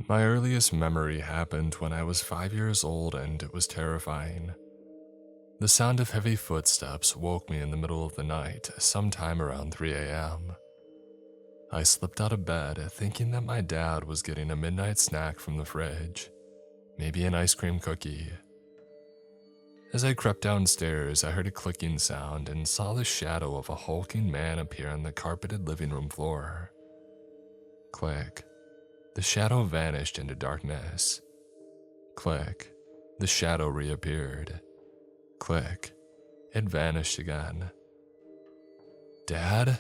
My earliest memory happened when I was 5 years old, and it was terrifying. The sound of heavy footsteps woke me in the middle of the night, sometime around 3 a.m. I slipped out of bed thinking that my dad was getting a midnight snack from the fridge, maybe an ice cream cookie. As I crept downstairs, I heard a clicking sound and saw the shadow of a hulking man appear on the carpeted living room floor. Click. The shadow vanished into darkness. Click. The shadow reappeared. Click. It vanished again. "Dad?"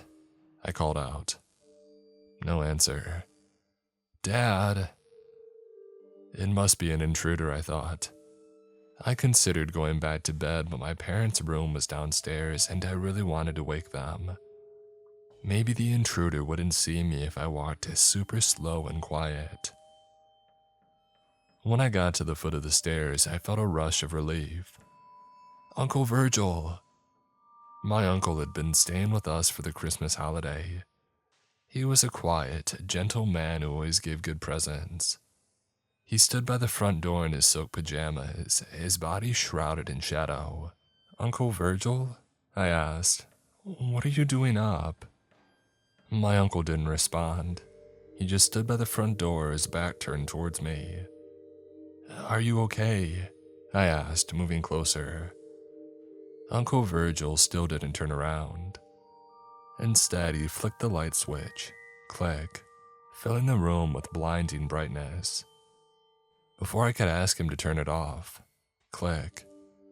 I called out. No answer. "Dad?" It must be an intruder, I thought. I considered going back to bed, but my parents' room was downstairs and I really wanted to wake them. Maybe the intruder wouldn't see me if I walked super slow and quiet. When I got to the foot of the stairs, I felt a rush of relief. "Uncle Virgil!" My uncle had been staying with us for the Christmas holiday. He was a quiet, gentle man who always gave good presents. He stood by the front door in his silk pajamas, his body shrouded in shadow. "Uncle Virgil?" I asked. "What are you doing up?" My uncle didn't respond. He just stood by the front door, his back turned towards me. "Are you okay?" I asked, moving closer. Uncle Virgil still didn't turn around. Instead, he flicked the light switch, click, filling the room with blinding brightness. Before I could ask him to turn it off, click,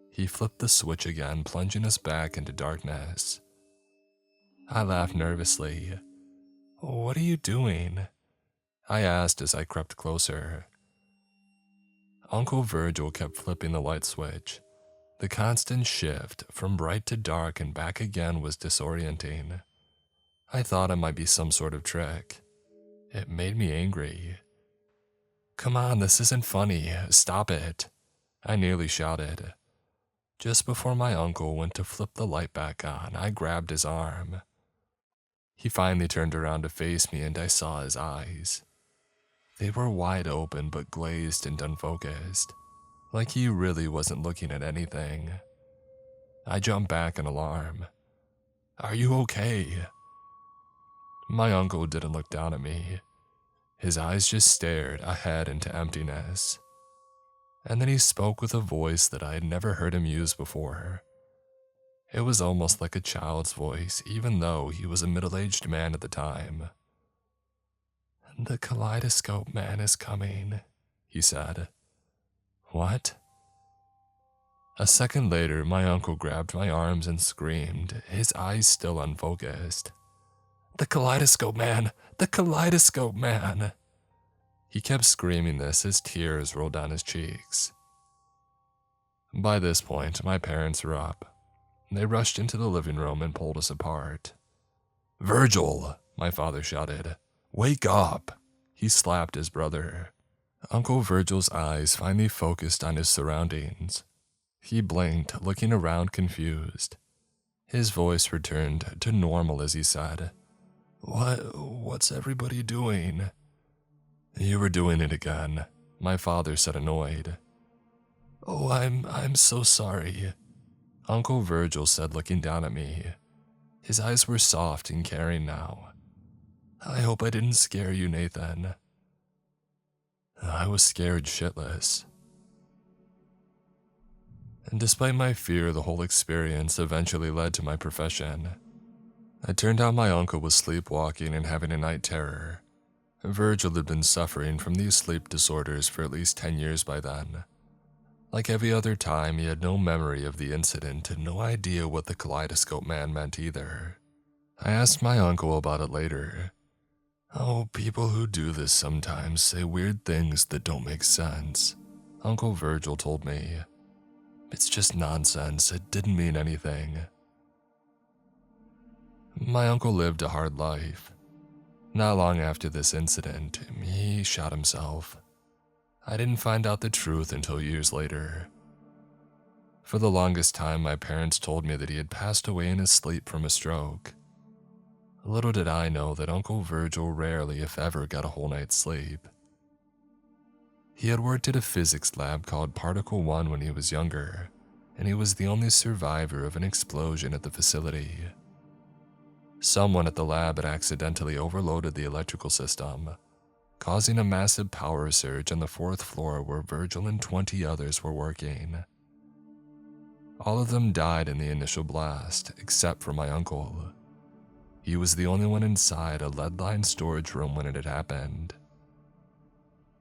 he flipped the switch again, plunging us back into darkness. I laughed nervously. "What are you doing?" I asked as I crept closer. Uncle Virgil kept flipping the light switch. The constant shift from bright to dark and back again was disorienting. I thought it might be some sort of trick. It made me angry. "Come on, this isn't funny. Stop it," I nearly shouted. Just before my uncle went to flip the light back on, I grabbed his arm. He finally turned around to face me and I saw his eyes. They were wide open but glazed and unfocused, like he really wasn't looking at anything. I jumped back in alarm. "Are you okay?" My uncle didn't look down at me. His eyes just stared ahead into emptiness. And then he spoke with a voice that I had never heard him use before. It was almost like a child's voice, even though he was a middle-aged man at the time. "The kaleidoscope man is coming," he said. "What?" A second later, my uncle grabbed my arms and screamed, his eyes still unfocused. "The kaleidoscope man! The kaleidoscope man!" He kept screaming this as tears rolled down his cheeks. By this point, my parents were up. They rushed into the living room and pulled us apart. "Virgil!" my father shouted. "Wake up!" He slapped his brother. Uncle Virgil's eyes finally focused on his surroundings. He blinked, looking around confused. His voice returned to normal as he said, What's everybody doing?" "You were doing it again," my father said, annoyed. "Oh, I'm so sorry," Uncle Virgil said, looking down at me. His eyes were soft and caring now. "I hope I didn't scare you, Nathan." I was scared shitless. And despite my fear, the whole experience eventually led to my profession. It turned out my uncle was sleepwalking and having a night terror. Virgil had been suffering from these sleep disorders for at least 10 years by then. Like every other time, he had no memory of the incident and no idea what the kaleidoscope man meant either. I asked my uncle about it later. "Oh, people who do this sometimes say weird things that don't make sense," Uncle Virgil told me. "It's just nonsense, it didn't mean anything." My uncle lived a hard life. Not long after this incident, he shot himself. I didn't find out the truth until years later. For the longest time, my parents told me that he had passed away in his sleep from a stroke. Little did I know that Uncle Virgil rarely, if ever, got a whole night's sleep. He had worked at a physics lab called Particle 1 when he was younger, and he was the only survivor of an explosion at the facility. Someone at the lab had accidentally overloaded the electrical system, causing a massive power surge on the 4th floor where Virgil and 20 others were working. All of them died in the initial blast, except for my uncle. He was the only one inside a lead-lined storage room when it had happened.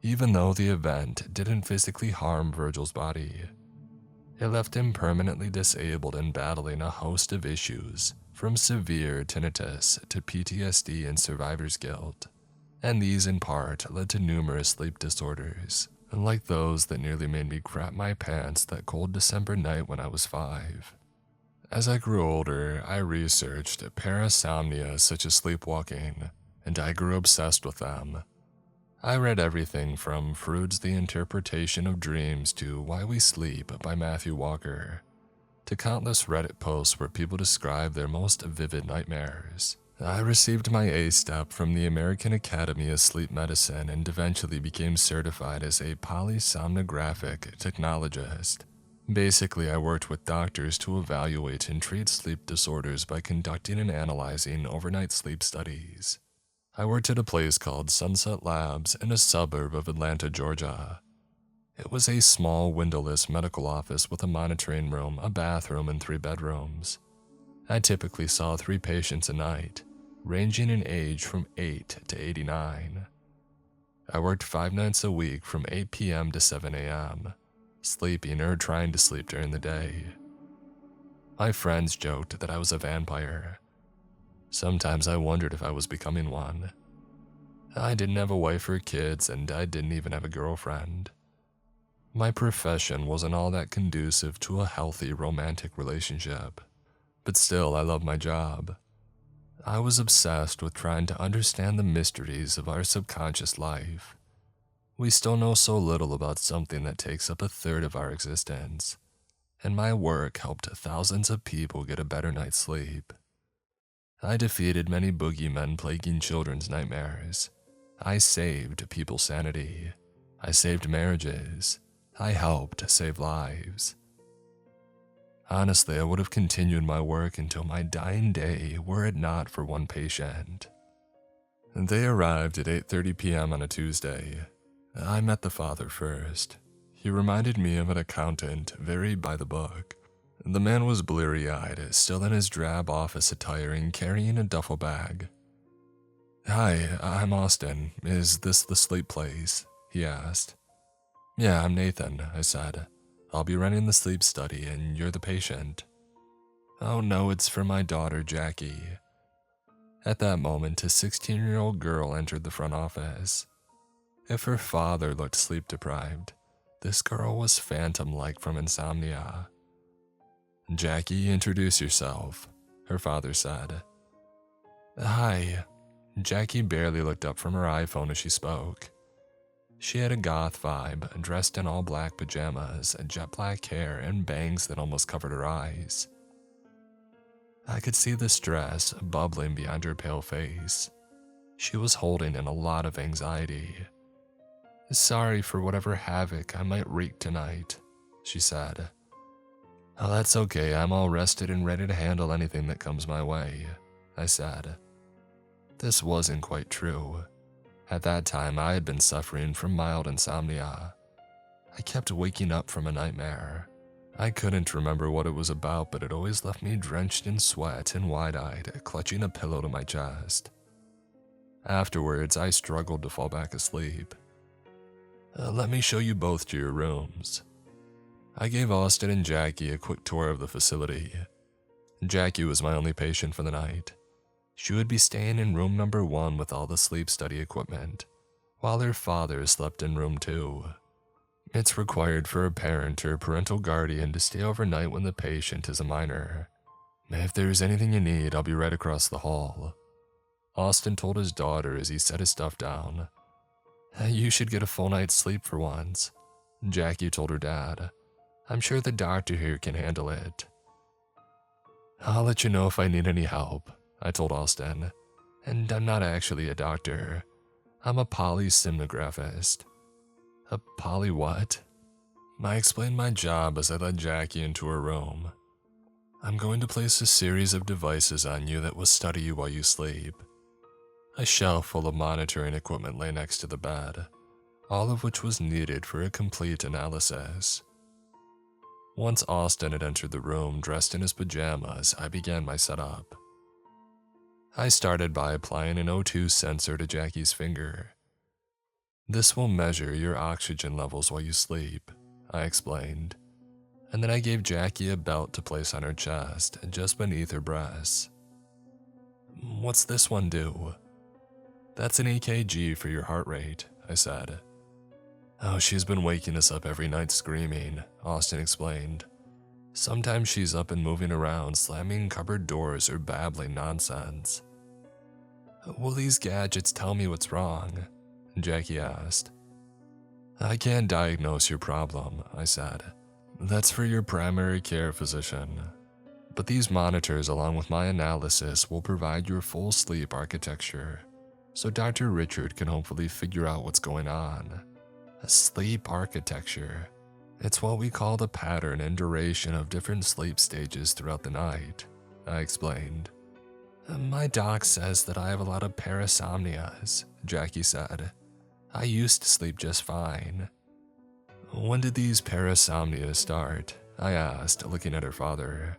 Even though the event didn't physically harm Virgil's body, it left him permanently disabled and battling a host of issues, from severe tinnitus to PTSD and survivor's guilt, and these in part led to numerous sleep disorders, like those that nearly made me crap my pants that cold December night when I was 5. As I grew older, I researched parasomnia such as sleepwalking, and I grew obsessed with them. I read everything from Freud's The Interpretation of Dreams to Why We Sleep by Matthew Walker, to countless Reddit posts where people describe their most vivid nightmares. I received my A-step from the American Academy of Sleep Medicine and eventually became certified as a polysomnographic technologist. Basically, I worked with doctors to evaluate and treat sleep disorders by conducting and analyzing overnight sleep studies. I worked at a place called Sunset Labs in a suburb of Atlanta, Georgia. It was a small, windowless medical office with a monitoring room, a bathroom, and 3 bedrooms. I typically saw 3 patients a night, ranging in age from 8 to 89. I worked 5 nights a week from 8 p.m. to 7 a.m., sleeping or trying to sleep during the day. My friends joked that I was a vampire. Sometimes I wondered if I was becoming one. I didn't have a wife or kids, and I didn't even have a girlfriend. My profession wasn't all that conducive to a healthy romantic relationship, but still I loved my job. I was obsessed with trying to understand the mysteries of our subconscious life. We still know so little about something that takes up 1/3 of our existence, and my work helped thousands of people get a better night's sleep. I defeated many boogeymen plaguing children's nightmares. I saved people's sanity. I saved marriages. I helped save lives. Honestly, I would have continued my work until my dying day were it not for one patient. They arrived at 8:30 p.m. on a Tuesday. I met the father first. He reminded me of an accountant, very by the book. The man was bleary-eyed, still in his drab office attire and carrying a duffel bag. "Hi, I'm Austin. Is this the sleep place?" he asked. "Yeah, I'm Nathan," I said. "I'll be running the sleep study and you're the patient." "Oh no, it's for my daughter, Jackie." At that moment, a 16-year-old girl entered the front office. If her father looked sleep-deprived, this girl was phantom-like from insomnia. "Jackie, introduce yourself," her father said. "Hi." Jackie barely looked up from her iPhone as she spoke. She had a goth vibe, dressed in all black pajamas, jet black hair, and bangs that almost covered her eyes. I could see the stress bubbling beyond her pale face. She was holding in a lot of anxiety. "Sorry for whatever havoc I might wreak tonight," she said. "Oh, that's okay. I'm all rested and ready to handle anything that comes my way," I said. This wasn't quite true. At that time, I had been suffering from mild insomnia. I kept waking up from a nightmare. I couldn't remember what it was about, but it always left me drenched in sweat and wide-eyed, clutching a pillow to my chest. Afterwards, I struggled to fall back asleep. Let me show you both to your rooms." I gave Austin and Jackie a quick tour of the facility. Jackie was my only patient for the night. She would be staying in room number 1 with all the sleep study equipment, while her father slept in room 2. It's required for a parent or parental guardian to stay overnight when the patient is a minor. "If there's anything you need, I'll be right across the hall," Austin told his daughter as he set his stuff down. "You should get a full night's sleep for once," Jackie told her dad. "I'm sure the doctor here can handle it." "I'll let you know if I need any help," I told Austin. "And I'm not actually a doctor. I'm a polysomnographist." A poly what? I explained my job as I led Jackie into her room. I'm going to place a series of devices on you that will study you while you sleep. A shelf full of monitoring equipment lay next to the bed, all of which was needed for a complete analysis. Once Austin had entered the room dressed in his pajamas, I began my setup. I started by applying an O2 sensor to Jackie's finger. This will measure your oxygen levels while you sleep, I explained, and then I gave Jackie a belt to place on her chest just beneath her breasts. What's this one do? That's an EKG for your heart rate, I said. Oh, she's been waking us up every night screaming, Austin explained. Sometimes she's up and moving around, slamming cupboard doors or babbling nonsense. Will these gadgets tell me what's wrong? Jackie asked. I can't diagnose your problem, I said. That's for your primary care physician. But these monitors, along with my analysis, will provide your full sleep architecture, so Dr. Richard can hopefully figure out what's going on. A sleep architecture. It's what we call the pattern and duration of different sleep stages throughout the night, I explained. My doc says that I have a lot of parasomnias, Jackie said. I used to sleep just fine. When did these parasomnias start? I asked, looking at her father.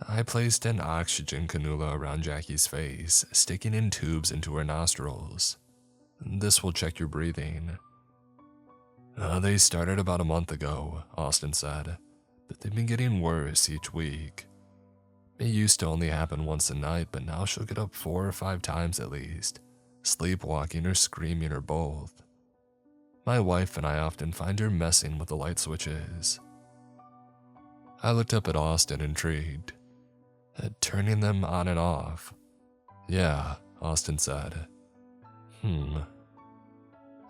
I placed an oxygen cannula around Jackie's face, sticking in tubes into her nostrils. This will check your breathing. They started about a month ago, Austin said, but they've been getting worse each week. It used to only happen once a night, but now she'll get up 4 or 5 times at least, sleepwalking or screaming or both. My wife and I often find her messing with the light switches. I looked up at Austin, intrigued. Turning them on and off. Yeah, Austin said.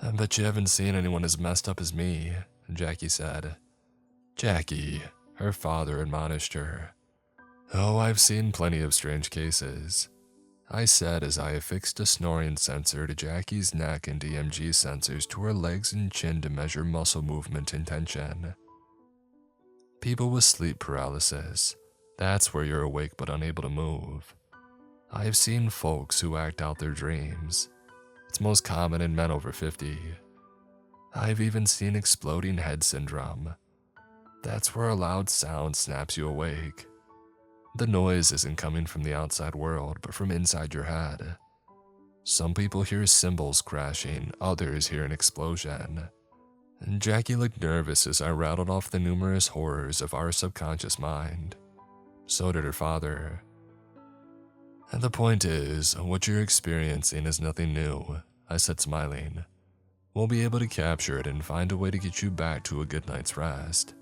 I bet you haven't seen anyone as messed up as me, Jackie said. Jackie, her father admonished her. Oh, I've seen plenty of strange cases, I said as I affixed a snoring sensor to Jackie's neck and EMG sensors to her legs and chin to measure muscle movement and tension. People with sleep paralysis, that's where you're awake but unable to move. I've seen folks who act out their dreams. It's most common in men over 50. I've even seen exploding head syndrome. That's where a loud sound snaps you awake. The noise isn't coming from the outside world, but from inside your head. Some people hear cymbals crashing, others hear an explosion. And Jackie looked nervous as I rattled off the numerous horrors of our subconscious mind. So did her father. And the point is, what you're experiencing is nothing new, I said, smiling. We'll be able to capture it and find a way to get you back to a good night's rest.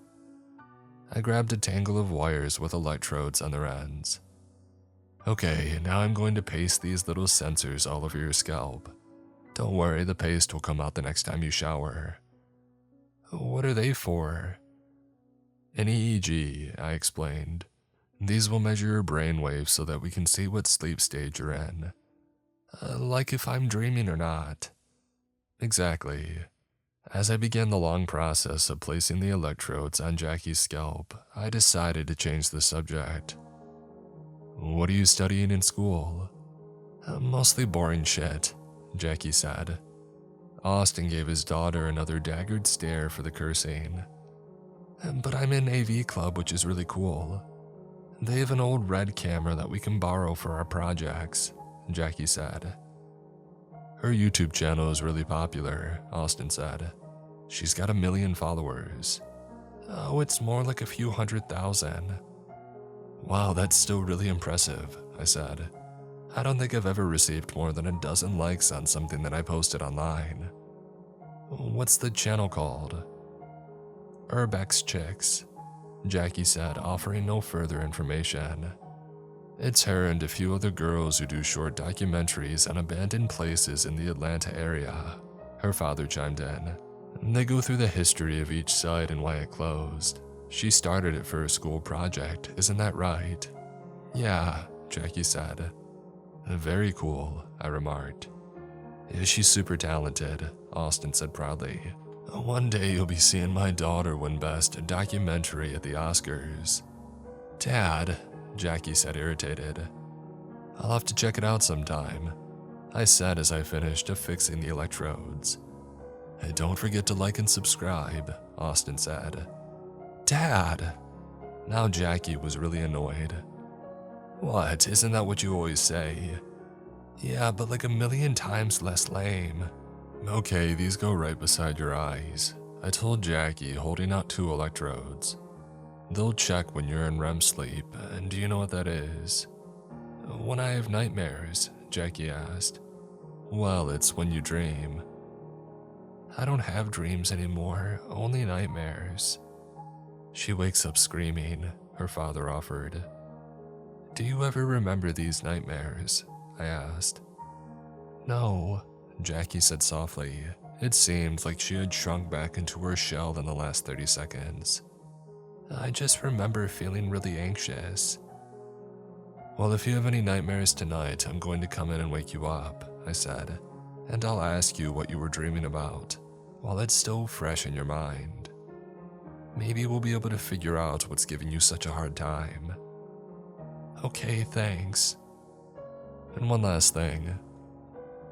I grabbed a tangle of wires with electrodes on their ends. Okay, now I'm going to paste these little sensors all over your scalp. Don't worry, the paste will come out the next time you shower. What are they for? An EEG, I explained. These will measure your brainwaves so that we can see what sleep stage you're in. Like if I'm dreaming or not. Exactly. As I began the long process of placing the electrodes on Jackie's scalp, I decided to change the subject. What are you studying in school? Mostly boring shit, Jackie said. Austin gave his daughter another daggered stare for the cursing. But I'm in AV club, which is really cool. They have an old red camera that we can borrow for our projects, Jackie said. Her YouTube channel is really popular, Austin said. She's got 1 million followers. Oh, it's more like a few 100,000. Wow, that's still really impressive, I said. I don't think I've ever received more than 12 likes on something that I posted online. What's the channel called? Urbex Chicks, Jackie said, offering no further information. It's her and a few other girls who do short documentaries on abandoned places in the Atlanta area, her father chimed in. They go through the history of each site and why it closed. She started it for a school project, isn't that right? Yeah, Jackie said. Very cool, I remarked. She's super talented, Austin said proudly. One day you'll be seeing my daughter win Best Documentary at the Oscars. Dad, Jackie said, irritated. I'll have to check it out sometime, I said as I finished affixing the electrodes. Don't forget to like and subscribe, Austin said. Dad! Now Jackie was really annoyed. What, isn't that what you always say? Yeah, but like a million times less lame. Okay, these go right beside your eyes, I told Jackie, holding out 2 electrodes. They'll check when you're in REM sleep, and do you know what that is? When I have nightmares, Jackie asked. Well, it's when you dream. I don't have dreams anymore, only nightmares. She wakes up screaming, her father offered. Do you ever remember these nightmares? I asked. No, Jackie said softly. It seemed like she had shrunk back into her shell in the last 30 seconds. I just remember feeling really anxious. Well, if you have any nightmares tonight, I'm going to come in and wake you up, I said, and I'll ask you what you were dreaming about, while it's still fresh in your mind. Maybe we'll be able to figure out what's giving you such a hard time. Okay, thanks. And one last thing.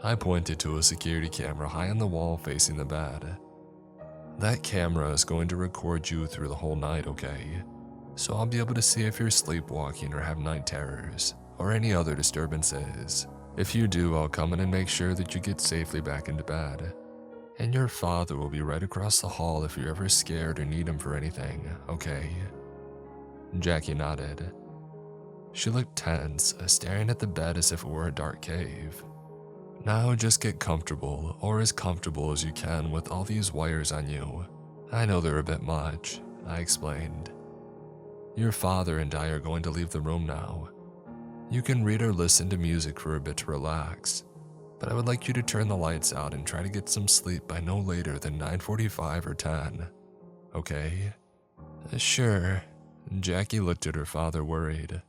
I pointed to a security camera high on the wall facing the bed. That camera is going to record you through the whole night, okay? So I'll be able to see if you're sleepwalking or have night terrors, or any other disturbances. If you do, I'll come in and make sure that you get safely back into bed. And your father will be right across the hall if you're ever scared or need him for anything, okay? Jackie nodded. She looked tense, staring at the bed as if it were a dark cave. Now just get comfortable, or as comfortable as you can with all these wires on you. I know they're a bit much, I explained. Your father and I are going to leave the room now. You can read or listen to music for a bit to relax, but I would like you to turn the lights out and try to get some sleep by no later than 9:45 or 10. Okay? Sure. Jackie looked at her father, worried.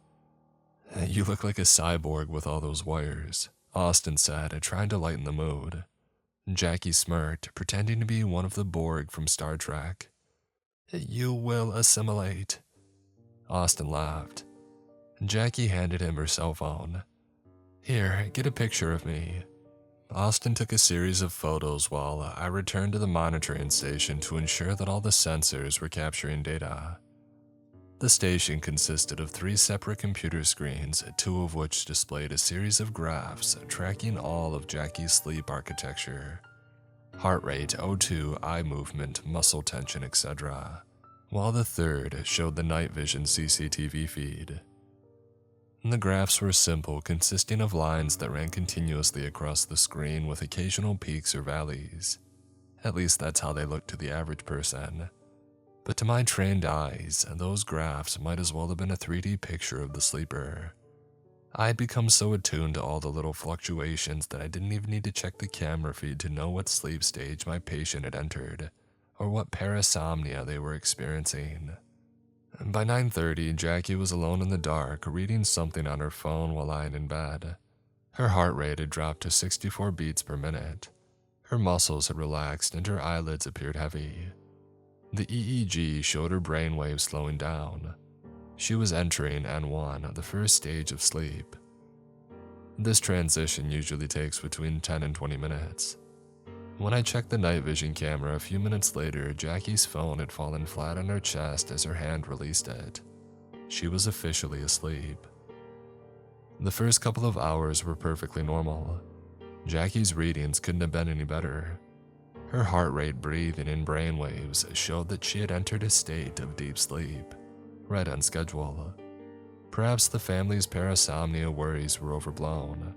You look like a cyborg with all those wires, Austin said, trying to lighten the mood. Jackie smirked, pretending to be one of the Borg from Star Trek. You will assimilate. Austin laughed. Jackie handed him her cell phone. Here, get a picture of me. Austin took a series of photos while I returned to the monitoring station to ensure that all the sensors were capturing data. The station consisted of 3 separate computer screens, 2 of which displayed a series of graphs tracking all of Jackie's sleep architecture. Heart rate, O2, eye movement, muscle tension, etc. While the 3rd showed the night vision CCTV feed. The graphs were simple, consisting of lines that ran continuously across the screen with occasional peaks or valleys. At least that's how they looked to the average person. But to my trained eyes, those graphs might as well have been a 3D picture of the sleeper. I had become so attuned to all the little fluctuations that I didn't even need to check the camera feed to know what sleep stage my patient had entered, or what parasomnia they were experiencing. By 9:30, Jackie was alone in the dark, reading something on her phone while lying in bed. Her heart rate had dropped to 64 beats per minute. Her muscles had relaxed and her eyelids appeared heavy. The EEG showed her brainwaves slowing down. She was entering N1, the first stage of sleep. This transition usually takes between 10 and 20 minutes. When I checked the night vision camera a few minutes later, Jackie's phone had fallen flat on her chest as her hand released it. She was officially asleep. The first couple of hours were perfectly normal. Jackie's readings couldn't have been any better. Her heart rate, breathing, and brainwaves showed that she had entered a state of deep sleep, right on schedule. Perhaps the family's parasomnia worries were overblown.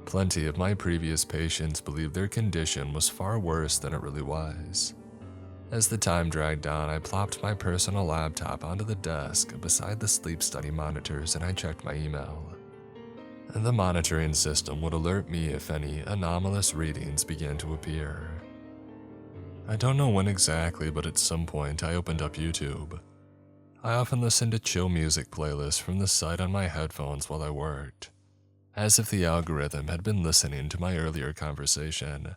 Plenty of my previous patients believed their condition was far worse than it really was. As the time dragged on, I plopped my personal laptop onto the desk beside the sleep study monitors and I checked my email. The monitoring system would alert me if any anomalous readings began to appear. I don't know when exactly, but at some point I opened up YouTube. I often listened to chill music playlists from the site on my headphones while I worked. As if the algorithm had been listening to my earlier conversation,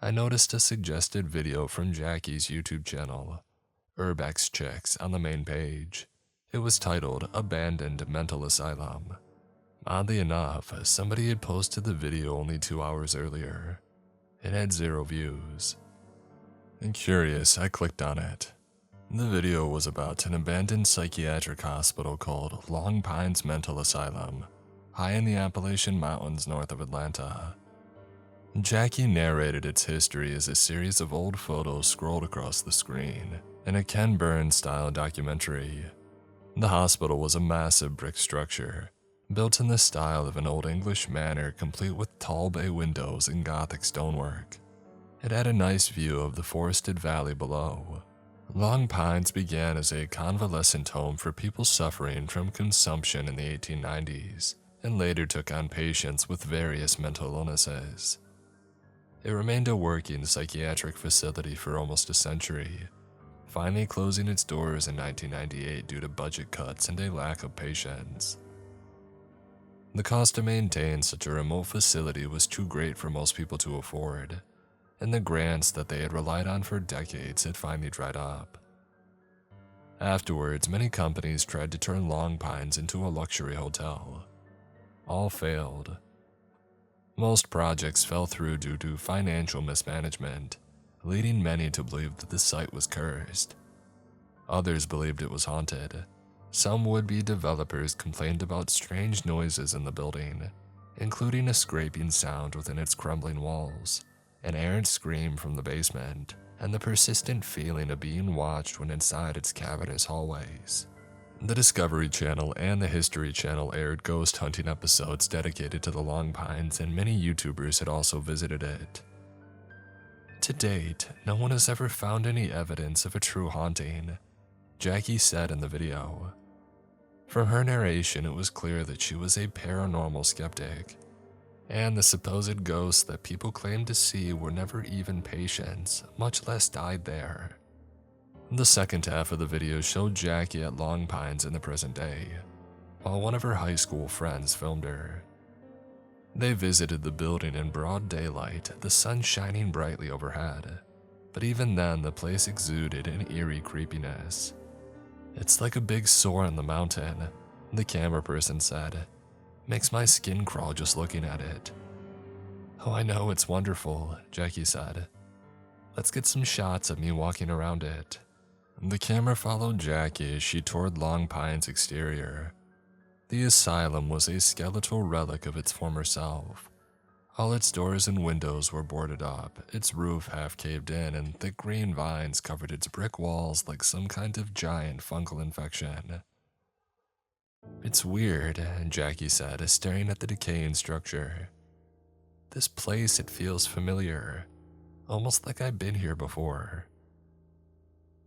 I noticed a suggested video from Jackie's YouTube channel, Urbex Chicks, on the main page. It was titled Abandoned Mental Asylum. Oddly enough, somebody had posted the video only 2 hours earlier. It had 0 views. And curious, I clicked on it. The video was about an abandoned psychiatric hospital called Long Pines Mental Asylum, high in the Appalachian Mountains north of Atlanta. Jackie narrated its history as a series of old photos scrolled across the screen in a Ken Burns-style documentary. The hospital was a massive brick structure, built in the style of an old English manor complete with tall bay windows and Gothic stonework. It had a nice view of the forested valley below. Long Pines began as a convalescent home for people suffering from consumption in the 1890s, and later took on patients with various mental illnesses. It remained a working psychiatric facility for almost a century, finally closing its doors in 1998 due to budget cuts and a lack of patients. The cost to maintain such a remote facility was too great for most people to afford, and the grants that they had relied on for decades had finally dried up. Afterwards, many companies tried to turn Long Pines into a luxury hotel. All failed. Most projects fell through due to financial mismanagement, leading many to believe that the site was cursed. Others believed it was haunted. Some would-be developers complained about strange noises in the building, including a scraping sound within its crumbling walls, an errant scream from the basement, and the persistent feeling of being watched when inside its cavernous hallways. The Discovery Channel and the History Channel aired ghost hunting episodes dedicated to the Long Pines, and many YouTubers had also visited it. To date, no one has ever found any evidence of a true haunting, Jackie said in the video. From her narration, it was clear that she was a paranormal skeptic, and the supposed ghosts that people claimed to see were never even patients, much less died there. The second half of the video showed Jackie at Long Pines in the present day, while one of her high school friends filmed her. They visited the building in broad daylight, the sun shining brightly overhead, but even then the place exuded an eerie creepiness. "It's like a big sore on the mountain," the camera person said. "Makes my skin crawl just looking at it." "Oh, I know, it's wonderful," Jackie said. "Let's get some shots of me walking around it." The camera followed Jackie as she toured Long Pines' exterior. The asylum was a skeletal relic of its former self. All its doors and windows were boarded up, its roof half caved in, and thick green vines covered its brick walls like some kind of giant fungal infection. "It's weird," Jackie said, staring at the decaying structure. "This place, it feels familiar, almost like I've been here before."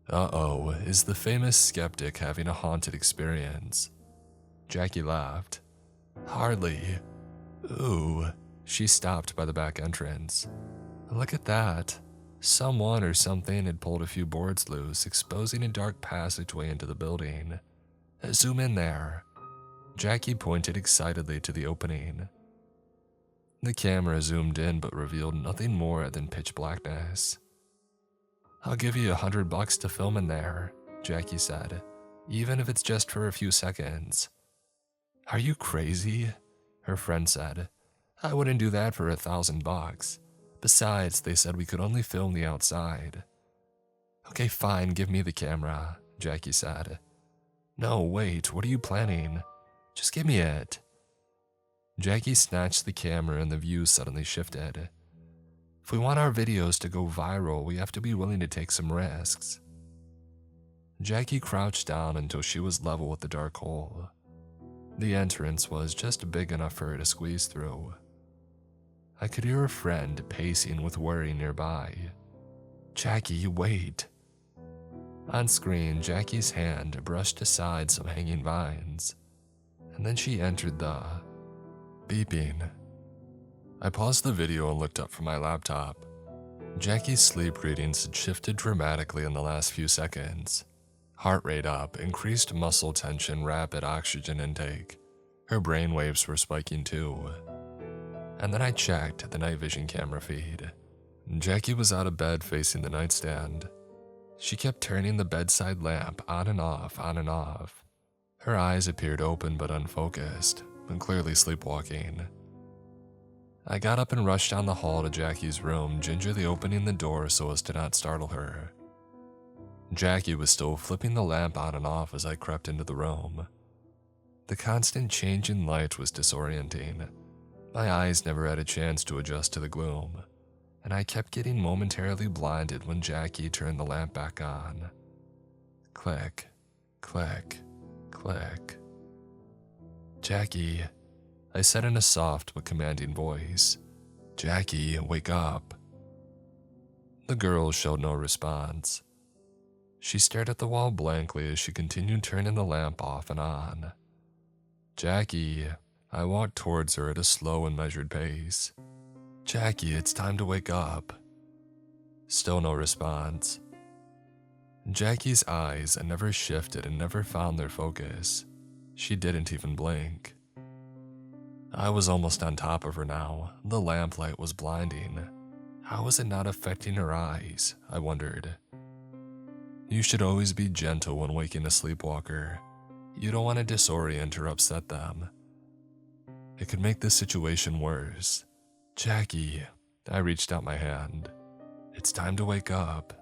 Uh-oh, is the famous skeptic having a haunted experience? Jackie laughed. "Hardly. Ooh." She stopped by the back entrance. "Look at that. Someone or something had pulled a few boards loose, exposing a dark passageway into the building. Zoom in there." Jackie pointed excitedly to the opening. The camera zoomed in but revealed nothing more than pitch blackness. "I'll give you $100 to film in there," Jackie said, "even if it's just for a few seconds." "Are you crazy?" her friend said. "I wouldn't do that for $1,000. Besides, they said we could only film the outside." "Okay, fine, give me the camera," Jackie said. "No, wait, what are you planning? Just give me it." Jackie snatched the camera and the view suddenly shifted. "If we want our videos to go viral, we have to be willing to take some risks." Jackie crouched down until she was level with the dark hole. The entrance was just big enough for her to squeeze through. I could hear a friend pacing with worry nearby. "Jackie, wait." On screen, Jackie's hand brushed aside some hanging vines, and then she entered the beeping. I paused the video and looked up from my laptop. Jackie's sleep readings had shifted dramatically in the last few seconds. Heart rate up, increased muscle tension, rapid oxygen intake. Her brain waves were spiking too. And then I checked the night vision camera feed. Jackie was out of bed facing the nightstand. She kept turning the bedside lamp on and off, on and off. Her eyes appeared open but unfocused, and clearly sleepwalking. I got up and rushed down the hall to Jackie's room, gingerly opening the door so as to not startle her. Jackie was still flipping the lamp on and off as I crept into the room. The constant change in light was disorienting. My eyes never had a chance to adjust to the gloom, and I kept getting momentarily blinded when Jackie turned the lamp back on. Click, click, click. "Jackie," I said in a soft but commanding voice. "Jackie, wake up." The girl showed no response. She stared at the wall blankly as she continued turning the lamp off and on. "Jackie," I walked towards her at a slow and measured pace. "Jackie, it's time to wake up." Still no response. Jackie's eyes never shifted and never found their focus. She didn't even blink. I was almost on top of her now. The lamplight was blinding. How was it not affecting her eyes? I wondered. You should always be gentle when waking a sleepwalker. You don't want to disorient or upset them. It could make the situation worse. "Jackie," I reached out my hand. "It's time to wake up."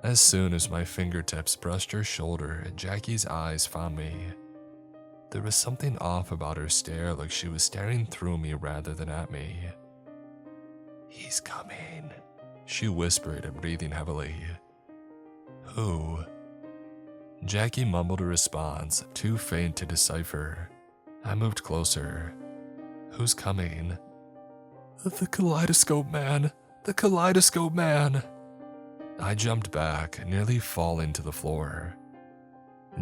As soon as my fingertips brushed her shoulder, Jackie's eyes found me. There was something off about her stare, like she was staring through me rather than at me. "He's coming," she whispered, breathing heavily. "Who?" Jackie mumbled a response, too faint to decipher. I moved closer. "Who's coming?" "The kaleidoscope man! The kaleidoscope man!" I jumped back, nearly falling to the floor.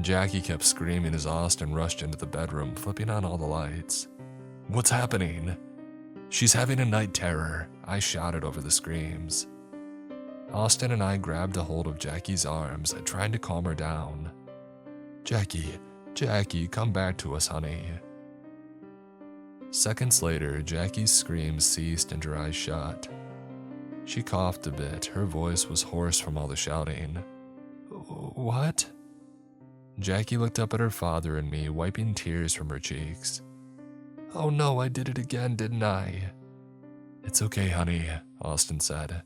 Jackie kept screaming as Austin rushed into the bedroom, flipping on all the lights. "What's happening?" "She's having a night terror," I shouted over the screams. Austin and I grabbed a hold of Jackie's arms, trying to calm her down. "Jackie, Jackie, come back to us, honey." Seconds later, Jackie's screams ceased and her eyes shut. She coughed a bit, her voice was hoarse from all the shouting. "What?" Jackie looked up at her father and me, wiping tears from her cheeks. "Oh no, I did it again, didn't I?" "It's okay, honey," Austin said.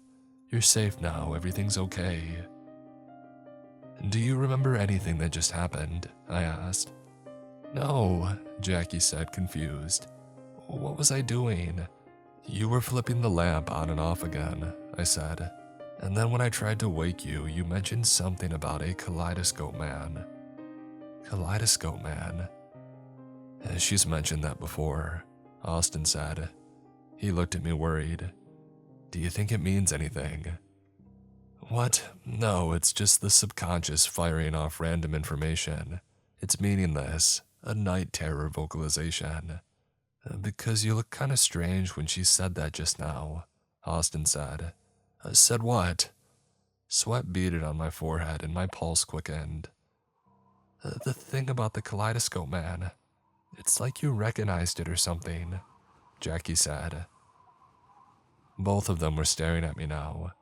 "You're safe now, everything's okay." "Do you remember anything that just happened?" I asked. "No," Jackie said, confused. "What was I doing?" "You were flipping the lamp on and off again," I said. "And then when I tried to wake you, you mentioned something about a kaleidoscope man." "Kaleidoscope man?" "She's mentioned that before," Austin said. He looked at me worried. "Do you think it means anything?" "What? No, it's just the subconscious firing off random information. It's meaningless, a night terror vocalization." "Because you look kind of strange when she said that just now," Austin said. "Said what?" Sweat beaded on my forehead and my pulse quickened. "The thing about the kaleidoscope man. It's like you recognized it or something," Jackie said. Both of them were staring at me now.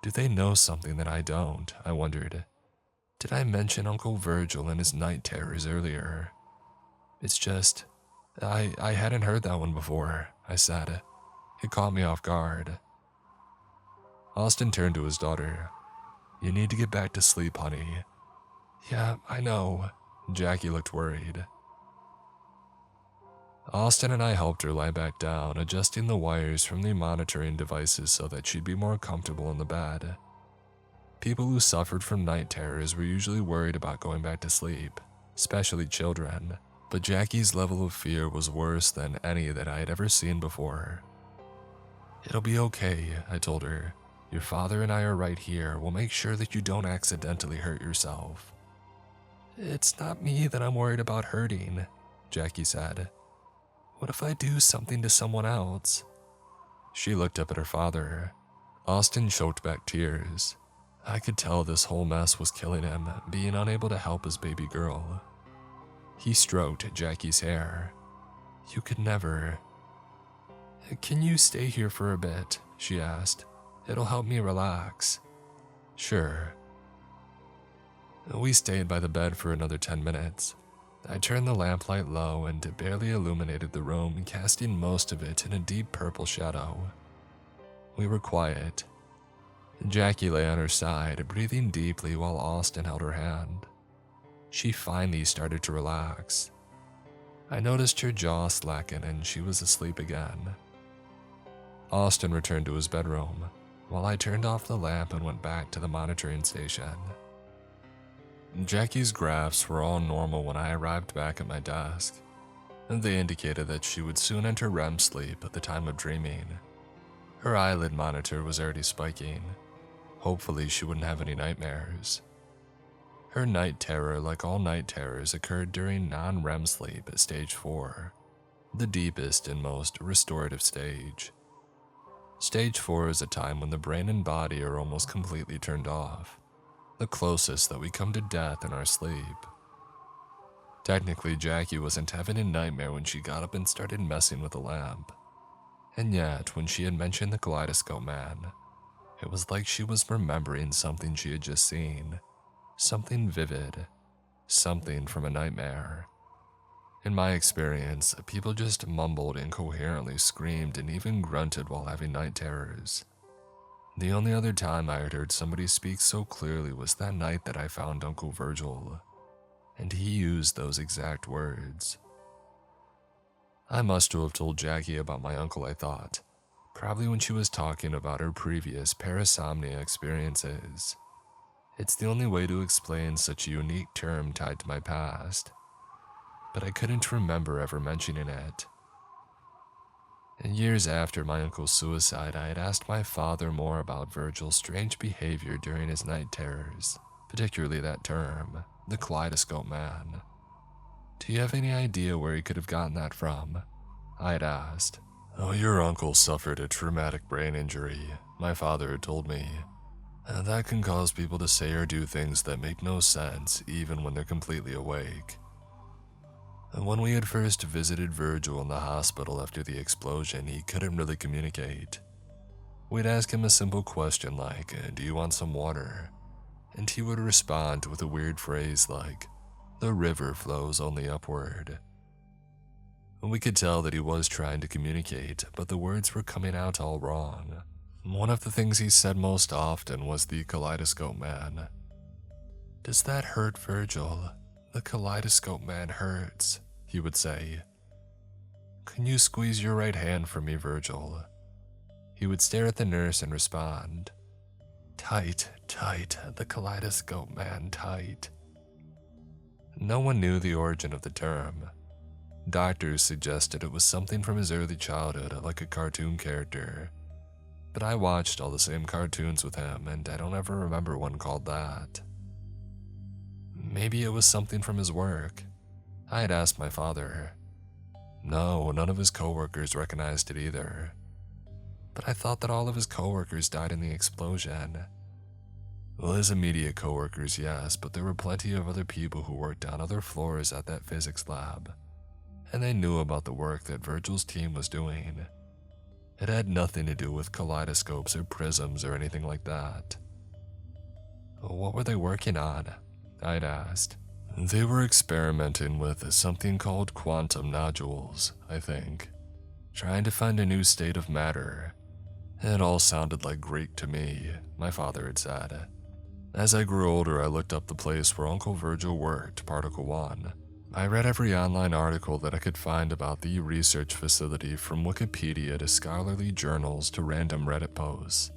Do they know something that I don't? I wondered. Did I mention Uncle Virgil and his night terrors earlier? "It's just, I hadn't heard that one before," I said. It caught me off guard. Austin turned to his daughter. "You need to get back to sleep, honey." "Yeah, I know." Jackie looked worried. Austin and I helped her lie back down, adjusting the wires from the monitoring devices so that she'd be more comfortable in the bed. People who suffered from night terrors were usually worried about going back to sleep, especially children, but Jackie's level of fear was worse than any that I had ever seen before. "It'll be okay," I told her. "Your father and I are right here. We'll make sure that you don't accidentally hurt yourself." "It's not me that I'm worried about hurting," Jackie said. "What if I do something to someone else?" She looked up at her father. Austin choked back tears. I could tell this whole mess was killing him, being unable to help his baby girl. He stroked Jackie's hair. "You could never." "Can you stay here for a bit?" she asked. It'll help me relax." "Sure." We stayed by the bed for another 10 minutes. I turned the lamplight low and it barely illuminated the room, casting most of it in a deep purple shadow. We were quiet. Jackie lay on her side, breathing deeply while Austin held her hand. She finally started to relax. I noticed her jaw slacken and she was asleep again. Austin returned to his bedroom, while I turned off the lamp and went back to the monitoring station. Jackie's graphs were all normal when I arrived back at my desk, and they indicated that she would soon enter REM sleep at the time of dreaming. Her eyelid monitor was already spiking. Hopefully she wouldn't have any nightmares. Her night terror, like all night terrors, occurred during non-REM sleep at stage 4, the deepest and most restorative stage. Stage 4 is a time when the brain and body are almost completely turned off, the closest that we come to death in our sleep. Technically, Jackie wasn't having a nightmare when she got up and started messing with the lamp. And yet, when she had mentioned the kaleidoscope man, it was like she was remembering something she had just seen. Something vivid. Something from a nightmare. In my experience, people just mumbled incoherently, screamed, and even grunted while having night terrors. The only other time I had heard somebody speak so clearly was that night that I found Uncle Virgil, and he used those exact words. I must have told Jackie about my uncle, I thought, probably when she was talking about her previous parasomnia experiences. It's the only way to explain such a unique term tied to my past, but I couldn't remember ever mentioning it. And years after my uncle's suicide, I had asked my father more about Virgil's strange behavior during his night terrors, particularly that term, the kaleidoscope man. "Do you have any idea where he could have gotten that from?" I had asked. "Oh, your uncle suffered a traumatic brain injury," my father had told me. "And that can cause people to say or do things that make no sense even when they're completely awake." And when we had first visited Virgil in the hospital after the explosion, he couldn't really communicate. We'd ask him a simple question like, "Do you want some water?" And he would respond with a weird phrase like, "The river flows only upward." We could tell that he was trying to communicate, but the words were coming out all wrong. One of the things he said most often was the kaleidoscope man. "Does that hurt, Virgil? The kaleidoscope man hurts," he would say. "Can you squeeze your right hand for me, Virgil?" He would stare at the nurse and respond, "Tight, tight, the kaleidoscope man, tight." No one knew the origin of the term. Doctors suggested it was something from his early childhood, like a cartoon character. But I watched all the same cartoons with him, and I don't ever remember one called that. Maybe it was something from his work. I had asked my father. No, none of his coworkers recognized it either. But I thought that all of his coworkers died in the explosion. Well, his immediate coworkers, yes, but there were plenty of other people who worked on other floors at that physics lab, and they knew about the work that Virgil's team was doing. It had nothing to do with kaleidoscopes or prisms or anything like that. What were they working on? I'd asked. They were experimenting with something called quantum nodules, I think. Trying to find a new state of matter. It all sounded like Greek to me, my father had said. As I grew older, I looked up the place where Uncle Virgil worked, Particle 1. I read every online article that I could find about the research facility, from Wikipedia to scholarly journals to random Reddit posts.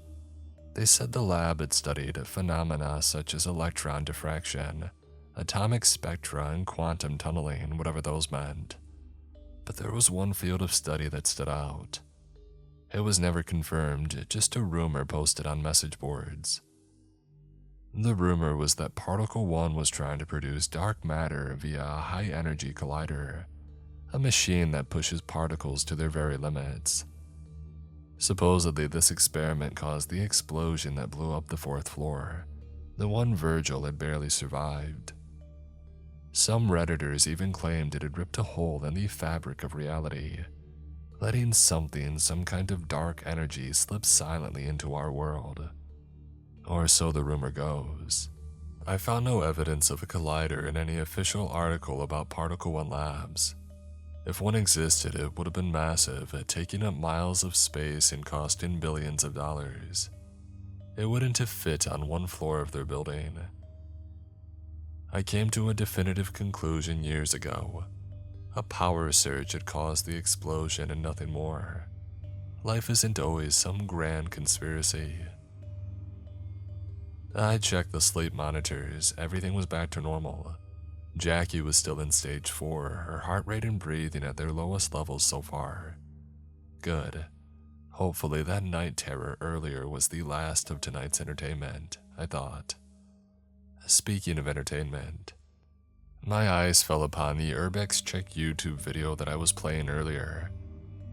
They said the lab had studied phenomena such as electron diffraction, atomic spectra, and quantum tunneling, whatever those meant. But there was one field of study that stood out. It was never confirmed, just a rumor posted on message boards. The rumor was that Particle 1 was trying to produce dark matter via a high-energy collider, a machine that pushes particles to their very limits. Supposedly, this experiment caused the explosion that blew up the 4th floor, the one Virgil had barely survived. Some Redditors even claimed it had ripped a hole in the fabric of reality, letting something, some kind of dark energy, slip silently into our world. Or so the rumor goes. I found no evidence of a collider in any official article about Particle 1 Labs. If one existed, it would have been massive, taking up miles of space and costing billions of dollars. It wouldn't have fit on one floor of their building. I came to a definitive conclusion years ago. A power surge had caused the explosion and nothing more. Life isn't always some grand conspiracy. I checked the sleep monitors. Everything was back to normal. Jackie was still in stage 4, her heart rate and breathing at their lowest levels so far. Good. Hopefully that night terror earlier was the last of tonight's entertainment, I thought. Speaking of entertainment, my eyes fell upon the Urbex Check YouTube video that I was playing earlier.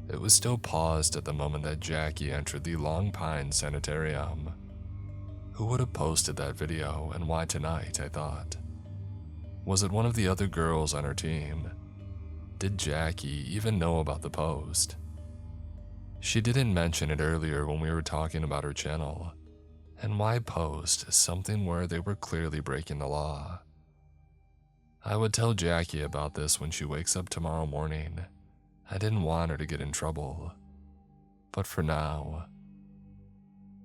It was still paused at the moment that Jackie entered the Long Pine Sanitarium. Who would have posted that video, and why tonight, I thought. Was it one of the other girls on her team? Did Jackie even know about the post? She didn't mention it earlier when we were talking about her channel. And why post something where they were clearly breaking the law? I would tell Jackie about this when she wakes up tomorrow morning. I didn't want her to get in trouble. But for now,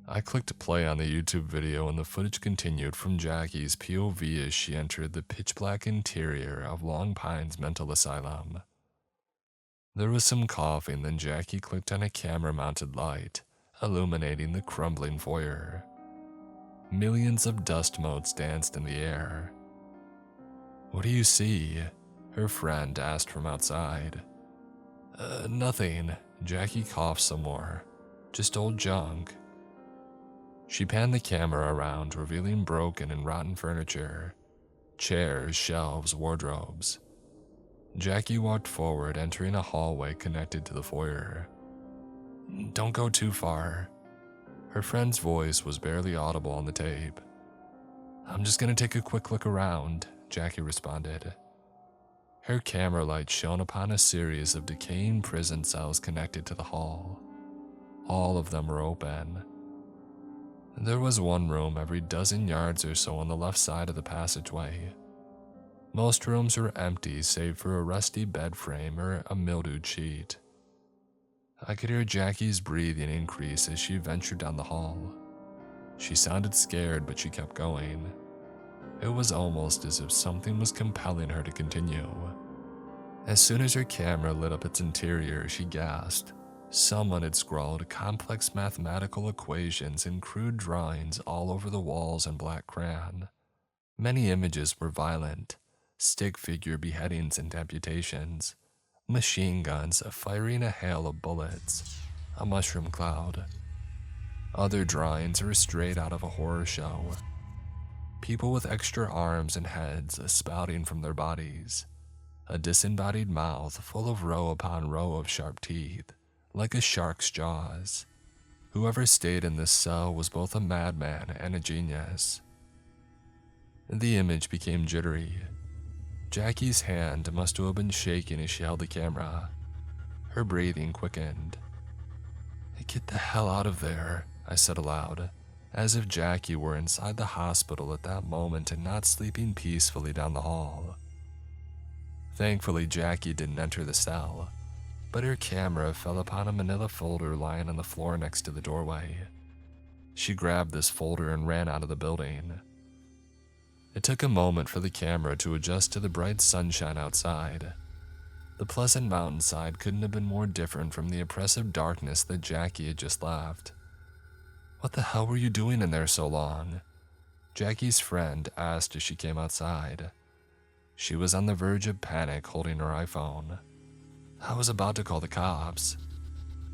I clicked play on the YouTube video and the footage continued from Jackie's POV as she entered the pitch-black interior of Long Pine's mental asylum. There was some coughing, then Jackie clicked on a camera-mounted light, illuminating the crumbling foyer. Millions of dust motes danced in the air. "What do you see?" her friend asked from outside. Nothing." Jackie coughed some more. "Just old junk." She panned the camera around, revealing broken and rotten furniture. Chairs, shelves, wardrobes. Jackie walked forward, entering a hallway connected to the foyer. "Don't go too far." Her friend's voice was barely audible on the tape. "I'm just gonna take a quick look around," Jackie responded. Her camera light shone upon a series of decaying prison cells connected to the hall. All of them were open. There was one room every dozen yards or so on the left side of the passageway. Most rooms were empty save for a rusty bed frame or a mildewed sheet. I could hear Jackie's breathing increase as she ventured down the hall. She sounded scared, but she kept going. It was almost as if something was compelling her to continue. As soon as her camera lit up its interior, she gasped. Someone had scrawled complex mathematical equations and crude drawings all over the walls in black crayon. Many images were violent: stick figure beheadings and amputations, machine guns firing a hail of bullets, a mushroom cloud. Other drawings were straight out of a horror show. People with extra arms and heads spouting from their bodies. A disembodied mouth full of row upon row of sharp teeth, like a shark's jaws. Whoever stayed in this cell was both a madman and a genius. The image became jittery. Jackie's hand must have been shaking as she held the camera. Her breathing quickened. "Get the hell out of there," I said aloud, as if Jackie were inside the hospital at that moment and not sleeping peacefully down the hall. Thankfully, Jackie didn't enter the cell, but her camera fell upon a manila folder lying on the floor next to the doorway. She grabbed this folder and ran out of the building. It took a moment for the camera to adjust to the bright sunshine outside. The pleasant mountainside couldn't have been more different from the oppressive darkness that Jackie had just left. "What the hell were you doing in there so long?" Jackie's friend asked as she came outside. She was on the verge of panic, holding her iPhone. "I was about to call the cops."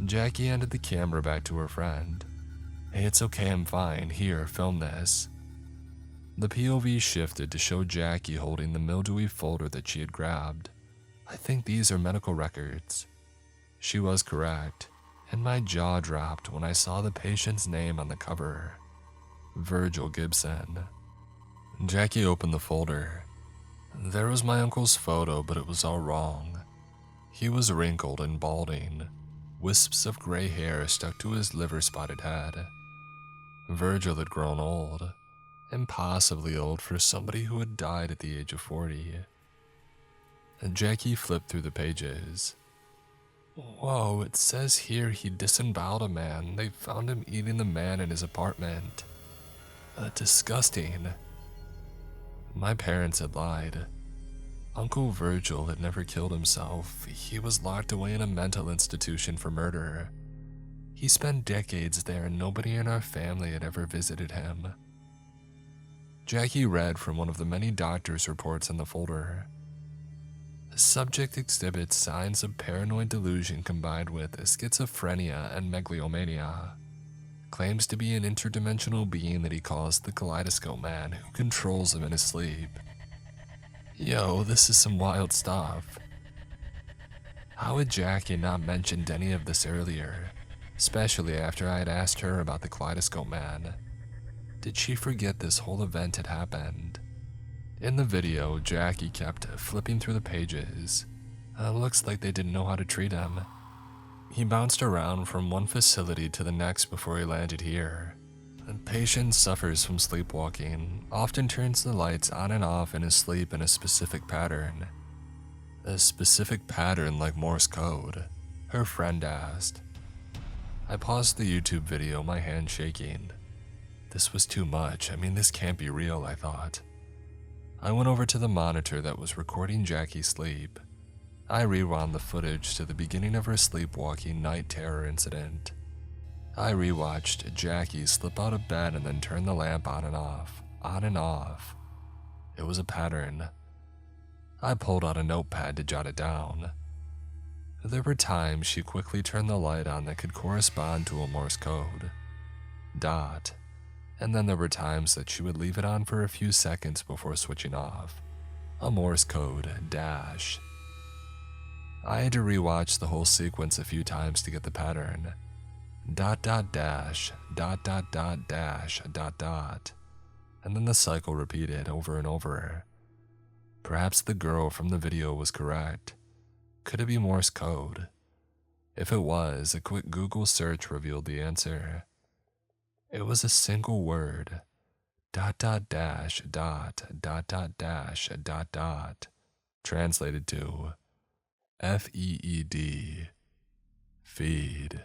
Jackie handed the camera back to her friend. "Hey, it's okay, I'm fine. Here, film this." The POV shifted to show Jackie holding the mildewy folder that she had grabbed. "I think these are medical records." She was correct, and my jaw dropped when I saw the patient's name on the cover. Virgil Gibson. Jackie opened the folder. There was my uncle's photo, but it was all wrong. He was wrinkled and balding. Wisps of gray hair stuck to his liver-spotted head. Virgil had grown old, impossibly old for somebody who had died at the age of 40. Jackie flipped through the pages. Whoa, it says here he disemboweled a man. They found him eating the man in his apartment. Disgusting. My parents had lied. Uncle Virgil had never killed himself. He was locked away in a mental institution for murder. He spent decades there and nobody in our family had ever visited him. Jackie read from one of the many doctor's reports in the folder. The subject exhibits signs of paranoid delusion combined with schizophrenia and megalomania. Claims to be an interdimensional being that he calls the Kaleidoscope Man who controls him in his sleep. Yo, this is some wild stuff. How had Jackie not mentioned any of this earlier, especially after I had asked her about the Kaleidoscope Man? Did she forget this whole event had happened? In the video, Jackie kept flipping through the pages. Looks like they didn't know how to treat him. He bounced around from one facility to the next before he landed here. The patient suffers from sleepwalking, often turns the lights on and off in his sleep in a specific pattern. A specific pattern like Morse code, her friend asked. I paused the YouTube video, my hand shaking. This was too much. I mean, this can't be real, I thought. I went over to the monitor that was recording Jackie's sleep. I rewound the footage to the beginning of her sleepwalking night terror incident. I rewatched Jackie slip out of bed and then turn the lamp on and off, on and off. It was a pattern. I pulled out a notepad to jot it down. There were times she quickly turned the light on that could correspond to a Morse code. Dot. And then there were times that she would leave it on for a few seconds before switching off. A Morse code, dash. I had to rewatch the whole sequence a few times to get the pattern. Dot dot dash, dot dot dot dash, dot dot. And then the cycle repeated over and over. Perhaps the girl from the video was correct. Could it be Morse code? If it was, a quick Google search revealed the answer. It was a single word. Dot dot dash dot dot dot dash dot dot. Translated to FEED. Feed.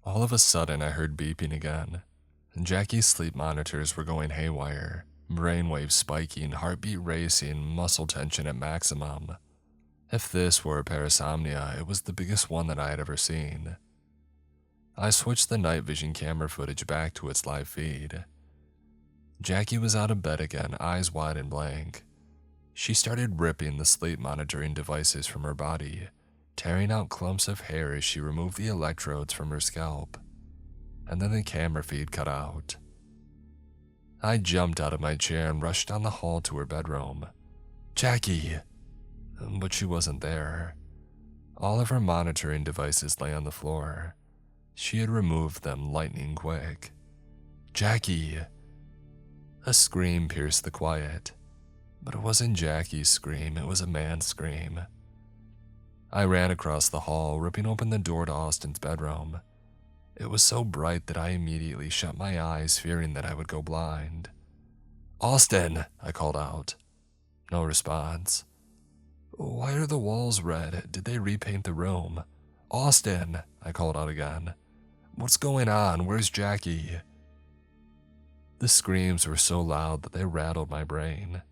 All of a sudden I heard beeping again. Jackie's sleep monitors were going haywire. Brainwaves spiking, heartbeat racing, muscle tension at maximum. If this were a parasomnia, it was the biggest one that I had ever seen. I switched the night vision camera footage back to its live feed. Jackie was out of bed again, eyes wide and blank. She started ripping the sleep monitoring devices from her body, tearing out clumps of hair as she removed the electrodes from her scalp. And then the camera feed cut out. I jumped out of my chair and rushed down the hall to her bedroom. Jackie! But she wasn't there. All of her monitoring devices lay on the floor. She had removed them lightning quick. Jackie! A scream pierced the quiet. But it wasn't Jackie's scream, it was a man's scream. I ran across the hall, ripping open the door to Austin's bedroom. It was so bright that I immediately shut my eyes, fearing that I would go blind. Austin! I called out. No response. Why are the walls red? Did they repaint the room? Austin! I called out again. What's going on? Where's Jackie? The screams were so loud that they rattled my brain.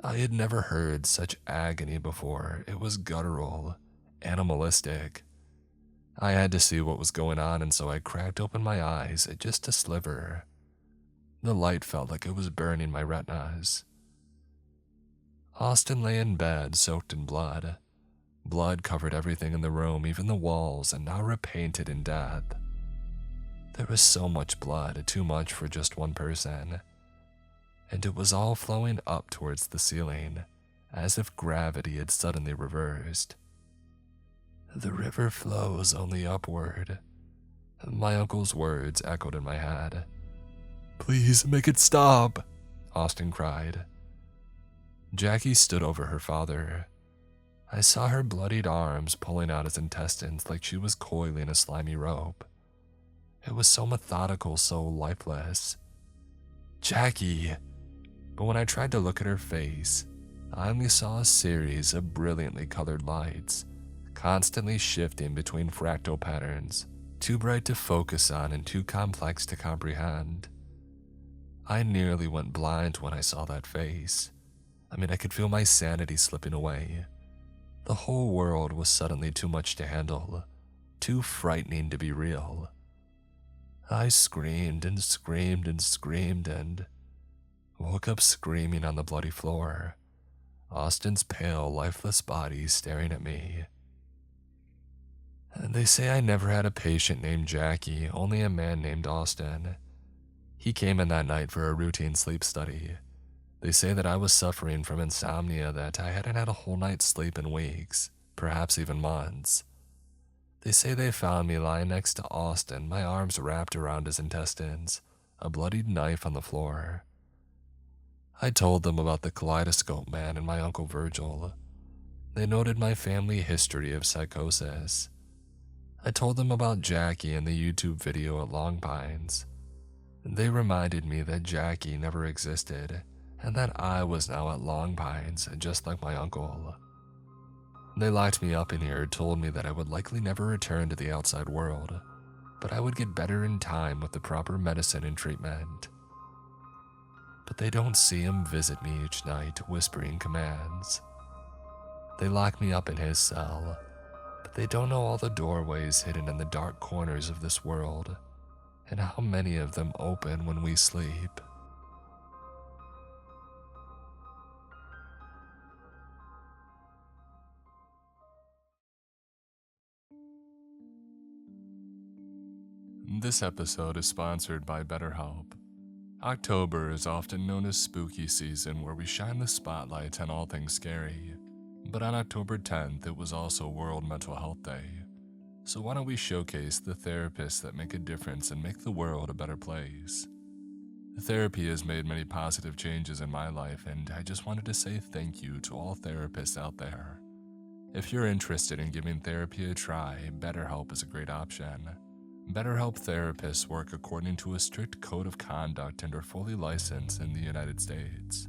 I had never heard such agony before. It was guttural, animalistic. I had to see what was going on, and so I cracked open my eyes just a sliver. The light felt like it was burning my retinas. Austin lay in bed, soaked in blood. Blood covered everything in the room, even the walls, and now repainted in death. There was so much blood, too much for just one person. And it was all flowing up towards the ceiling, as if gravity had suddenly reversed. The river flows only upward. My uncle's words echoed in my head. Please make it stop, Austin cried. Jackie stood over her father. I saw her bloodied arms pulling out his intestines like she was coiling a slimy rope. It was so methodical, so lifeless. Jackie! But when I tried to look at her face, I only saw a series of brilliantly colored lights, constantly shifting between fractal patterns, too bright to focus on and too complex to comprehend. I nearly went blind when I saw that face. I could feel my sanity slipping away. The whole world was suddenly too much to handle, too frightening to be real. I screamed and screamed and screamed and woke up screaming on the bloody floor, Austin's pale, lifeless body staring at me. They say I never had a patient named Jackie, only a man named Austin. He came in that night for a routine sleep study. They say that I was suffering from insomnia, that I hadn't had a whole night's sleep in weeks, perhaps even months. They say they found me lying next to Austin, my arms wrapped around his intestines, a bloodied knife on the floor. I told them about the kaleidoscope man and my Uncle Virgil. They noted my family history of psychosis. I told them about Jackie and the YouTube video at Long Pines. They reminded me that Jackie never existed, and that I was now at Long Pines, just like my uncle. They locked me up in here, told me that I would likely never return to the outside world, but I would get better in time with the proper medicine and treatment. But they don't see him visit me each night, whispering commands. They lock me up in his cell, but they don't know all the doorways hidden in the dark corners of this world, and how many of them open when we sleep. This episode is sponsored by BetterHelp. October is often known as spooky season, where we shine the spotlight on all things scary. But on October 10th, it was also World Mental Health Day. So why don't we showcase the therapists that make a difference and make the world a better place? Therapy has made many positive changes in my life, and I just wanted to say thank you to all therapists out there. If you're interested in giving therapy a try, BetterHelp is a great option. BetterHelp therapists work according to a strict code of conduct and are fully licensed in the United States.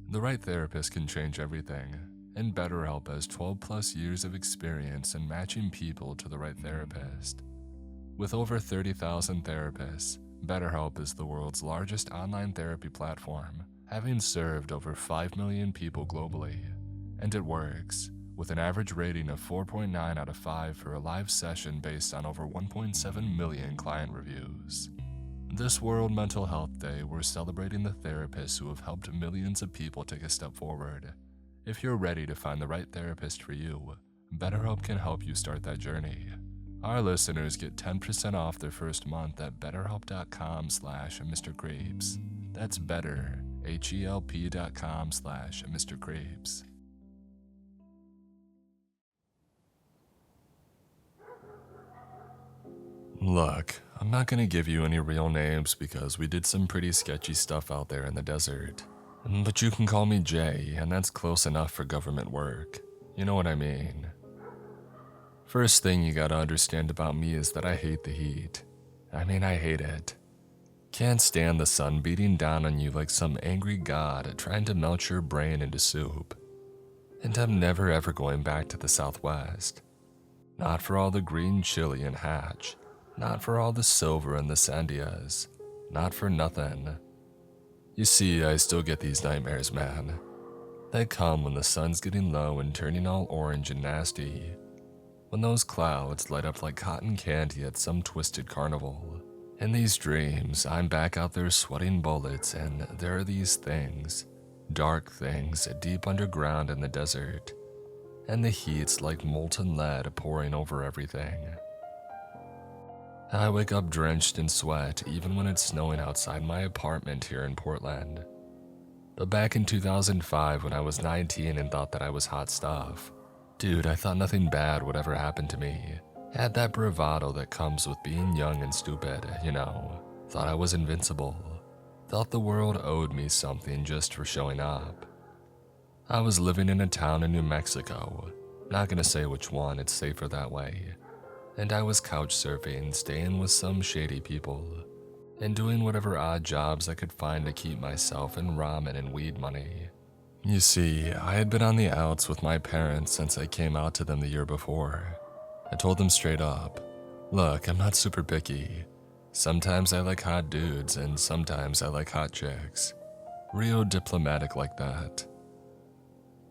The right therapist can change everything, and BetterHelp has 12 plus years of experience in matching people to the right therapist. With over 30,000 therapists, BetterHelp is the world's largest online therapy platform, having served over 5 million people globally. And it works, with an average rating of 4.9 out of 5 for a live session based on over 1.7 million client reviews. This World Mental Health Day, we're celebrating the therapists who have helped millions of people take a step forward. If you're ready to find the right therapist for you, BetterHelp can help you start that journey. Our listeners get 10% off their first month at betterhelp.com/MrCreeps. That's better, HELP.com/MrCreeps. Look, I'm not gonna give you any real names because we did some pretty sketchy stuff out there in the desert. But you can call me Jay, and that's close enough for government work. You know what I mean. First thing you gotta understand about me is that I hate the heat. I hate it. Can't stand the sun beating down on you like some angry god trying to melt your brain into soup. And I'm never ever going back to the Southwest. Not for all the green chili and hatch. Not for all the silver and the sandias. Not for nothing. You see, I still get these nightmares, man. They come when the sun's getting low and turning all orange and nasty. When those clouds light up like cotton candy at some twisted carnival. In these dreams, I'm back out there sweating bullets, and there are these things. Dark things deep underground in the desert. And the heat's like molten lead pouring over everything. I wake up drenched in sweat even when it's snowing outside my apartment here in Portland. But back in 2005 when I was 19 and thought that I was hot stuff, dude, I thought nothing bad would ever happen to me. Had that bravado that comes with being young and stupid, you know. Thought I was invincible. Thought the world owed me something just for showing up. I was living in a town in New Mexico. Not gonna say which one, it's safer that way. And I was couch surfing, staying with some shady people, and doing whatever odd jobs I could find to keep myself in ramen and weed money. You see, I had been on the outs with my parents since I came out to them the year before. I told them straight up, look, I'm not super picky. Sometimes I like hot dudes and sometimes I like hot chicks. Real diplomatic like that.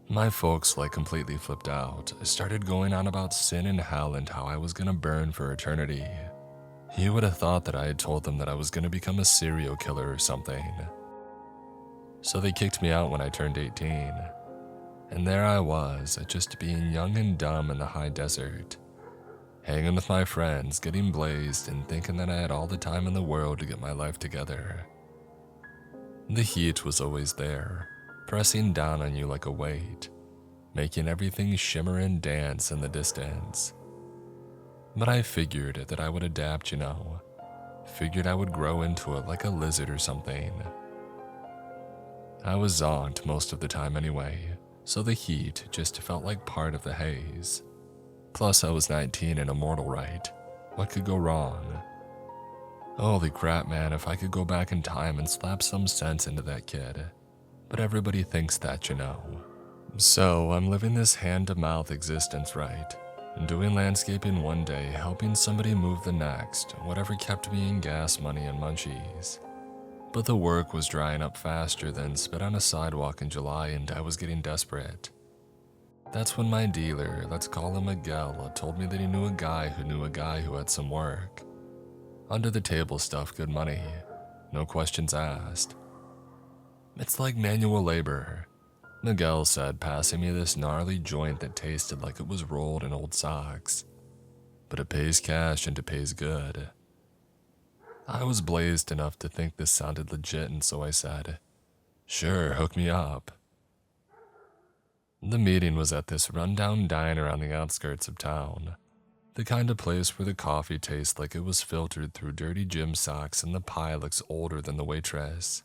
My folks completely flipped out. I started going on about sin and hell and how I was gonna burn for eternity. You would have thought that I had told them that I was gonna become a serial killer or something. So they kicked me out when I turned 18. And there I was, just being young and dumb in the high desert. Hanging with my friends, getting blazed, and thinking that I had all the time in the world to get my life together. The heat was always there, pressing down on you like a weight, making everything shimmer and dance in the distance. But I figured that I would adapt, Figured I would grow into it like a lizard or something. I was zonked most of the time anyway, so the heat just felt like part of the haze. Plus I was 19 and immortal, right? What could go wrong? Holy crap, man, if I could go back in time and slap some sense into that kid. But everybody thinks that, So I'm living this hand-to-mouth existence, right? Doing landscaping one day, helping somebody move the next, whatever kept me in gas money and munchies. But the work was drying up faster than spit on a sidewalk in July and I was getting desperate. That's when my dealer, let's call him Miguel, told me that he knew a guy who knew a guy who had some work. Under the table stuff, good money. No questions asked. It's like manual labor, Miguel said, passing me this gnarly joint that tasted like it was rolled in old socks. But it pays cash and it pays good. I was blazed enough to think this sounded legit, and so I said, sure, hook me up. The meeting was at this rundown diner on the outskirts of town. The kind of place where the coffee tastes like it was filtered through dirty gym socks and the pie looks older than the waitress.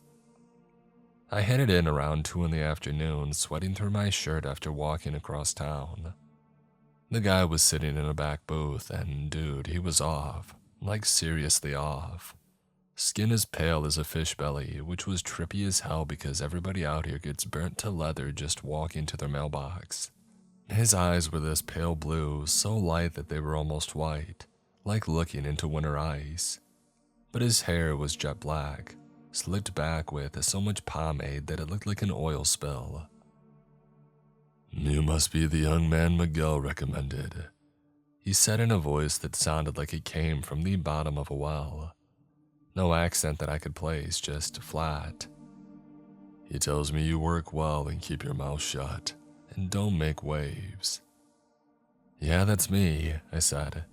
I headed in around 2 in the afternoon, sweating through my shirt after walking across town. The guy was sitting in a back booth, and dude, he was off. Like seriously off. Skin as pale as a fish belly, which was trippy as hell because everybody out here gets burnt to leather just walking to their mailbox. His eyes were this pale blue, so light that they were almost white, like looking into winter ice. But his hair was jet black, slicked back with so much pomade that it looked like an oil spill. You must be the young man Miguel recommended, he said in a voice that sounded like it came from the bottom of a well. No accent that I could place, just flat. He tells me you work well and keep your mouth shut, and don't make waves. Yeah, that's me, I said,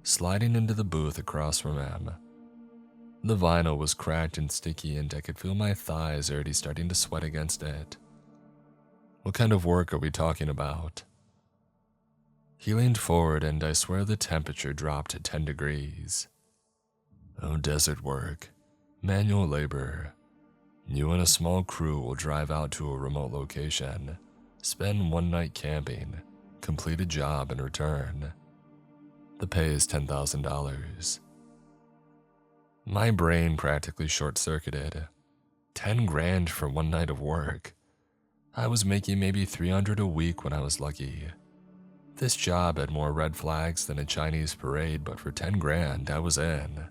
sliding into the booth across from him. The vinyl was cracked and sticky and I could feel my thighs already starting to sweat against it. What kind of work are we talking about? He leaned forward and I swear the temperature dropped to 10 degrees. Oh, desert work. Manual labor. You and a small crew will drive out to a remote location, spend one night camping, complete a job and return. The pay is $10,000. My brain practically short-circuited. 10 grand for one night of work. I was making maybe 300 a week when I was lucky. This job had more red flags than a Chinese parade, but for 10 grand, I was in.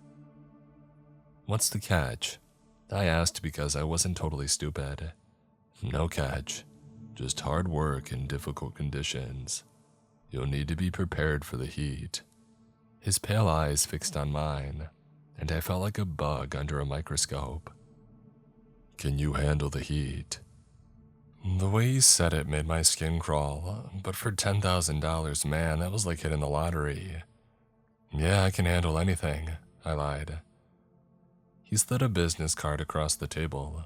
What's the catch? I asked because I wasn't totally stupid. No catch. Just hard work in difficult conditions. You'll need to be prepared for the heat. His pale eyes fixed on mine, and I felt like a bug under a microscope. Can you handle the heat? The way he said it made my skin crawl, but for $10,000, man, that was like hitting the lottery. Yeah, I can handle anything, I lied. He slid a business card across the table.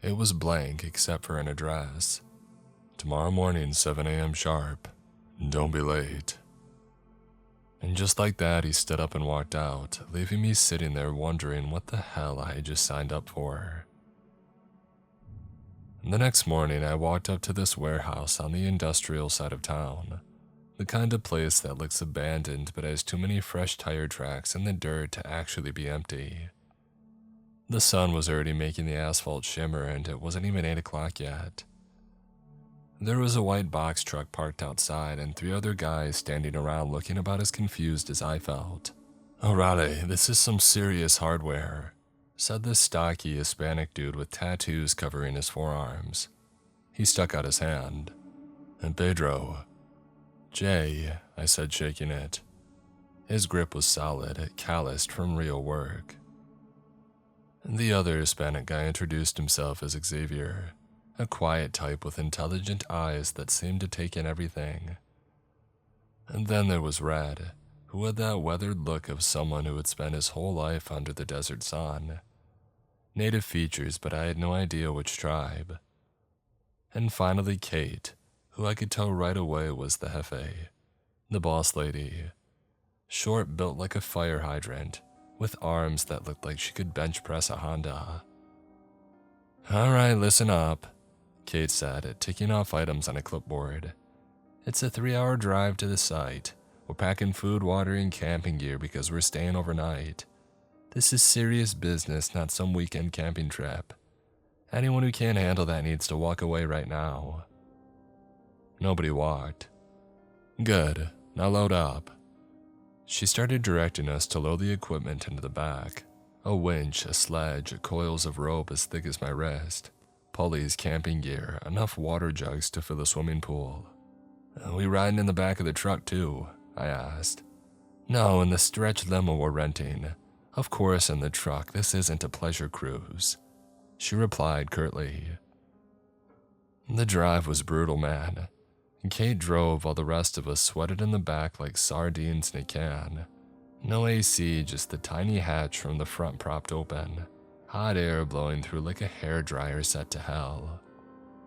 It was blank except for an address. Tomorrow morning, 7 a.m. sharp. Don't be late. And just like that, he stood up and walked out, leaving me sitting there wondering what the hell I had just signed up for. The next morning, I walked up to this warehouse on the industrial side of town. The kind of place that looks abandoned but has too many fresh tire tracks in the dirt to actually be empty. The sun was already making the asphalt shimmer and it wasn't even 8 o'clock yet. There was a white box truck parked outside and 3 other guys standing around looking about as confused as I felt. "Orale, this is some serious hardware," said this stocky Hispanic dude with tattoos covering his forearms. He stuck out his hand. "And Pedro." "Jay," I said, shaking it. His grip was solid, calloused from real work. The other Hispanic guy introduced himself as Xavier, a quiet type with intelligent eyes that seemed to take in everything. And then there was Red, who had that weathered look of someone who had spent his whole life under the desert sun. Native features, but I had no idea which tribe. And finally Kate, who I could tell right away was the jefe, the boss lady. Short, built like a fire hydrant, with arms that looked like she could bench press a Honda. "All right, listen up," Kate said, ticking off items on a clipboard. "It's a 3-hour drive to the site. We're packing food, water, and camping gear because we're staying overnight. This is serious business, not some weekend camping trip. Anyone who can't handle that needs to walk away right now." Nobody walked. "Good, now load up." She started directing us to load the equipment into the back. A winch, a sledge, coils of rope as thick as my wrist, pulleys, camping gear, enough water jugs to fill a swimming pool. "Are we riding in the back of the truck too?" I asked. "No, in the stretch limo we're renting. Of course in the truck, this isn't a pleasure cruise," she replied curtly. The drive was brutal, man. Kate drove while the rest of us sweated in the back like sardines in a can. No AC, just the tiny hatch from the front propped open. Hot air blowing through like a hairdryer set to hell.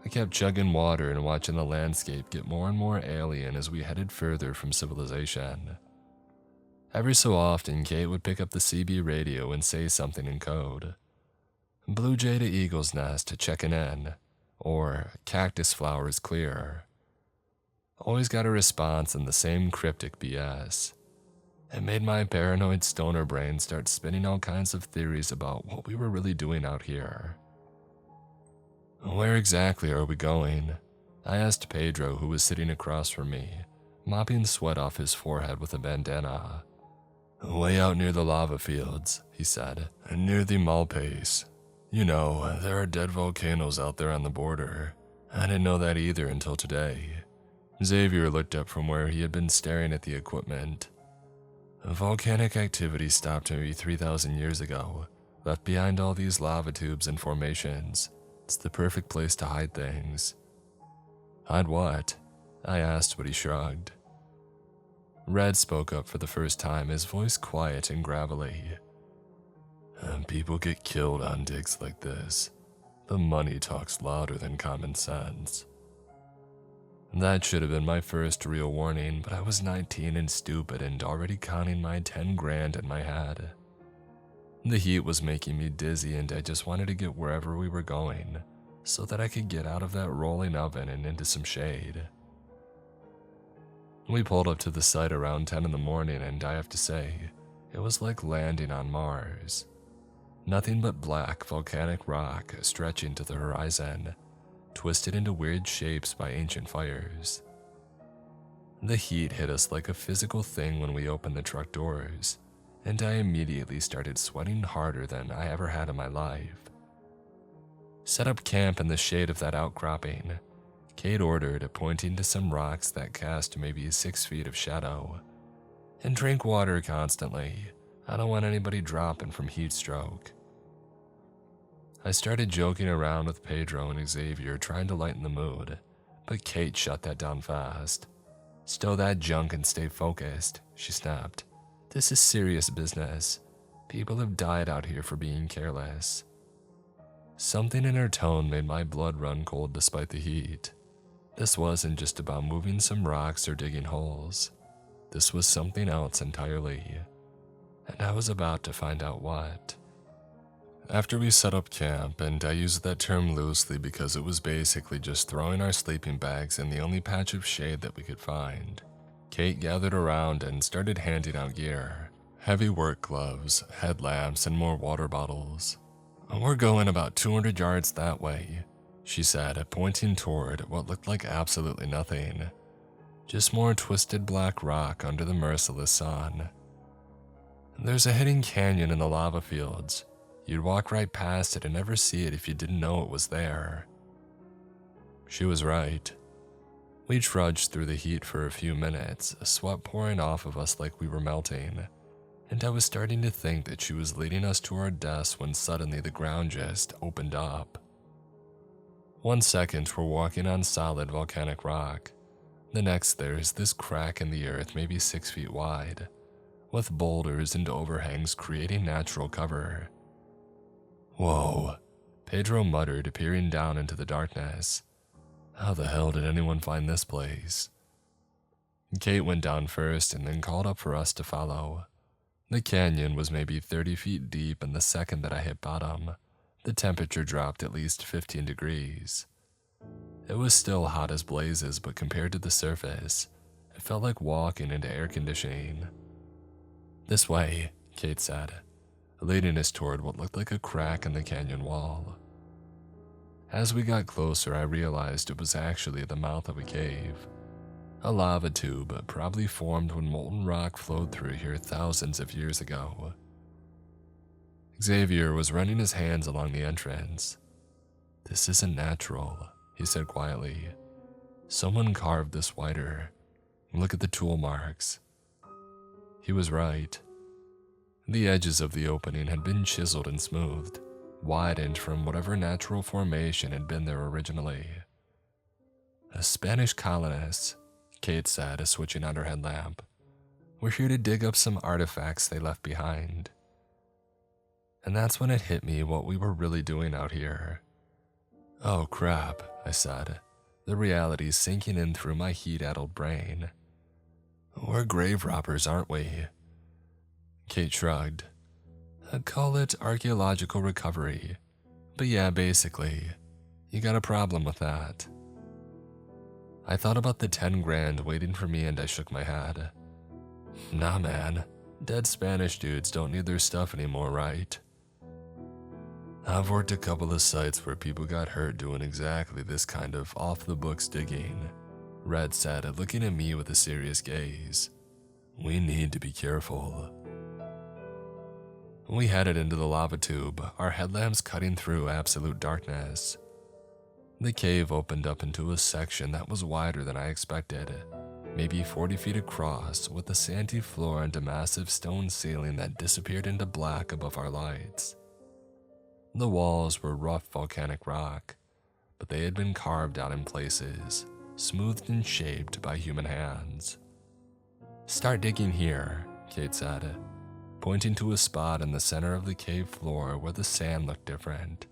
I kept chugging water and watching the landscape get more and more alien as we headed further from civilization. Every so often, Kate would pick up the CB radio and say something in code. "Blue jay to eagle's nest, checking in," or "cactus flowers clear." Always got a response in the same cryptic BS. It made my paranoid stoner brain start spinning all kinds of theories about what we were really doing out here. "Where exactly are we going?" I asked Pedro, who was sitting across from me, mopping sweat off his forehead with a bandana. "Way out near the lava fields," he said, "and near the Malpais. You know, there are dead volcanoes out there on the border. I didn't know that either until today." Xavier looked up from where he had been staring at the equipment. "Volcanic activity stopped maybe 3,000 years ago, left behind all these lava tubes and formations. It's the perfect place to hide things." "Hide what?" I asked, but he shrugged. Red spoke up for the first time, his voice quiet and gravelly. "People get killed on digs like this. The money talks louder than common sense." That should have been my first real warning, but I was 19 and stupid and already counting my 10 grand in my head. The heat was making me dizzy and I just wanted to get wherever we were going, so that I could get out of that rolling oven and into some shade. We pulled up to the site around 10 in the morning and I have to say, it was like landing on Mars. Nothing but black volcanic rock stretching to the horizon, twisted into weird shapes by ancient fires. The heat hit us like a physical thing when we opened the truck doors, and I immediately started sweating harder than I ever had in my life. "Set up camp in the shade of that outcropping," Kate ordered, pointing to some rocks that cast maybe 6 feet of shadow. "And drink water constantly. I don't want anybody dropping from heat stroke." I started joking around with Pedro and Xavier, trying to lighten the mood, but Kate shut that down fast. "Stow that junk and stay focused," she snapped. "This is serious business. People have died out here for being careless." Something in her tone made my blood run cold despite the heat. This wasn't just about moving some rocks or digging holes. This was something else entirely, and I was about to find out what. After we set up camp, and I use that term loosely because it was basically just throwing our sleeping bags in the only patch of shade that we could find, Kate gathered around and started handing out gear. Heavy work gloves, headlamps, and more water bottles. "We're going about 200 yards that way," she said, pointing toward what looked like absolutely nothing. Just more twisted black rock under the merciless sun. "There's a hidden canyon in the lava fields. You'd walk right past it and never see it if you didn't know it was there." She was right. We trudged through the heat for a few minutes, sweat pouring off of us like we were melting, and I was starting to think that she was leading us to our deaths when suddenly the ground just opened up. 1 second we're walking on solid volcanic rock. The next there's this crack in the earth maybe 6 feet wide, with boulders and overhangs creating natural cover. "Whoa," Pedro muttered, peering down into the darkness. "How the hell did anyone find this place?" Kate went down first and then called up for us to follow. The canyon was maybe 30 feet deep, and the second that I hit bottom, the temperature dropped at least 15 degrees. It was still hot as blazes, but compared to the surface, it felt like walking into air conditioning. "This way," Kate said, leading us toward what looked like a crack in the canyon wall. As we got closer, I realized it was actually the mouth of a cave. A lava tube probably formed when molten rock flowed through here thousands of years ago. Xavier was running his hands along the entrance. "This isn't natural," he said quietly. "Someone carved this wider. Look at the tool marks." He was right. The edges of the opening had been chiseled and smoothed, widened from whatever natural formation had been there originally. "A Spanish colonist," Kate said, switching on her headlamp. "We're here to dig up some artifacts they left behind." And that's when it hit me what we were really doing out here. "Oh crap," I said, the reality sinking in through my heat-addled brain. "We're grave robbers, aren't we?" Kate shrugged. "I'd call it archaeological recovery. But yeah, basically, you got a problem with that." I thought about the 10 grand waiting for me and I shook my head. "Nah man, dead Spanish dudes don't need their stuff anymore, right?" "I've worked a couple of sites where people got hurt doing exactly this kind of off-the-books digging," Red said, looking at me with a serious gaze. "We need to be careful." We headed into the lava tube, our headlamps cutting through absolute darkness. The cave opened up into a section that was wider than I expected, maybe 40 feet across, with a sandy floor and a massive stone ceiling that disappeared into black above our lights. The walls were rough volcanic rock, but they had been carved out in places, smoothed and shaped by human hands. "Start digging here," Kate said, pointing to a spot in the center of the cave floor where the sand looked different,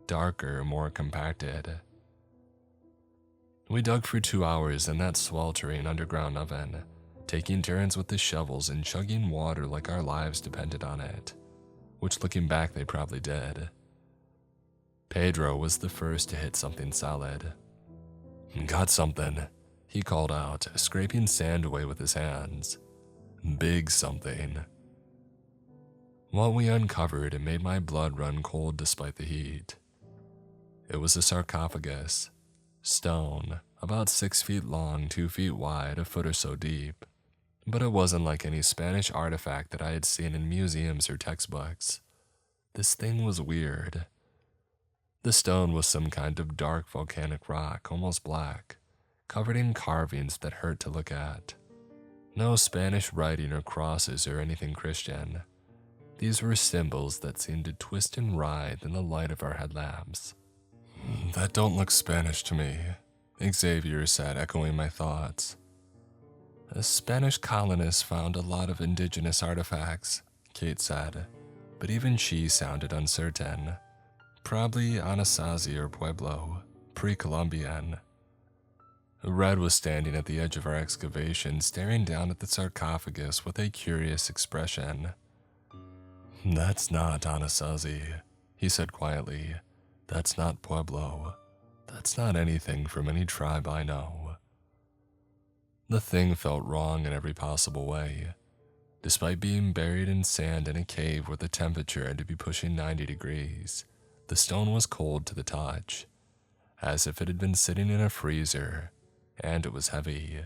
darker, more compacted. We dug for 2 hours in that sweltering underground oven, taking turns with the shovels and chugging water like our lives depended on it, which looking back they probably did. Pedro was the first to hit something solid. "Got something," he called out, scraping sand away with his hands. "Big something." What we uncovered made my blood run cold despite the heat. It was a sarcophagus, stone, about 6 feet long, 2 feet wide, a foot or so deep. But it wasn't like any Spanish artifact that I had seen in museums or textbooks. This thing was weird. The stone was some kind of dark volcanic rock, almost black, covered in carvings that hurt to look at. No Spanish writing or crosses or anything Christian. These were symbols that seemed to twist and writhe in the light of our headlamps. "That don't look Spanish to me," Xavier said, echoing my thoughts. "A Spanish colonist found a lot of indigenous artifacts," Kate said, but even she sounded uncertain. "Probably Anasazi or Pueblo, pre-Columbian." Red was standing at the edge of our excavation, staring down at the sarcophagus with a curious expression. "That's not Anasazi," he said quietly. "That's not Pueblo. That's not anything from any tribe I know." The thing felt wrong in every possible way. Despite being buried in sand in a cave where the temperature had to be pushing 90 degrees, the stone was cold to the touch, as if it had been sitting in a freezer, and it was heavy.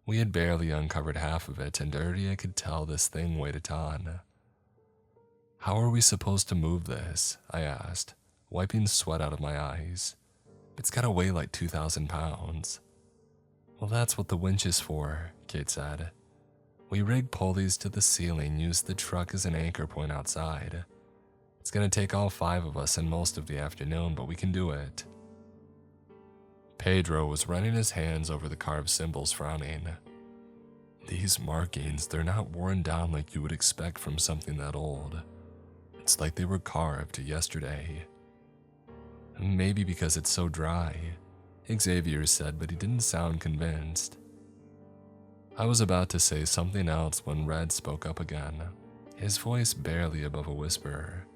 We had barely uncovered half of it, and already I could tell this thing weighed a ton. "How are we supposed to move this?" I asked, wiping sweat out of my eyes. "It's gotta weigh like 2,000 pounds. "Well, that's what the winch is for," Kate said. "We rigged pulleys to the ceiling, used the truck as an anchor point outside. It's gonna take all 5 of us and most of the afternoon, but we can do it." Pedro was running his hands over the carved symbols, frowning. "These markings, they're not worn down like you would expect from something that old. It's like they were carved yesterday." "Maybe because it's so dry," Xavier said, but he didn't sound convinced. I was about to say something else when Red spoke up again, his voice barely above a whisper.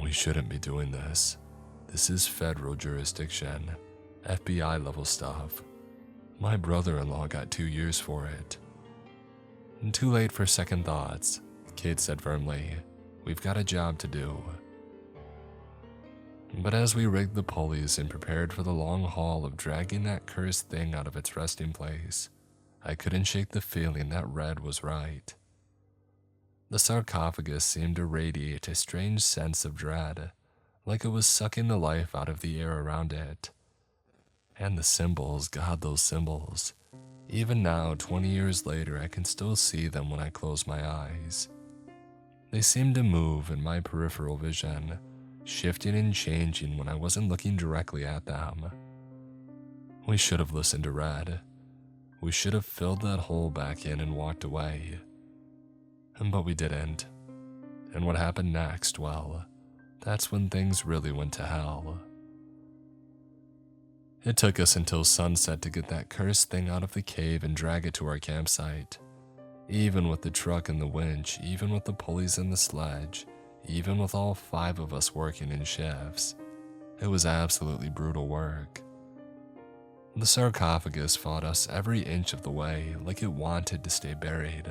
"We shouldn't be doing this. This is federal jurisdiction, FBI level stuff. My brother-in-law got 2 years for it." "Too late for second thoughts," Kate said firmly. "We've got a job to do." But as we rigged the pulleys and prepared for the long haul of dragging that cursed thing out of its resting place, I couldn't shake the feeling that Red was right. The sarcophagus seemed to radiate a strange sense of dread, like it was sucking the life out of the air around it. And the symbols, God, those symbols. Even now, 20 years later, I can still see them when I close my eyes. They seemed to move in my peripheral vision, shifting and changing when I wasn't looking directly at them. We should have listened to Red. We should have filled that hole back in and walked away. But we didn't. And what happened next, well, that's when things really went to hell. It took us until sunset to get that cursed thing out of the cave and drag it to our campsite. Even with the truck and the winch, even with the pulleys and the sledge, even with all 5 of us working in shifts, it was absolutely brutal work. The sarcophagus fought us every inch of the way like it wanted to stay buried.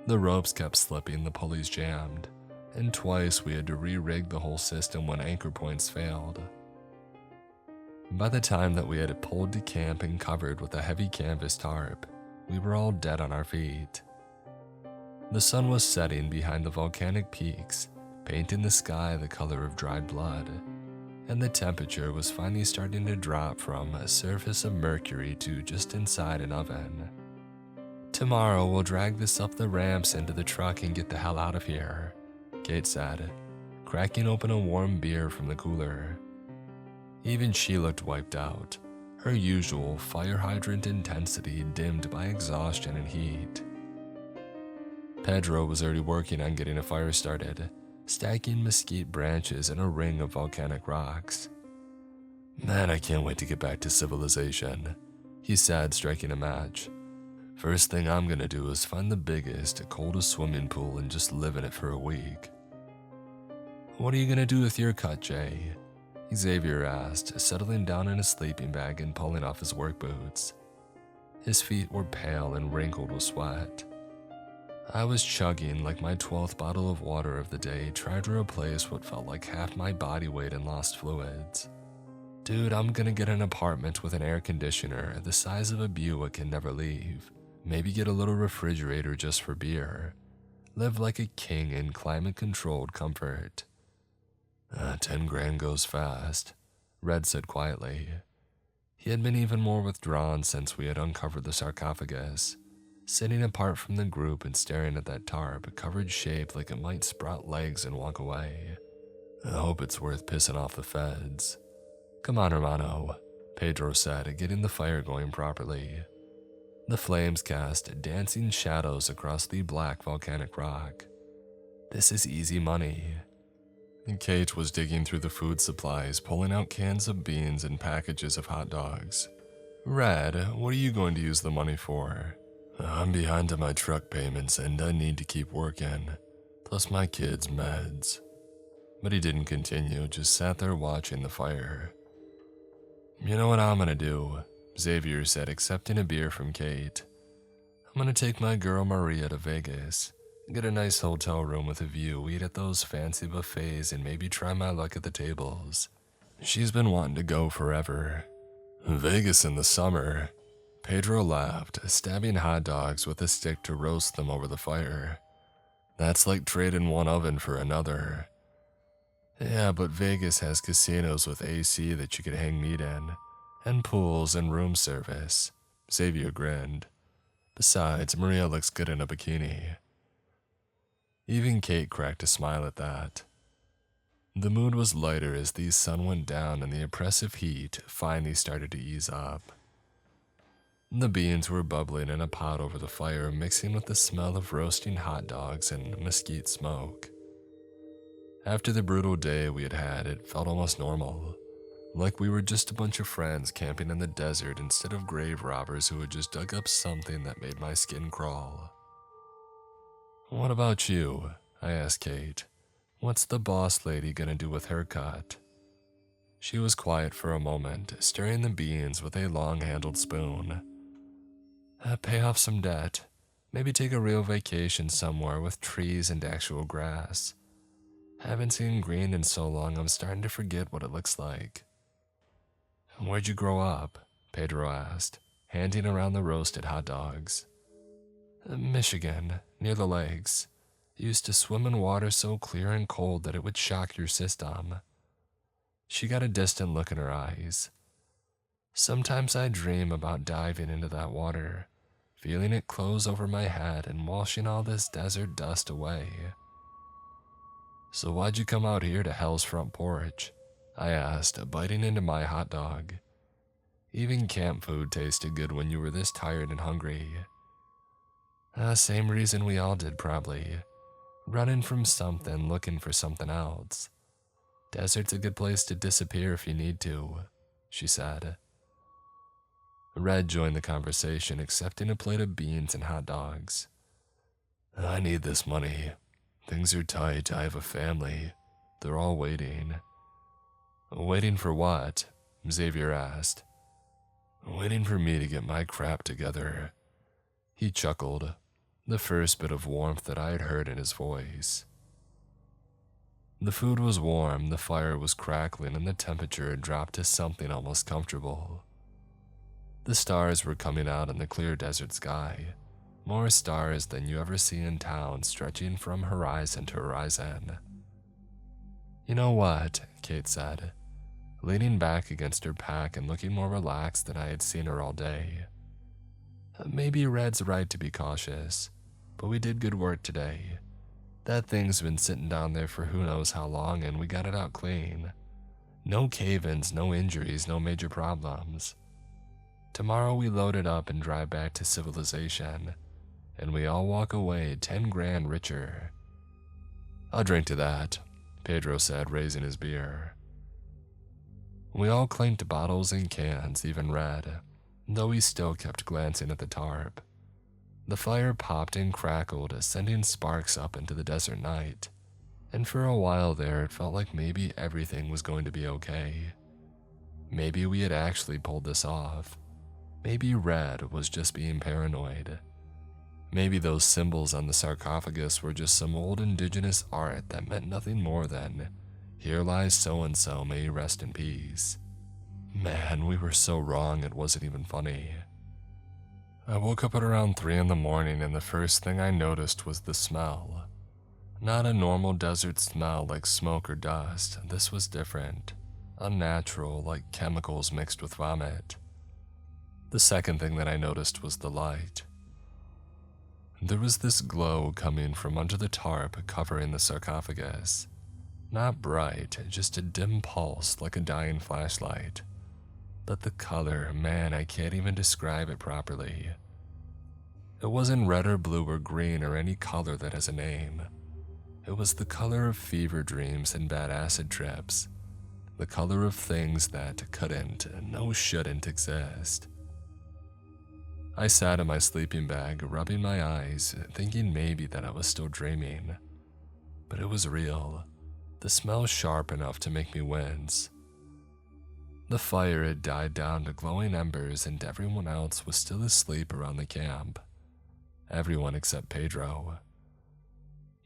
The ropes kept slipping, the pulleys jammed, and twice we had to re-rig the whole system when anchor points failed. By the time that we had it pulled to camp and covered with a heavy canvas tarp, we were all dead on our feet. The sun was setting behind the volcanic peaks, painting the sky the color of dried blood, and the temperature was finally starting to drop from a surface of mercury to just inside an oven. "Tomorrow we'll drag this up the ramps into the truck and get the hell out of here," Kate said, cracking open a warm beer from the cooler. Even she looked wiped out, her usual fire hydrant intensity dimmed by exhaustion and heat. Pedro was already working on getting a fire started, stacking mesquite branches in a ring of volcanic rocks. "Man, I can't wait to get back to civilization," he said, striking a match. "First thing I'm gonna do is find the biggest, coldest swimming pool and just live in it for a week." "What are you gonna do with your cut, Jay?" Xavier asked, settling down in a sleeping bag and pulling off his work boots. His feet were pale and wrinkled with sweat. I was chugging like my 12th bottle of water of the day, trying to replace what felt like half my body weight in lost fluids. "Dude, I'm gonna get an apartment with an air conditioner the size of a Buick and never leave. Maybe get a little refrigerator just for beer. Live like a king in climate-controlled comfort." 10 grand goes fast," Red said quietly. He had been even more withdrawn since we had uncovered the sarcophagus, sitting apart from the group and staring at that tarp, covered shape like it might sprout legs and walk away. "I hope it's worth pissing off the feds." "Come on, hermano," Pedro said, getting the fire going properly. The flames cast dancing shadows across the black volcanic rock. "This is easy money." Kate was digging through the food supplies, pulling out cans of beans and packages of hot dogs. "Red, what are you going to use the money for?" "I'm behind on my truck payments and I need to keep working, plus my kids' meds." But he didn't continue, just sat there watching the fire. "You know what I'm gonna do?" Xavier said, accepting a beer from Kate. I'm gonna take my girl Maria to Vegas, get a nice hotel room with a view, eat at those fancy buffets, and maybe try my luck at the tables. She's been wanting to go forever. Vegas in the summer. Pedro laughed, stabbing hot dogs with a stick to roast them over the fire. That's like trading one oven for another. Yeah, but Vegas has casinos with AC that you could hang meat in, and pools and room service. Xavier grinned. Besides, Maria looks good in a bikini. Even Kate cracked a smile at that. The mood was lighter as the sun went down and the oppressive heat finally started to ease up. The beans were bubbling in a pot over the fire, mixing with the smell of roasting hot dogs and mesquite smoke. After the brutal day we had had, it felt almost normal, like we were just a bunch of friends camping in the desert instead of grave robbers who had just dug up something that made my skin crawl. What about you? I asked Kate. What's the boss lady gonna do with her cut? She was quiet for a moment, stirring the beans with a long-handled spoon. Pay off some debt. Maybe take a real vacation somewhere with trees and actual grass. Haven't seen green in so long I'm starting to forget what it looks like. Where'd you grow up? Pedro asked, handing around the roasted hot dogs. Michigan, near the lakes. Used to swim in water so clear and cold that it would shock your system. She got a distant look in her eyes. Sometimes I dream about diving into that water, feeling it close over my head and washing all this desert dust away. So why'd you come out here to hell's front porch? I asked, biting into my hot dog. Even camp food tasted good when you were this tired and hungry. Same reason we all did, probably. Running from something, looking for something else. Desert's a good place to disappear if you need to, she said. Red joined the conversation, accepting a plate of beans and hot dogs. I need this money. Things are tight. I have a family. They're all waiting. Waiting for what? Xavier asked. Waiting for me to get my crap together. He chuckled, the first bit of warmth that I had heard in his voice. The food was warm, the fire was crackling, and the temperature had dropped to something almost comfortable. The stars were coming out in the clear desert sky, more stars than you ever see in town, stretching from horizon to horizon. You know what? Kate said, leaning back against her pack and looking more relaxed than I had seen her all day. Maybe Red's right to be cautious, but we did good work today. That thing's been sitting down there for who knows how long, and we got it out clean. No cave-ins, no injuries, no major problems. Tomorrow we load it up and drive back to civilization, and we all walk away 10 grand richer. I'll drink to that, Pedro said, raising his beer. We all clinked bottles and cans, even Red, though he still kept glancing at the tarp. The fire popped and crackled, sending sparks up into the desert night, and for a while there it felt like maybe everything was going to be okay. Maybe we had actually pulled this off. Maybe Red was just being paranoid. Maybe those symbols on the sarcophagus were just some old indigenous art that meant nothing more than, "Here lies so-and-so, may he rest in peace." Man, we were so wrong it wasn't even funny. I woke up at around 3 in the morning, and the first thing I noticed was the smell. Not a normal desert smell like smoke or dust. This was different. Unnatural, like chemicals mixed with vomit. The second thing that I noticed was the light. There was this glow coming from under the tarp covering the sarcophagus. Not bright, just a dim pulse like a dying flashlight. But the color, man, I can't even describe it properly. It wasn't red or blue or green or any color that has a name. It was the color of fever dreams and bad acid trips. The color of things that couldn't, no shouldn't exist. I sat in my sleeping bag, rubbing my eyes, thinking maybe that I was still dreaming. But it was real. The smell sharp enough to make me wince. The fire had died down to glowing embers and everyone else was still asleep around the camp. Everyone except Pedro.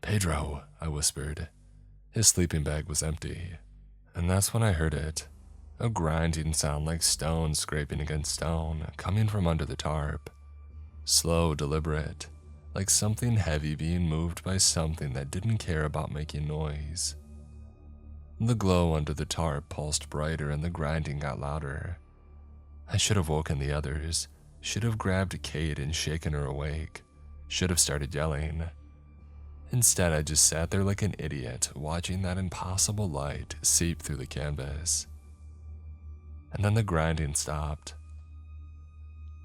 "Pedro," I whispered. His sleeping bag was empty. And that's when I heard it. A grinding sound like stone scraping against stone, coming from under the tarp. Slow, deliberate, like something heavy being moved by something that didn't care about making noise. The glow under the tarp pulsed brighter and the grinding got louder. I should have woken the others, should have grabbed Kate and shaken her awake, should have started yelling. Instead, I just sat there like an idiot, watching that impossible light seep through the canvas. And then the grinding stopped.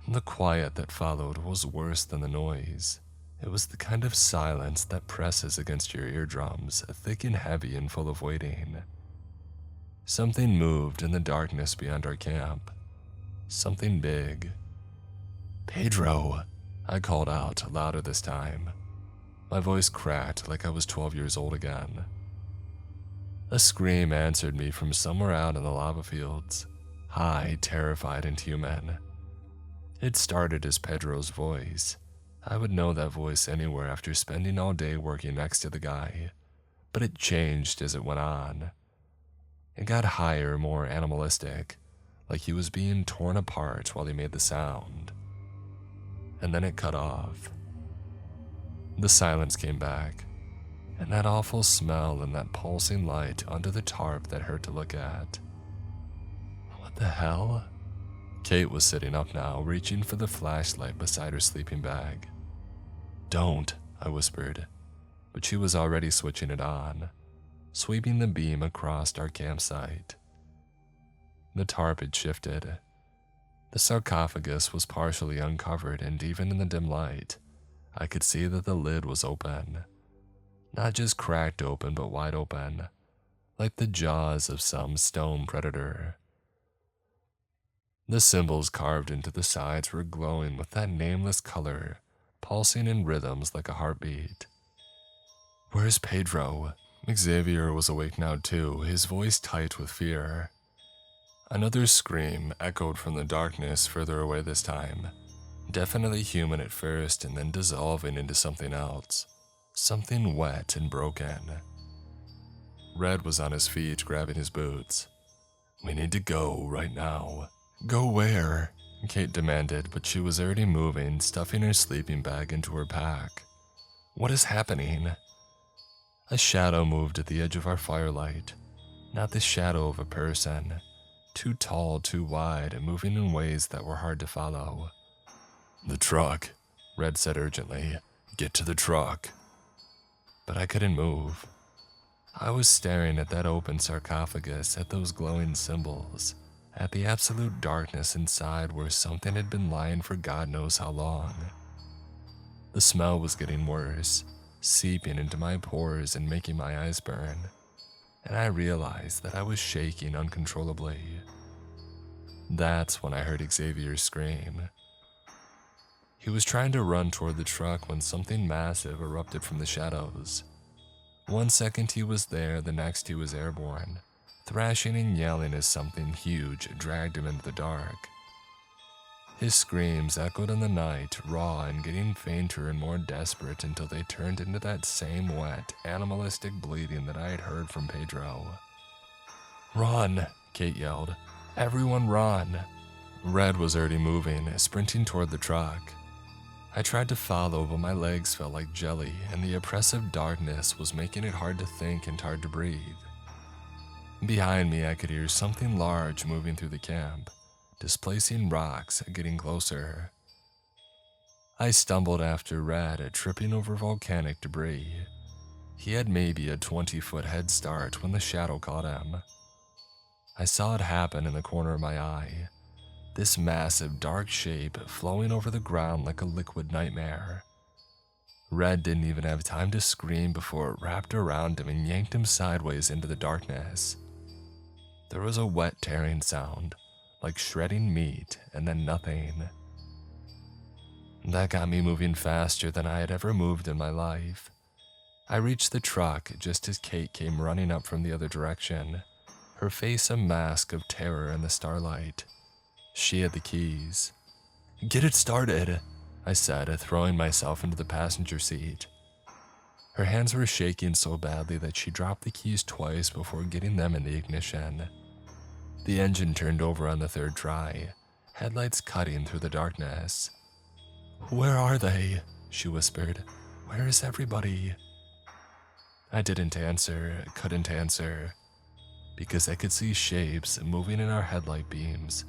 The quiet that followed was worse than the noise. It was the kind of silence that presses against your eardrums, thick and heavy and full of waiting. Something moved in the darkness beyond our camp. Something big. "Pedro," I called out, louder this time. My voice cracked like I was 12 years old again. A scream answered me from somewhere out in the lava fields, high, terrified, and human. It started as Pedro's voice. I would know that voice anywhere after spending all day working next to the guy, but it changed as it went on. It got higher, more animalistic, like he was being torn apart while he made the sound. And then it cut off. The silence came back, and that awful smell and that pulsing light under the tarp that hurt to look at. What the hell? Kate was sitting up now, reaching for the flashlight beside her sleeping bag. "Don't," I whispered, but she was already switching it on, sweeping the beam across our campsite. The tarp had shifted. The sarcophagus was partially uncovered, and even in the dim light, I could see that the lid was open. Not just cracked open, but wide open, like the jaws of some stone predator. The symbols carved into the sides were glowing with that nameless color, pulsing in rhythms like a heartbeat. "Where's Pedro?" Xavier was awake now too, his voice tight with fear. Another scream echoed from the darkness further away this time. Definitely human at first and then dissolving into something else. Something wet and broken. Red was on his feet, grabbing his boots. "We need to go right now." "Go where?" Kate demanded, but she was already moving, stuffing her sleeping bag into her pack. "What is happening?" A shadow moved at the edge of our firelight. Not the shadow of a person. Too tall, too wide, and moving in ways that were hard to follow. "The truck," Red said urgently. "Get to the truck." But I couldn't move. I was staring at that open sarcophagus, at those glowing symbols, at the absolute darkness inside where something had been lying for God knows how long. The smell was getting worse, seeping into my pores and making my eyes burn, and I realized that I was shaking uncontrollably. That's when I heard Xavier scream. He was trying to run toward the truck when something massive erupted from the shadows. One second he was there, the next he was airborne, thrashing and yelling as something huge dragged him into the dark. His screams echoed in the night, raw and getting fainter and more desperate until they turned into that same wet, animalistic bleating that I had heard from Pedro. "Run!" Kate yelled. "Everyone run!" Red was already moving, sprinting toward the truck. I tried to follow, but my legs felt like jelly, and the oppressive darkness was making it hard to think and hard to breathe. Behind me, I could hear something large moving through the camp, displacing rocks, getting closer. I stumbled after Red, tripping over volcanic debris. He had maybe a 20-foot head start when the shadow caught him. I saw it happen in the corner of my eye. This massive dark shape flowing over the ground like a liquid nightmare. Red didn't even have time to scream before it wrapped around him and yanked him sideways into the darkness. There was a wet tearing sound, like shredding meat, and then nothing. That got me moving faster than I had ever moved in my life. I reached the truck just as Kate came running up from the other direction. her face a mask of terror in the starlight. She had the keys. "Get it started," I said, throwing myself into the passenger seat. Her hands were shaking so badly that she dropped the keys twice before getting them in the ignition. The engine turned over on the third try, headlights cutting through the darkness. "Where are they?" she whispered. "Where is everybody?" I couldn't answer, because I could see shapes moving in our headlight beams,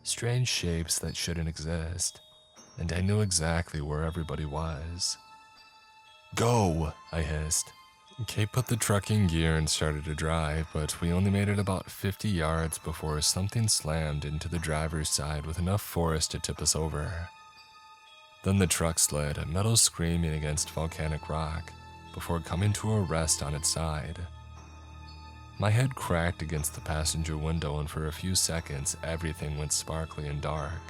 strange shapes that shouldn't exist, and I knew exactly where everybody was. "Go," I hissed. Kate put the truck in gear and started to drive, but we only made it about 50 yards before something slammed into the driver's side with enough force to tip us over. Then the truck slid, metal screaming against volcanic rock, before coming to a rest on its side. My head cracked against the passenger window, and for a few seconds everything went sparkly and dark.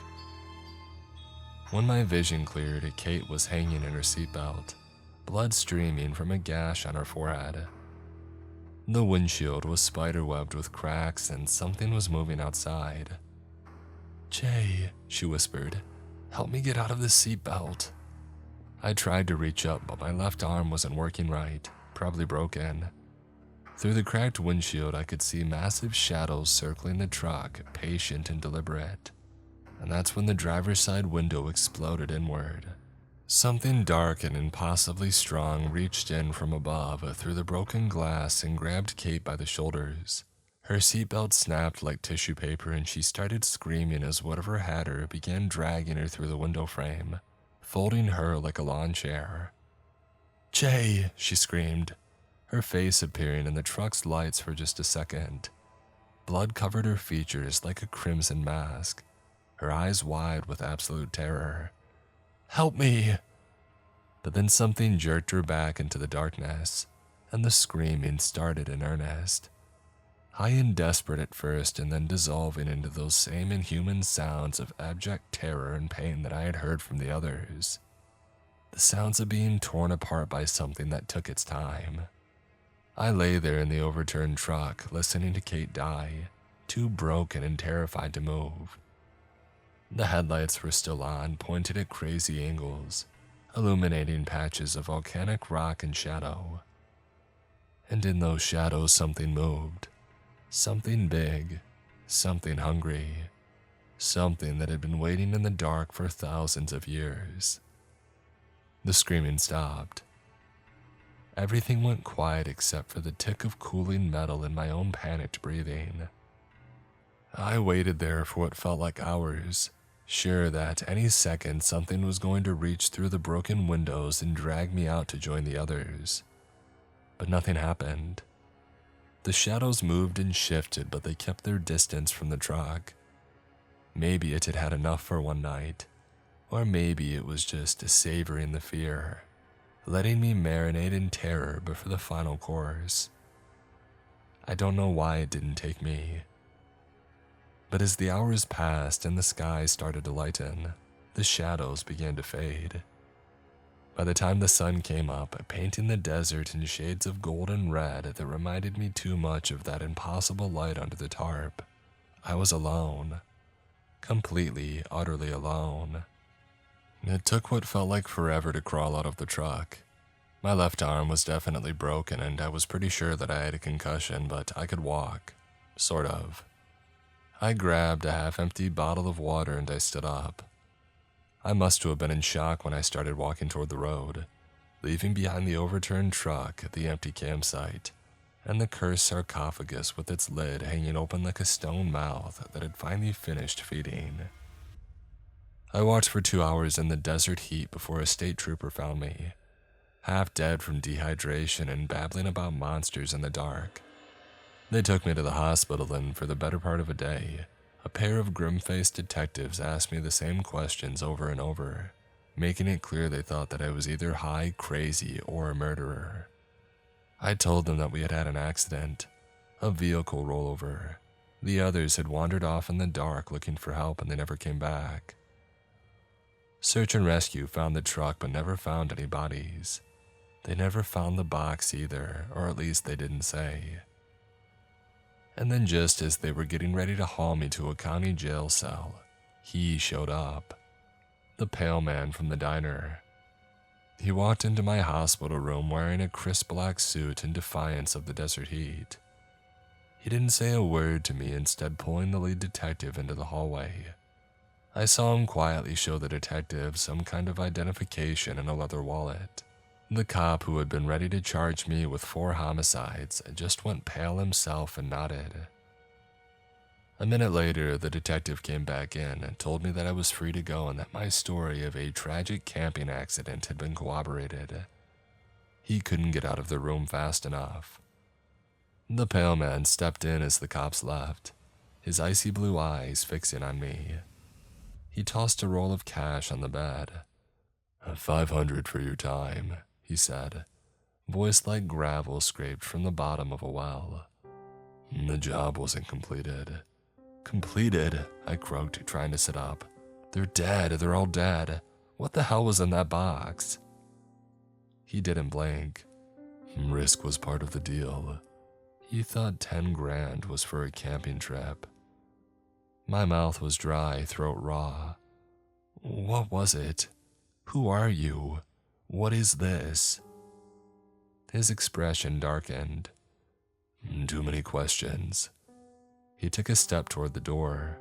When my vision cleared, Kate was hanging in her seatbelt, blood streaming from a gash on her forehead. The windshield was spiderwebbed with cracks, and something was moving outside. "Jay," she whispered, "help me get out of this seatbelt." I tried to reach up, but my left arm wasn't working right, probably broken. Through the cracked windshield, I could see massive shadows circling the truck, patient and deliberate. And that's when the driver's side window exploded inward. Something dark and impossibly strong reached in from above through the broken glass and grabbed Kate by the shoulders. Her seatbelt snapped like tissue paper, and she started screaming as whatever had her began dragging her through the window frame, folding her like a lawn chair. "Jay," she screamed, her face appearing in the truck's lights for just a second. Blood covered her features like a crimson mask, her eyes wide with absolute terror. "Help me!" But then something jerked her back into the darkness, and the screaming started in earnest. High and desperate at first, and then dissolving into those same inhuman sounds of abject terror and pain that I had heard from the others. The sounds of being torn apart by something that took its time. I lay there in the overturned truck, listening to Kate die, too broken and terrified to move. The headlights were still on, pointed at crazy angles, illuminating patches of volcanic rock and shadow. And in those shadows something moved. Something big, something hungry, something that had been waiting in the dark for thousands of years. The screaming stopped. Everything went quiet except for the tick of cooling metal in my own panicked breathing. I waited there for what felt like hours, sure that any second something was going to reach through the broken windows and drag me out to join the others. But nothing happened. The shadows moved and shifted, but they kept their distance from the truck. Maybe it had had enough for one night, or maybe it was just savoring the fear, letting me marinate in terror before the final course. I don't know why it didn't take me. But as the hours passed and the sky started to lighten, the shadows began to fade. By the time the sun came up, painting the desert in shades of gold and red that reminded me too much of that impossible light under the tarp, I was alone. Completely, utterly alone. It took what felt like forever to crawl out of the truck. My left arm was definitely broken, and I was pretty sure that I had a concussion, but I could walk. Sort of. I grabbed a half-empty bottle of water and I stood up. I must have been in shock when I started walking toward the road, leaving behind the overturned truck, the empty campsite, and the cursed sarcophagus with its lid hanging open like a stone mouth that had finally finished feeding. I walked for 2 hours in the desert heat before a state trooper found me, half dead from dehydration and babbling about monsters in the dark. They took me to the hospital, and for the better part of a day, a pair of grim-faced detectives asked me the same questions over and over, making it clear they thought that I was either high, crazy, or a murderer. I told them that we had had an accident, a vehicle rollover. The others had wandered off in the dark looking for help, and they never came back. Search and rescue found the truck but never found any bodies. They never found the box either, or at least they didn't say. And then just as they were getting ready to haul me to a county jail cell, he showed up. The pale man from the diner. He walked into my hospital room wearing a crisp black suit in defiance of the desert heat. He didn't say a word to me, instead pulling the lead detective into the hallway. I saw him quietly show the detective some kind of identification in a leather wallet. The cop who had been ready to charge me with 4 homicides just went pale himself and nodded. A minute later, the detective came back in and told me that I was free to go and that my story of a tragic camping accident had been corroborated. He couldn't get out of the room fast enough. The pale man stepped in as the cops left, his icy blue eyes fixing on me. He tossed a roll of cash on the bed. $500 for your time, he said, voice like gravel scraped from the bottom of a well. The job wasn't completed. Completed, I croaked, trying to sit up. They're dead, they're all dead. What the hell was in that box? He didn't blink. Risk was part of the deal. He thought 10 grand was for a camping trip. My mouth was dry, throat raw. What was it? Who are you? What is this? His expression darkened. Too many questions. He took a step toward the door.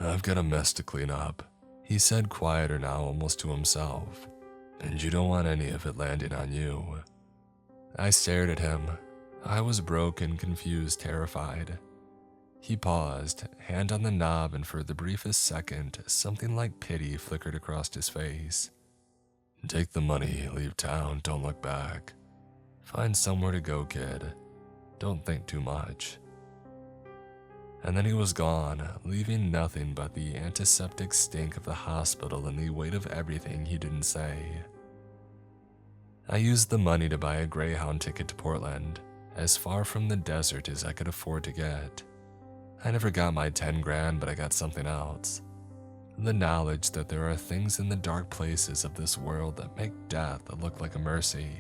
I've got a mess to clean up, he said, quieter now, almost to himself. And you don't want any of it landing on you. I stared at him. I was broken, confused, terrified. He paused, hand on the knob, and for the briefest second, something like pity flickered across his face. Take the money, leave town, don't look back. Find somewhere to go, kid. Don't think too much. And then he was gone, leaving nothing but the antiseptic stink of the hospital and the weight of everything he didn't say. I used the money to buy a Greyhound ticket to Portland, as far from the desert as I could afford to get. I never got my 10 grand, but I got something else. The knowledge that there are things in the dark places of this world that make death look like a mercy.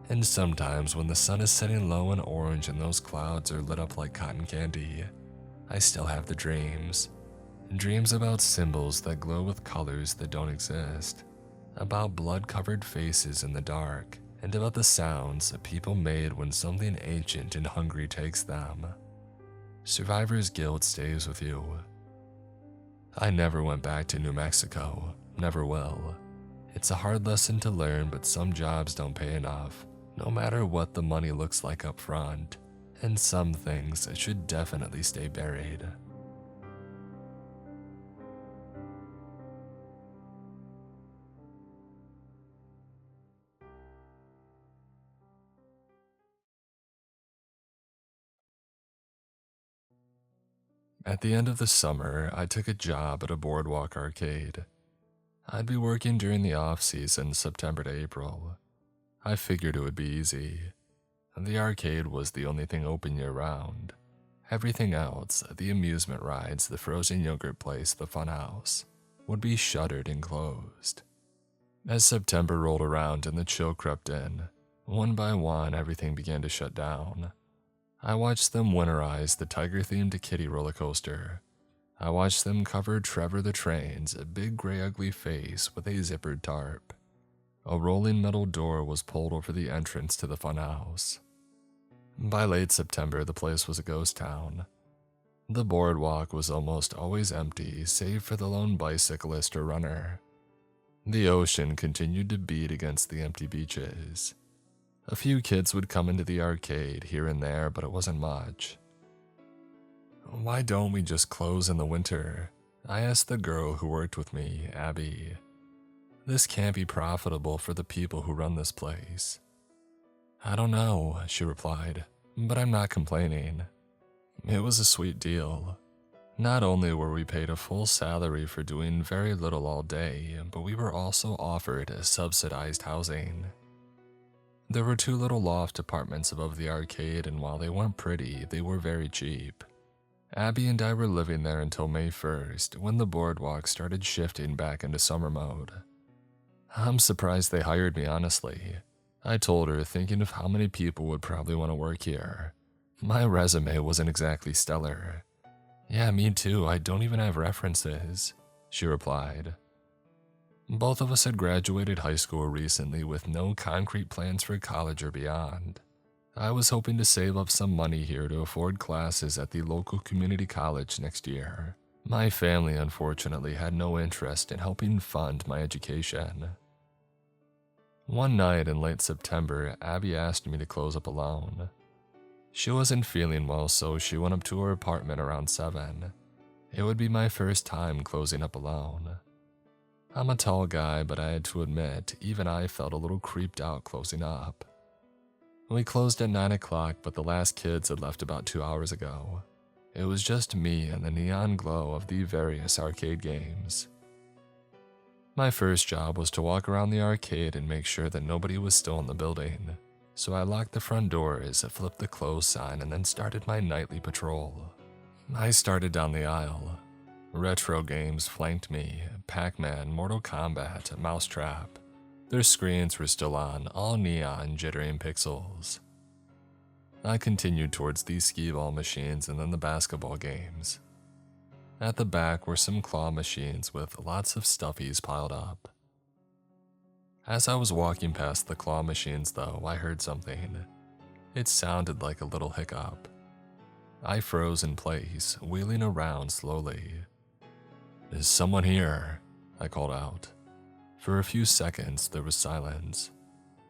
And sometimes when the sun is setting low and orange and those clouds are lit up like cotton candy, I still have the dreams. Dreams about symbols that glow with colors that don't exist. About blood-covered faces in the dark, and about the sounds that people made when something ancient and hungry takes them. Survivor's guilt stays with you. I never went back to New Mexico, never will. It's a hard lesson to learn, but some jobs don't pay enough, no matter what the money looks like up front, and some things should definitely stay buried. At the end of the summer, I took a job at a Boardwalk arcade. I'd be working during the off-season, September to April. I figured it would be easy. The arcade was the only thing open year-round. Everything else, the amusement rides, the frozen yogurt place, the funhouse, would be shuttered and closed. As September rolled around and the chill crept in, one by one everything began to shut down. I watched them winterize the tiger-themed kitty roller coaster. I watched them cover Trevor the Train's big gray ugly face with a zippered tarp. A rolling metal door was pulled over the entrance to the funhouse. By late September, the place was a ghost town. The boardwalk was almost always empty, save for the lone bicyclist or runner. The ocean continued to beat against the empty beaches. A few kids would come into the arcade here and there, but it wasn't much. Why don't we just close in the winter? I asked the girl who worked with me, Abby. This can't be profitable for the people who run this place. I don't know, she replied, but I'm not complaining. It was a sweet deal. Not only were we paid a full salary for doing very little all day, but we were also offered subsidized housing. There were 2 little loft apartments above the arcade, and while they weren't pretty, they were very cheap. Abby and I were living there until May 1st, when the boardwalk started shifting back into summer mode. I'm surprised they hired me, honestly. I told her, thinking of how many people would probably want to work here. My resume wasn't exactly stellar. Yeah, me too, I don't even have references, she replied. Both of us had graduated high school recently with no concrete plans for college or beyond. I was hoping to save up some money here to afford classes at the local community college next year. My family, unfortunately, had no interest in helping fund my education. One night in late September, Abby asked me to close up alone. She wasn't feeling well, so she went up to her apartment around 7. It would be my first time closing up alone. I'm a tall guy, but I had to admit, even I felt a little creeped out closing up. We closed at 9 o'clock, but the last kids had left about 2 hours ago. It was just me and the neon glow of the various arcade games. My first job was to walk around the arcade and make sure that nobody was still in the building. So I locked the front doors, flipped the close sign, and then started my nightly patrol. I started down the aisle. Retro games flanked me: Pac-Man, Mortal Kombat, Mousetrap. Their screens were still on, all neon, jittering pixels. I continued towards the skee-ball machines and then the basketball games. At the back were some claw machines with lots of stuffies piled up. As I was walking past the claw machines, though, I heard something. It sounded like a little hiccup. I froze in place, wheeling around slowly. "Is someone here?" I called out. For a few seconds, there was silence,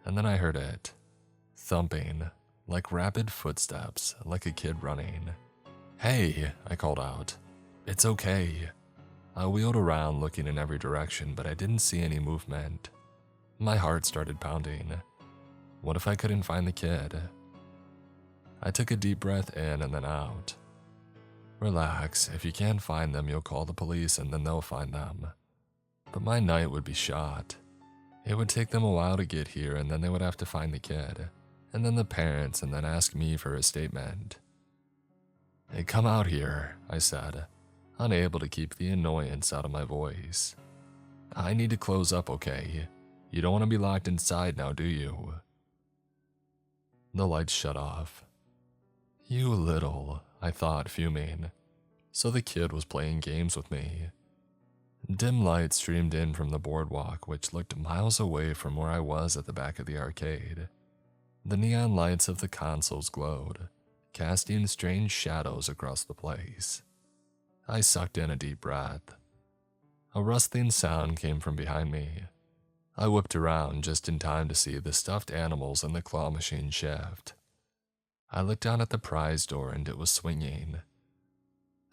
and then I heard it. Thumping, like rapid footsteps, like a kid running. "Hey," I called out. "It's okay." I wheeled around looking in every direction, but I didn't see any movement. My heart started pounding. What if I couldn't find the kid? I took a deep breath in and then out. Relax, if you can't find them, you'll call the police and then they'll find them. But my night would be shot. It would take them a while to get here, and then they would have to find the kid, and then the parents, and then ask me for a statement. "Hey, come out here," I said, unable to keep the annoyance out of my voice. "I need to close up, okay? You don't want to be locked inside now, do you?" The lights shut off. You little, I thought, fuming. So the kid was playing games with me. Dim light streamed in from the boardwalk, which looked miles away from where I was at the back of the arcade. The neon lights of the consoles glowed, casting strange shadows across the place. I sucked in a deep breath. A rustling sound came from behind me. I whipped around just in time to see the stuffed animals in the claw machine shift. I looked down at the prize door and it was swinging.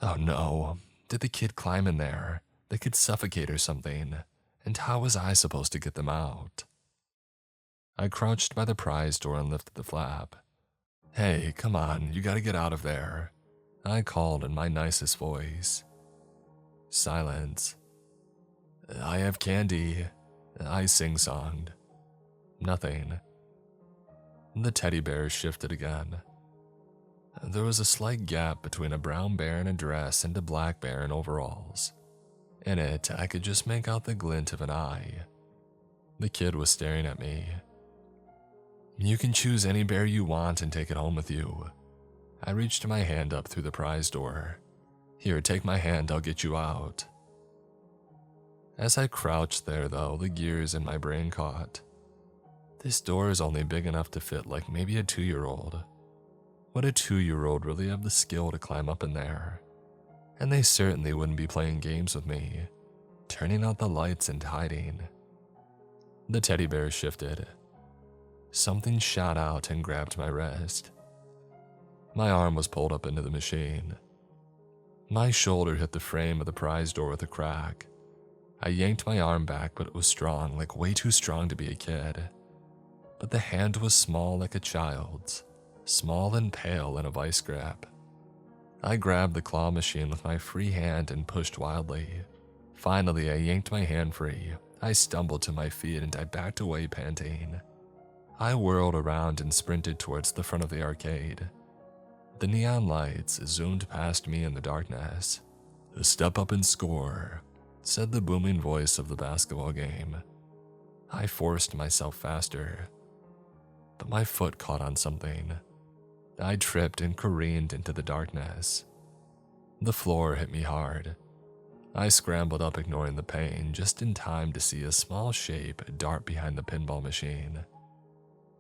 Oh no, did the kid climb in there? They could suffocate or something, and how was I supposed to get them out? I crouched by the prize door and lifted the flap. "Hey, come on, you gotta get out of there," I called in my nicest voice. Silence. "I have candy," I sing-songed. Nothing. The teddy bear shifted again. There was a slight gap between a brown bear in a dress and a black bear in overalls. In it, I could just make out the glint of an eye. The kid was staring at me. "You can choose any bear you want and take it home with you." I reached my hand up through the prize door. "Here, take my hand, I'll get you out." As I crouched there, though, the gears in my brain caught. This door is only big enough to fit like maybe a 2-year-old. Would a 2-year-old really have the skill to climb up in there? And they certainly wouldn't be playing games with me, turning out the lights and hiding. The teddy bear shifted. Something shot out and grabbed my wrist. My arm was pulled up into the machine. My shoulder hit the frame of the prize door with a crack. I yanked my arm back, but it was strong, like way too strong to be a kid. But the hand was small like a child's, small and pale in a vice grip. I grabbed the claw machine with my free hand and pushed wildly. Finally, I yanked my hand free. I stumbled to my feet and I backed away, panting. I whirled around and sprinted towards the front of the arcade. The neon lights zoomed past me in the darkness. "Step up and score," said the booming voice of the basketball game. I forced myself faster, but my foot caught on something. I tripped and careened into the darkness. The floor hit me hard. I scrambled up, ignoring the pain, just in time to see a small shape dart behind the pinball machine.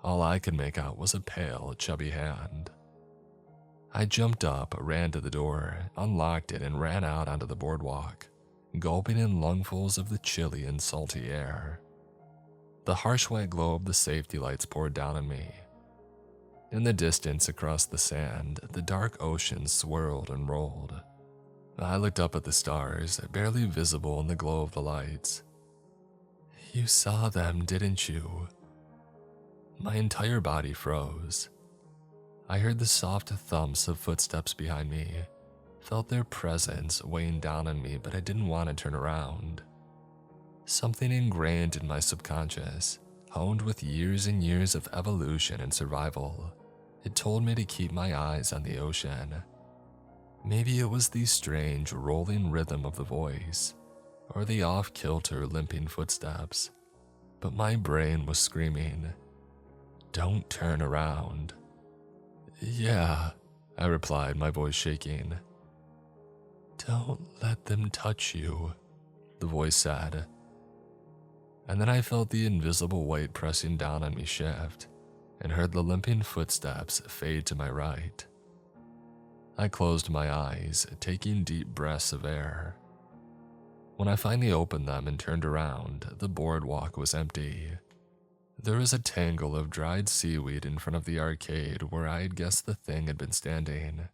All I could make out was a pale, chubby hand. I jumped up, ran to the door, unlocked it, and ran out onto the boardwalk, gulping in lungfuls of the chilly and salty air. The harsh white glow of the safety lights poured down on me. In the distance, across the sand, the dark ocean swirled and rolled. I looked up at the stars, barely visible in the glow of the lights. "You saw them, didn't you?" My entire body froze. I heard the soft thumps of footsteps behind me, felt their presence weighing down on me, but I didn't want to turn around. Something ingrained in my subconscious, honed with years and years of evolution and survival, it told me to keep my eyes on the ocean. Maybe it was the strange rolling rhythm of the voice, or the off-kilter limping footsteps, but my brain was screaming, "Don't turn around." "Yeah," I replied, my voice shaking. "Don't let them touch you," the voice said. And then I felt the invisible weight pressing down on me shift, and heard the limping footsteps fade to my right. I closed my eyes, taking deep breaths of air. When I finally opened them and turned around, the boardwalk was empty. There was a tangle of dried seaweed in front of the arcade where I had guessed the thing had been standing.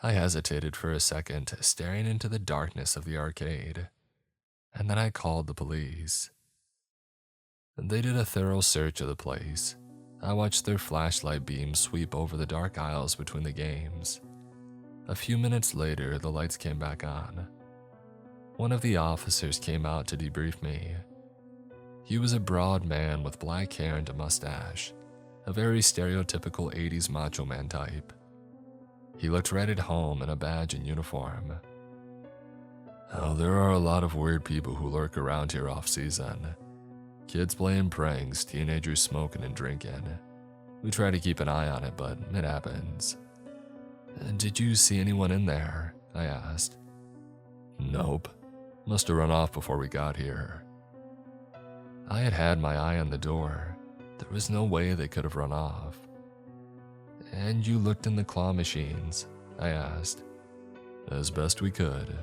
I hesitated for a second, staring into the darkness of the arcade, and then I called the police. They did a thorough search of the place. I watched their flashlight beams sweep over the dark aisles between the games. A few minutes later, the lights came back on. One of the officers came out to debrief me. He was a broad man with black hair and a mustache, a very stereotypical 80s macho man type. He looked right at home in a badge and uniform. "Oh, there are a lot of weird people who lurk around here off-season. Kids playing pranks, teenagers smoking and drinking. We try to keep an eye on it, but it happens." "Did you see anyone in there?" I asked. "Nope. Must have run off before we got here." I had had my eye on the door. There was no way they could have run off. "And you looked in the claw machines?" I asked. "As best we could."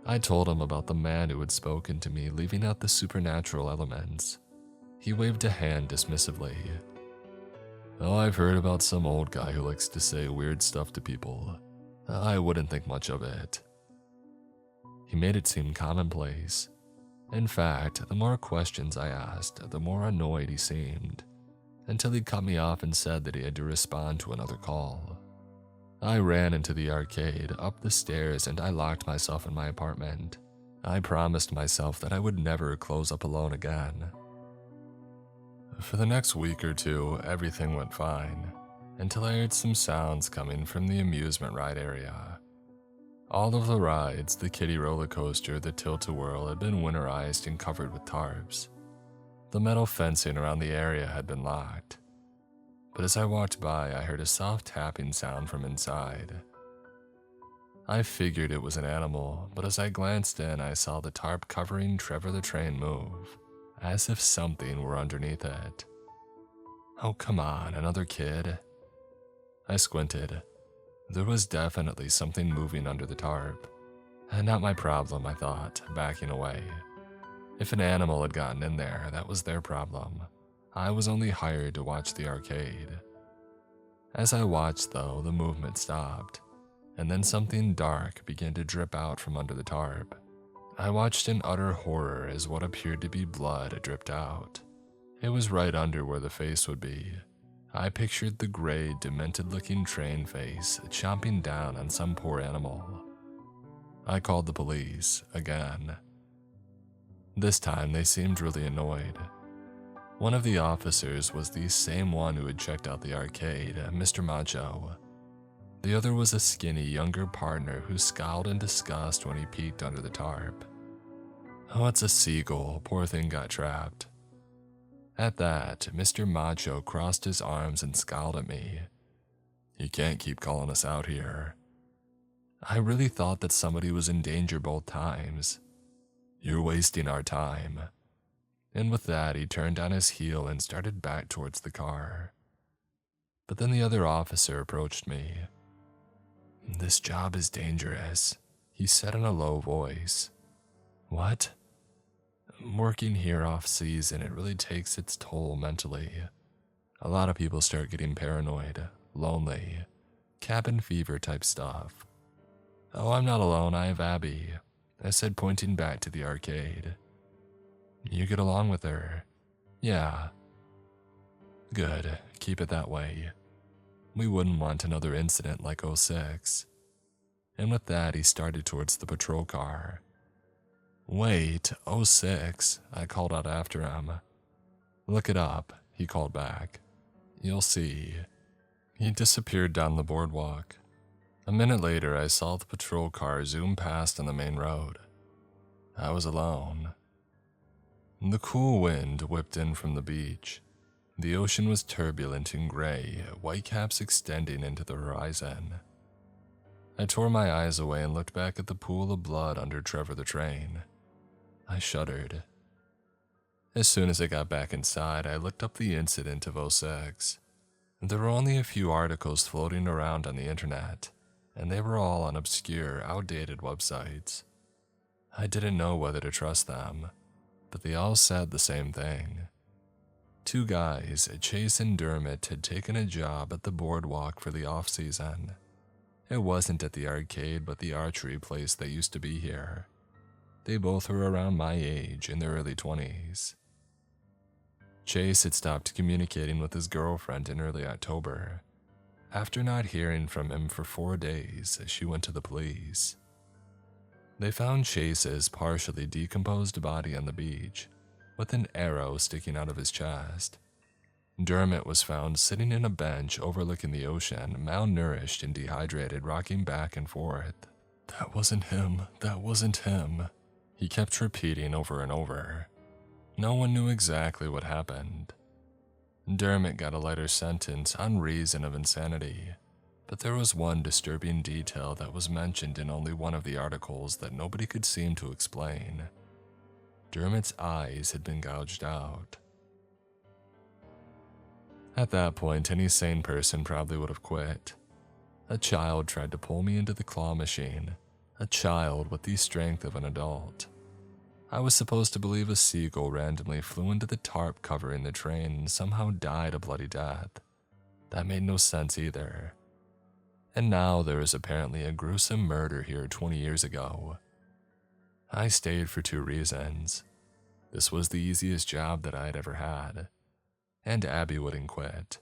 I told him about the man who had spoken to me, leaving out the supernatural elements. He waved a hand dismissively. "Oh, I've heard about some old guy who likes to say weird stuff to people. I wouldn't think much of it." He made it seem commonplace. In fact, the more questions I asked, the more annoyed he seemed, until he cut me off and said that he had to respond to another call. I ran into the arcade, up the stairs, and I locked myself in my apartment. I promised myself that I would never close up alone again. For the next week or two, everything went fine, until I heard some sounds coming from the amusement ride area. All of the rides, the kiddie roller coaster, the tilt-a-whirl, had been winterized and covered with tarps. The metal fencing around the area had been locked. But as I walked by, I heard a soft tapping sound from inside. I figured it was an animal, but as I glanced in, I saw the tarp covering Trevor the Train move, as if something were underneath it. "Oh, come on, another kid." I squinted. There was definitely something moving under the tarp. Not my problem, I thought, backing away. If an animal had gotten in there, that was their problem. I was only hired to watch the arcade. As I watched, though, the movement stopped, and then something dark began to drip out from under the tarp. I watched in utter horror as what appeared to be blood dripped out. It was right under where the face would be. I pictured the gray, demented-looking train face chomping down on some poor animal. I called the police, again. This time, they seemed really annoyed. One of the officers was the same one who had checked out the arcade, Mr. Macho. The other was a skinny, younger partner who scowled in disgust when he peeked under the tarp. "Oh, it's a seagull. Poor thing got trapped." At that, Mr. Macho crossed his arms and scowled at me, You can't keep calling us out here. I really thought that somebody was in danger both times. You're wasting our time. And with that, he turned on his heel and started back towards the car. But then the other officer approached me. This job is dangerous, he said in a low voice. What? Working here off-season, it really takes its toll mentally. A lot of people start getting paranoid, lonely, cabin fever type stuff. Oh, I'm not alone, I have Abby, I said, pointing back to the arcade. You get along with her? Yeah. Good, keep it that way. We wouldn't want another incident like 06. And with that, he started towards the patrol car. Wait, 06, I called out after him. Look it up, he called back. You'll see. He disappeared down the boardwalk. A minute later, I saw the patrol car zoom past on the main road. I was alone. The cool wind whipped in from the beach. The ocean was turbulent and gray, whitecaps extending into the horizon. I tore my eyes away and looked back at the pool of blood under Trevor the train. I shuddered. As soon as I got back inside, I looked up the incident of 06. There were only a few articles floating around on the internet, and they were all on obscure, outdated websites. I didn't know whether to trust them, but they all said the same thing. Two guys, Chase and Dermot, had taken a job at the Boardwalk for the off-season. It wasn't at the arcade, but the archery place that used to be here. They both were around my age, in their early 20s. Chase had stopped communicating with his girlfriend in early October. After not hearing from him for 4 days, she went to the police. They found Chase's partially decomposed body on the beach, with an arrow sticking out of his chest. Dermot was found sitting in a bench overlooking the ocean, malnourished and dehydrated, rocking back and forth. That wasn't him, that wasn't him, he kept repeating over and over. No one knew exactly what happened. Dermot got a lighter sentence on reason of insanity, but there was one disturbing detail that was mentioned in only one of the articles that nobody could seem to explain. Dermot's eyes had been gouged out. At that point, any sane person probably would have quit. A child tried to pull me into the claw machine, a child with the strength of an adult. I was supposed to believe a seagull randomly flew into the tarp covering the train and somehow died a bloody death. That made no sense either. And now there is apparently a gruesome murder here 20 years ago. I stayed for 2 reasons. This was the easiest job that I had ever had, and Abby wouldn't quit.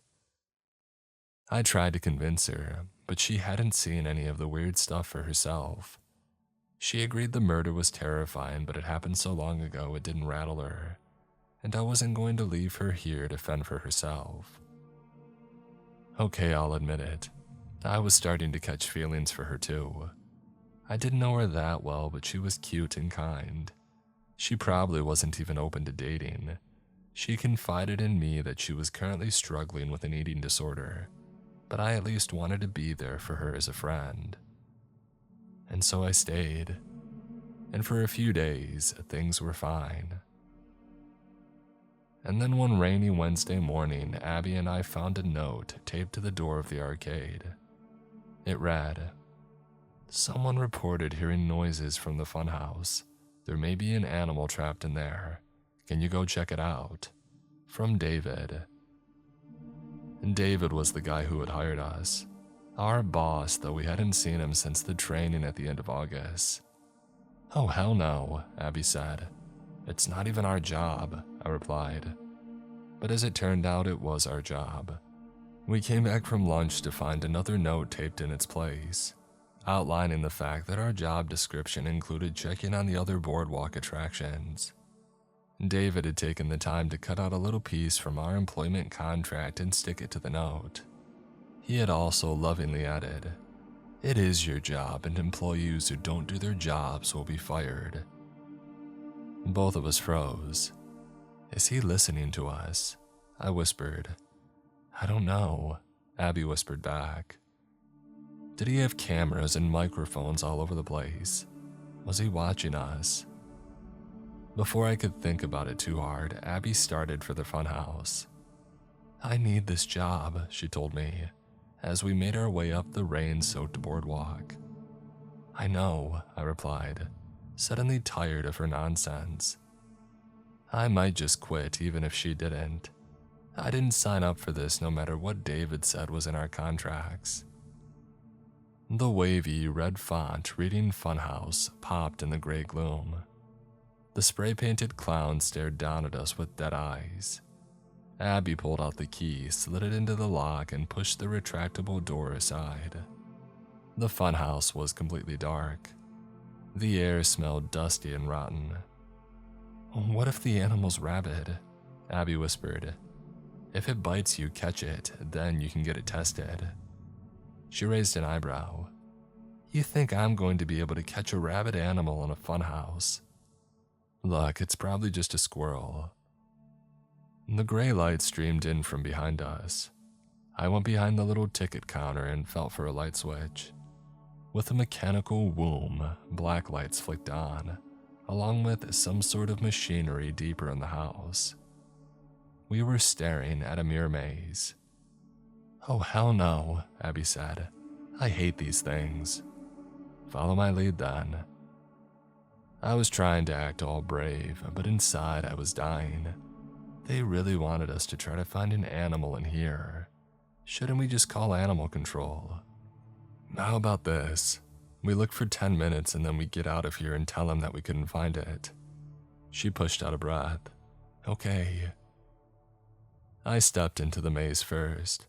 I tried to convince her, but she hadn't seen any of the weird stuff for herself. She agreed the murder was terrifying, but it happened so long ago it didn't rattle her, and I wasn't going to leave her here to fend for herself. Okay, I'll admit it. I was starting to catch feelings for her too. I didn't know her that well, but she was cute and kind. She probably wasn't even open to dating. She confided in me that she was currently struggling with an eating disorder, but I at least wanted to be there for her as a friend. And so I stayed, and for a few days, things were fine. And then one rainy Wednesday morning, Abby and I found a note taped to the door of the arcade. It read, "Someone reported hearing noises from the funhouse. There may be an animal trapped in there. Can you go check it out? From David." And David was the guy who had hired us. Our boss, though we hadn't seen him since the training at the end of August. "Oh, hell no," Abby said. "It's not even our job," I replied. But as it turned out, it was our job. We came back from lunch to find another note taped in its place, outlining the fact that our job description included checking on the other boardwalk attractions. David had taken the time to cut out a little piece from our employment contract and stick it to the note. He had also lovingly added, "It is your job, and employees who don't do their jobs will be fired." Both of us froze. "Is he listening to us?" I whispered. "I don't know," Abby whispered back. Did he have cameras and microphones all over the place? Was he watching us? Before I could think about it too hard, Abby started for the funhouse. "I need this job," she told me, as we made our way up the rain-soaked boardwalk. "I know," I replied, suddenly tired of her nonsense. I might just quit even if she didn't. I didn't sign up for this no matter what David said was in our contracts. The wavy red font reading Funhouse popped in the gray gloom. The spray-painted clown stared down at us with dead eyes. Abby pulled out the key, slid it into the lock, and pushed the retractable door aside. The funhouse was completely dark. The air smelled dusty and rotten. "What if the animal's rabid?" Abby whispered. "If it bites you, catch it, then you can get it tested." She raised an eyebrow. "You think I'm going to be able to catch a rabid animal in a funhouse?" "Look, it's probably just a squirrel." The gray light streamed in from behind us. I went behind the little ticket counter and felt for a light switch. With a mechanical whoom, black lights flicked on, along with some sort of machinery deeper in the house. We were staring at a mirror maze. "Oh, hell no," Abby said. "I hate these things." "Follow my lead then." I was trying to act all brave, but inside I was dying. They really wanted us to try to find an animal in here. Shouldn't we just call animal control? How about this? We look for 10 minutes and then we get out of here and tell them that we couldn't find it. She pushed out a breath. "Okay." I stepped into the maze first.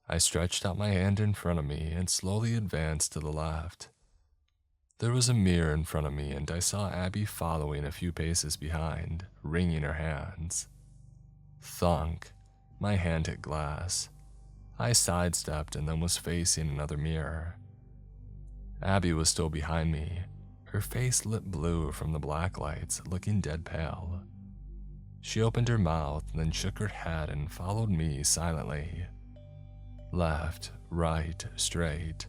I stretched out my hand in front of me and slowly advanced to the left. There was a mirror in front of me and I saw Abby following a few paces behind, wringing her hands. Thunk. My hand hit glass. I sidestepped and then was facing another mirror. Abby was still behind me, her face lit blue from the black lights, looking dead pale. She opened her mouth and then shook her head and followed me silently. Left, right, straight.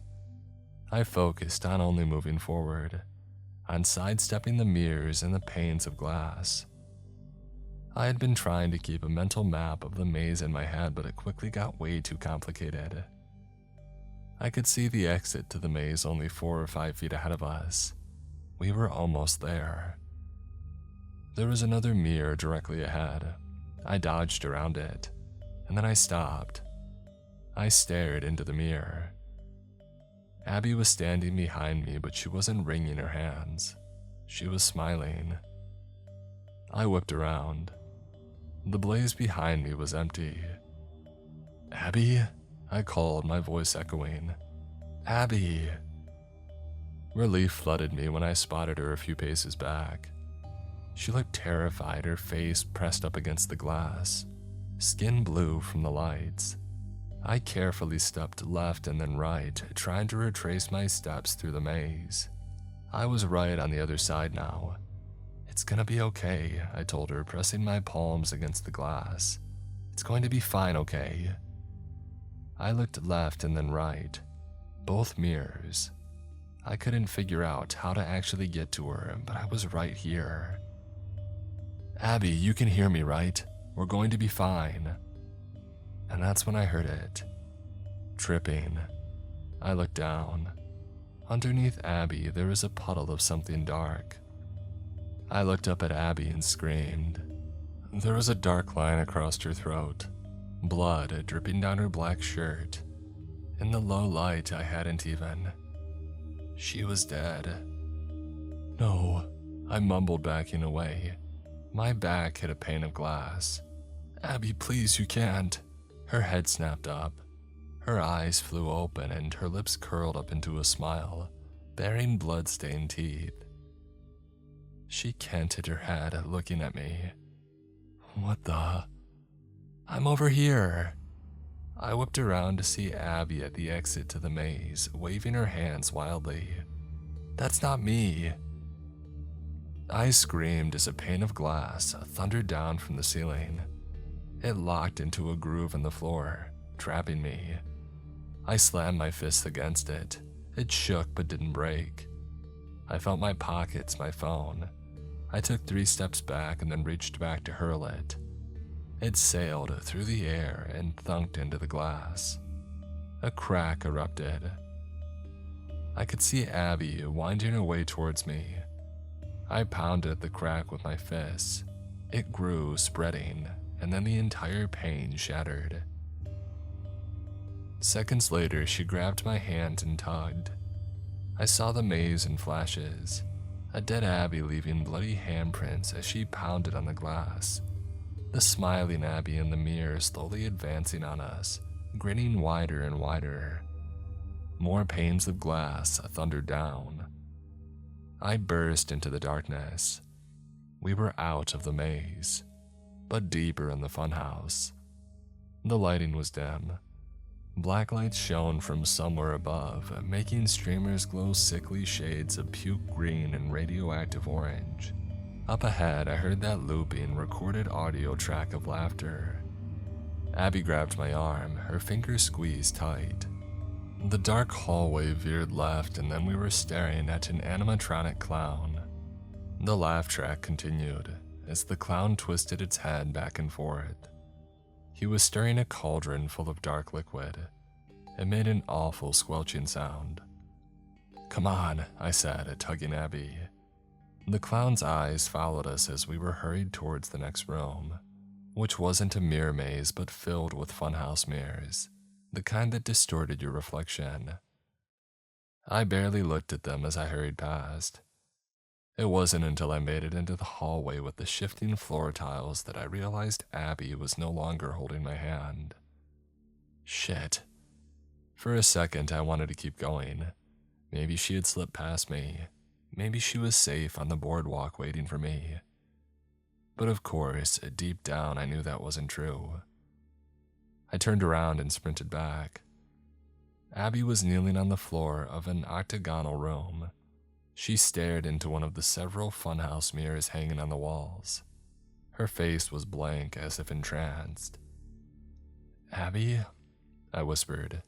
I focused on only moving forward, on sidestepping the mirrors and the panes of glass. I had been trying to keep a mental map of the maze in my head, but it quickly got way too complicated. I could see the exit to the maze only 4 or 5 feet ahead of us. We were almost there. There was another mirror directly ahead. I dodged around it, and then I stopped. I stared into the mirror. Abby was standing behind me, but she wasn't wringing her hands. She was smiling. I whipped around. The blaze behind me was empty. "Abby?" I called, my voice echoing. "Abby!" Relief flooded me when I spotted her a few paces back. She looked terrified, her face pressed up against the glass, skin blue from the lights. I carefully stepped left and then right, trying to retrace my steps through the maze. I was right on the other side now. "It's gonna be okay," I told her, pressing my palms against the glass. "It's going to be fine, okay?" I looked left and then right. Both mirrors. I couldn't figure out how to actually get to her, but I was right here. "Abby, you can hear me, right? We're going to be fine." And that's when I heard it. Tripping. I looked down. Underneath Abby, there was a puddle of something dark. I looked up at Abby and screamed. There was a dark line across her throat, blood dripping down her black shirt. In the low light, I hadn't even. She was dead. "No," I mumbled, backing away. My back hit a pane of glass. "Abby, please, you can't." Her head snapped up. Her eyes flew open and her lips curled up into a smile, bearing blood-stained teeth. She canted her head, looking at me. "What the?" "I'm over here." I whipped around to see Abby at the exit to the maze, waving her hands wildly. "That's not me." I screamed as a pane of glass thundered down from the ceiling. It locked into a groove in the floor, trapping me. I slammed my fists against it, It shook but didn't break. I felt my pockets, my phone. I took 3 steps back and then reached back to hurl it. It sailed through the air and thunked into the glass. A crack erupted. I could see Abby winding her way towards me. I pounded the crack with my fists. It grew, spreading, and then the entire pane shattered. Seconds later, she grabbed my hand and tugged. I saw the maze in flashes, a dead Abby leaving bloody handprints as she pounded on the glass, the smiling Abby in the mirror slowly advancing on us, grinning wider and wider. More panes of glass thundered down. I burst into the darkness. We were out of the maze, but deeper in the funhouse. The lighting was dim. Black lights shone from somewhere above, making streamers glow sickly shades of puke green and radioactive orange. Up ahead, I heard that looping, recorded audio track of laughter. Abby grabbed my arm, her fingers squeezed tight. The dark hallway veered left, and then we were staring at an animatronic clown. The laugh track continued as the clown twisted its head back and forth. He was stirring a cauldron full of dark liquid. It made an awful squelching sound. "Come on," I said, tugging Abby. The clown's eyes followed us as we were hurried towards the next room, which wasn't a mirror maze but filled with funhouse mirrors, the kind that distorted your reflection. I barely looked at them as I hurried past. It wasn't until I made it into the hallway with the shifting floor tiles that I realized Abby was no longer holding my hand. Shit. For a second, I wanted to keep going. Maybe she had slipped past me. Maybe she was safe on the boardwalk waiting for me. But of course, deep down, I knew that wasn't true. I turned around and sprinted back. Abby was kneeling on the floor of an octagonal room. She stared into one of the several funhouse mirrors hanging on the walls. Her face was blank, as if entranced. "Abby?" I whispered.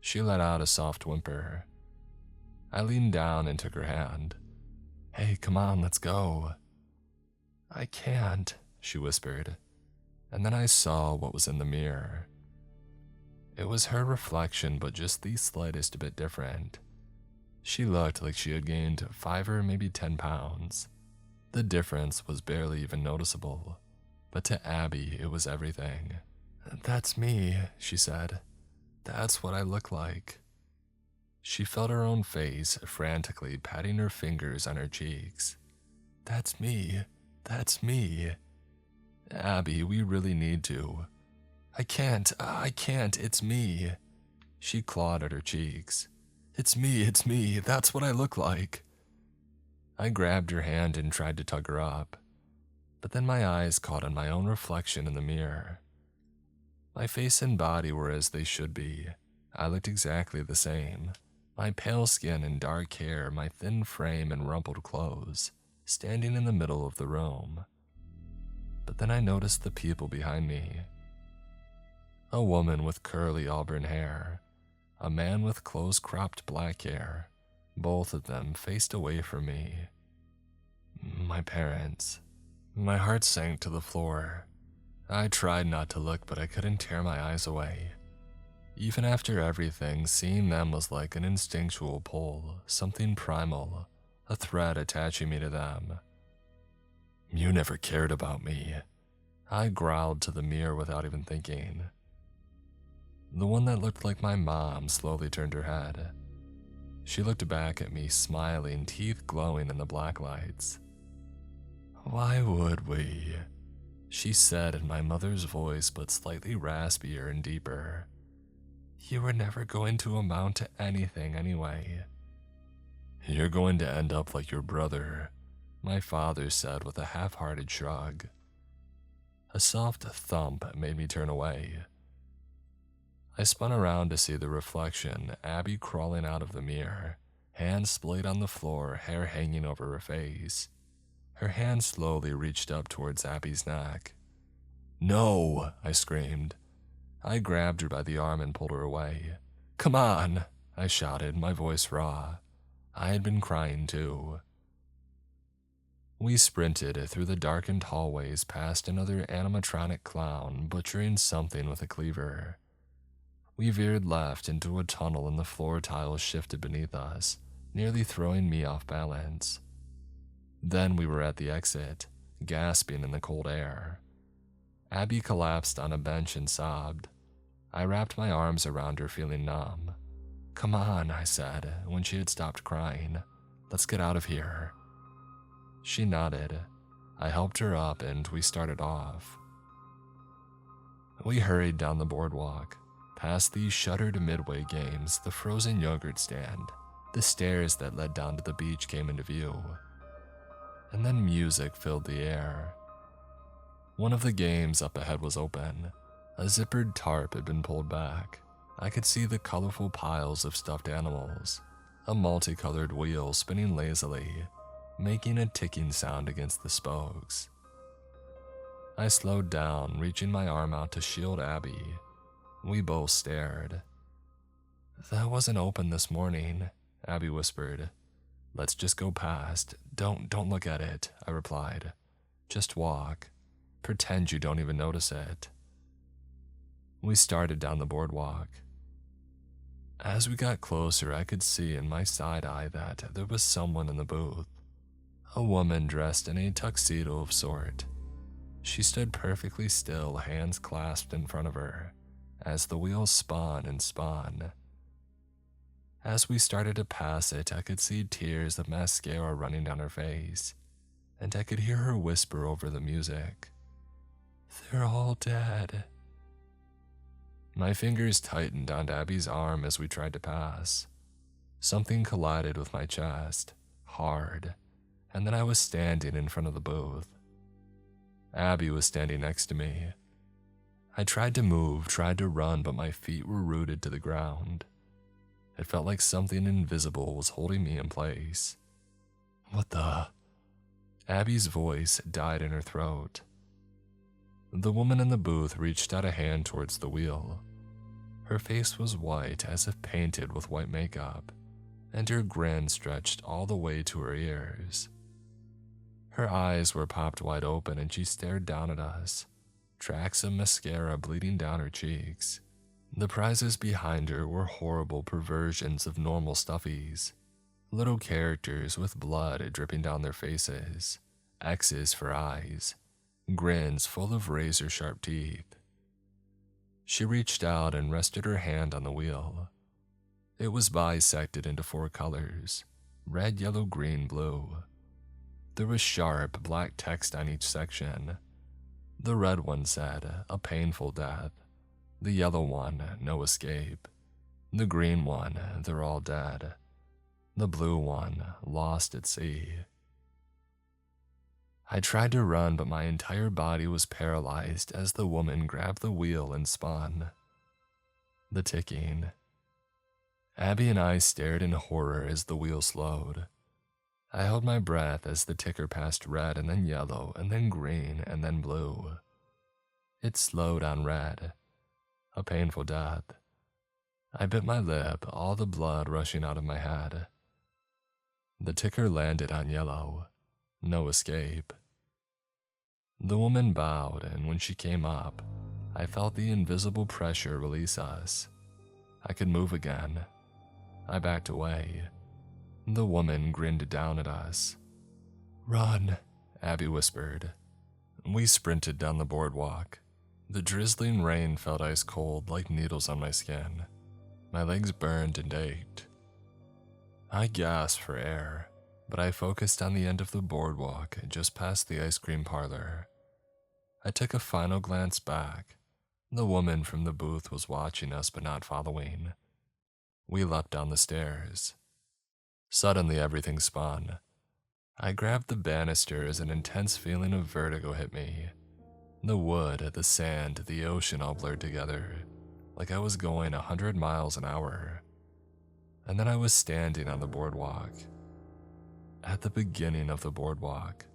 She let out a soft whimper. I leaned down and took her hand. "Hey, come on, let's go." "I can't," she whispered. And then I saw what was in the mirror. It was her reflection, but just the slightest bit different. She looked like she had gained 5 or maybe 10 pounds. The difference was barely even noticeable, but to Abby, it was everything. "That's me," she said. "That's what I look like." She felt her own face, frantically patting her fingers on her cheeks. "That's me. That's me. Abby, we really need to." I can't, it's me." She clawed at her cheeks. It's me, that's what I look like." I grabbed her hand and tried to tug her up, but then my eyes caught on my own reflection in the mirror. My face and body were as they should be. I looked exactly the same. My pale skin and dark hair, my thin frame and rumpled clothes, standing in the middle of the room. But then I noticed the people behind me. A woman with curly auburn hair, a man with close-cropped black hair, both of them faced away from me. My parents. My heart sank to the floor. I tried not to look, but I couldn't tear my eyes away. Even after everything, seeing them was like an instinctual pull, something primal, a thread attaching me to them. "You never cared about me," I growled to the mirror without even thinking. The one that looked like my mom slowly turned her head. She looked back at me, smiling, teeth glowing in the black lights. "Why would we?" she said in my mother's voice, but slightly raspier and deeper. "You were never going to amount to anything anyway." "You're going to end up like your brother," my father said with a half-hearted shrug. A soft thump made me turn away. I spun around to see the reflection, Abby crawling out of the mirror, hands splayed on the floor, hair hanging over her face. Her hand slowly reached up towards Abby's neck. "No!" I screamed. I grabbed her by the arm and pulled her away. "Come on!" I shouted, my voice raw. I had been crying too. We sprinted through the darkened hallways past another animatronic clown butchering something with a cleaver. We veered left into a tunnel and the floor tiles shifted beneath us, nearly throwing me off balance. Then we were at the exit, gasping in the cold air. Abby collapsed on a bench and sobbed. I wrapped my arms around her, feeling numb. "Come on," I said, when she had stopped crying. "Let's get out of here." She nodded. I helped her up and we started off. We hurried down the boardwalk, past the shuttered Midway games, the frozen yogurt stand. The stairs that led down to the beach came into view. And then music filled the air. One of the games up ahead was open. A zippered tarp had been pulled back. I could see the colorful piles of stuffed animals, a multicolored wheel spinning lazily, making a ticking sound against the spokes. I slowed down, reaching my arm out to shield Abby. We both stared. "That wasn't open this morning," Abby whispered. "Let's just go past. Don't look at it," I replied. "Just walk. Pretend you don't even notice it." We started down the boardwalk. As we got closer, I could see in my side eye that there was someone in the booth. A woman dressed in a tuxedo of sort. She stood perfectly still, hands clasped in front of her, as the wheels spun and spun. As we started to pass it, I could see tears of mascara running down her face, and I could hear her whisper over the music. "They're all dead." My fingers tightened on Abby's arm as we tried to pass. Something collided with my chest, hard, and then I was standing in front of the booth. Abby was standing next to me. I tried to move, tried to run, but my feet were rooted to the ground. It felt like something invisible was holding me in place. "What the?" Abby's voice died in her throat. The woman in the booth reached out a hand towards the wheel. Her face was white, as if painted with white makeup, and her grin stretched all the way to her ears. Her eyes were popped wide open and she stared down at us, tracks of mascara bleeding down her cheeks. The prizes behind her were horrible perversions of normal stuffies, little characters with blood dripping down their faces, X's for eyes, grins full of razor-sharp teeth. She reached out and rested her hand on the wheel. It was bisected into 4 colors: red, yellow, green, blue. There was sharp, black text on each section. The red one said, "A painful death." The yellow one, "No escape." The green one, "They're all dead." The blue one, "Lost at sea." I tried to run, but my entire body was paralyzed as the woman grabbed the wheel and spun. The ticking. Abby and I stared in horror as the wheel slowed. I held my breath as the ticker passed red and then yellow and then green and then blue. It slowed on red. A painful death. I bit my lip, all the blood rushing out of my head. The ticker landed on yellow. No escape. The woman bowed, and when she came up, I felt the invisible pressure release us. I could move again. I backed away. The woman grinned down at us. "Run," Abby whispered. We sprinted down the boardwalk. The drizzling rain felt ice cold like needles on my skin. My legs burned and ached. I gasped for air, but I focused on the end of the boardwalk just past the ice cream parlor. I took a final glance back. The woman from the booth was watching us but not following. We leapt down the stairs. Suddenly everything spun. I grabbed the banister as an intense feeling of vertigo hit me. The wood, the sand, the ocean all blurred together, like I was going 100 miles an hour. And then I was standing on the boardwalk. At the beginning of the boardwalk,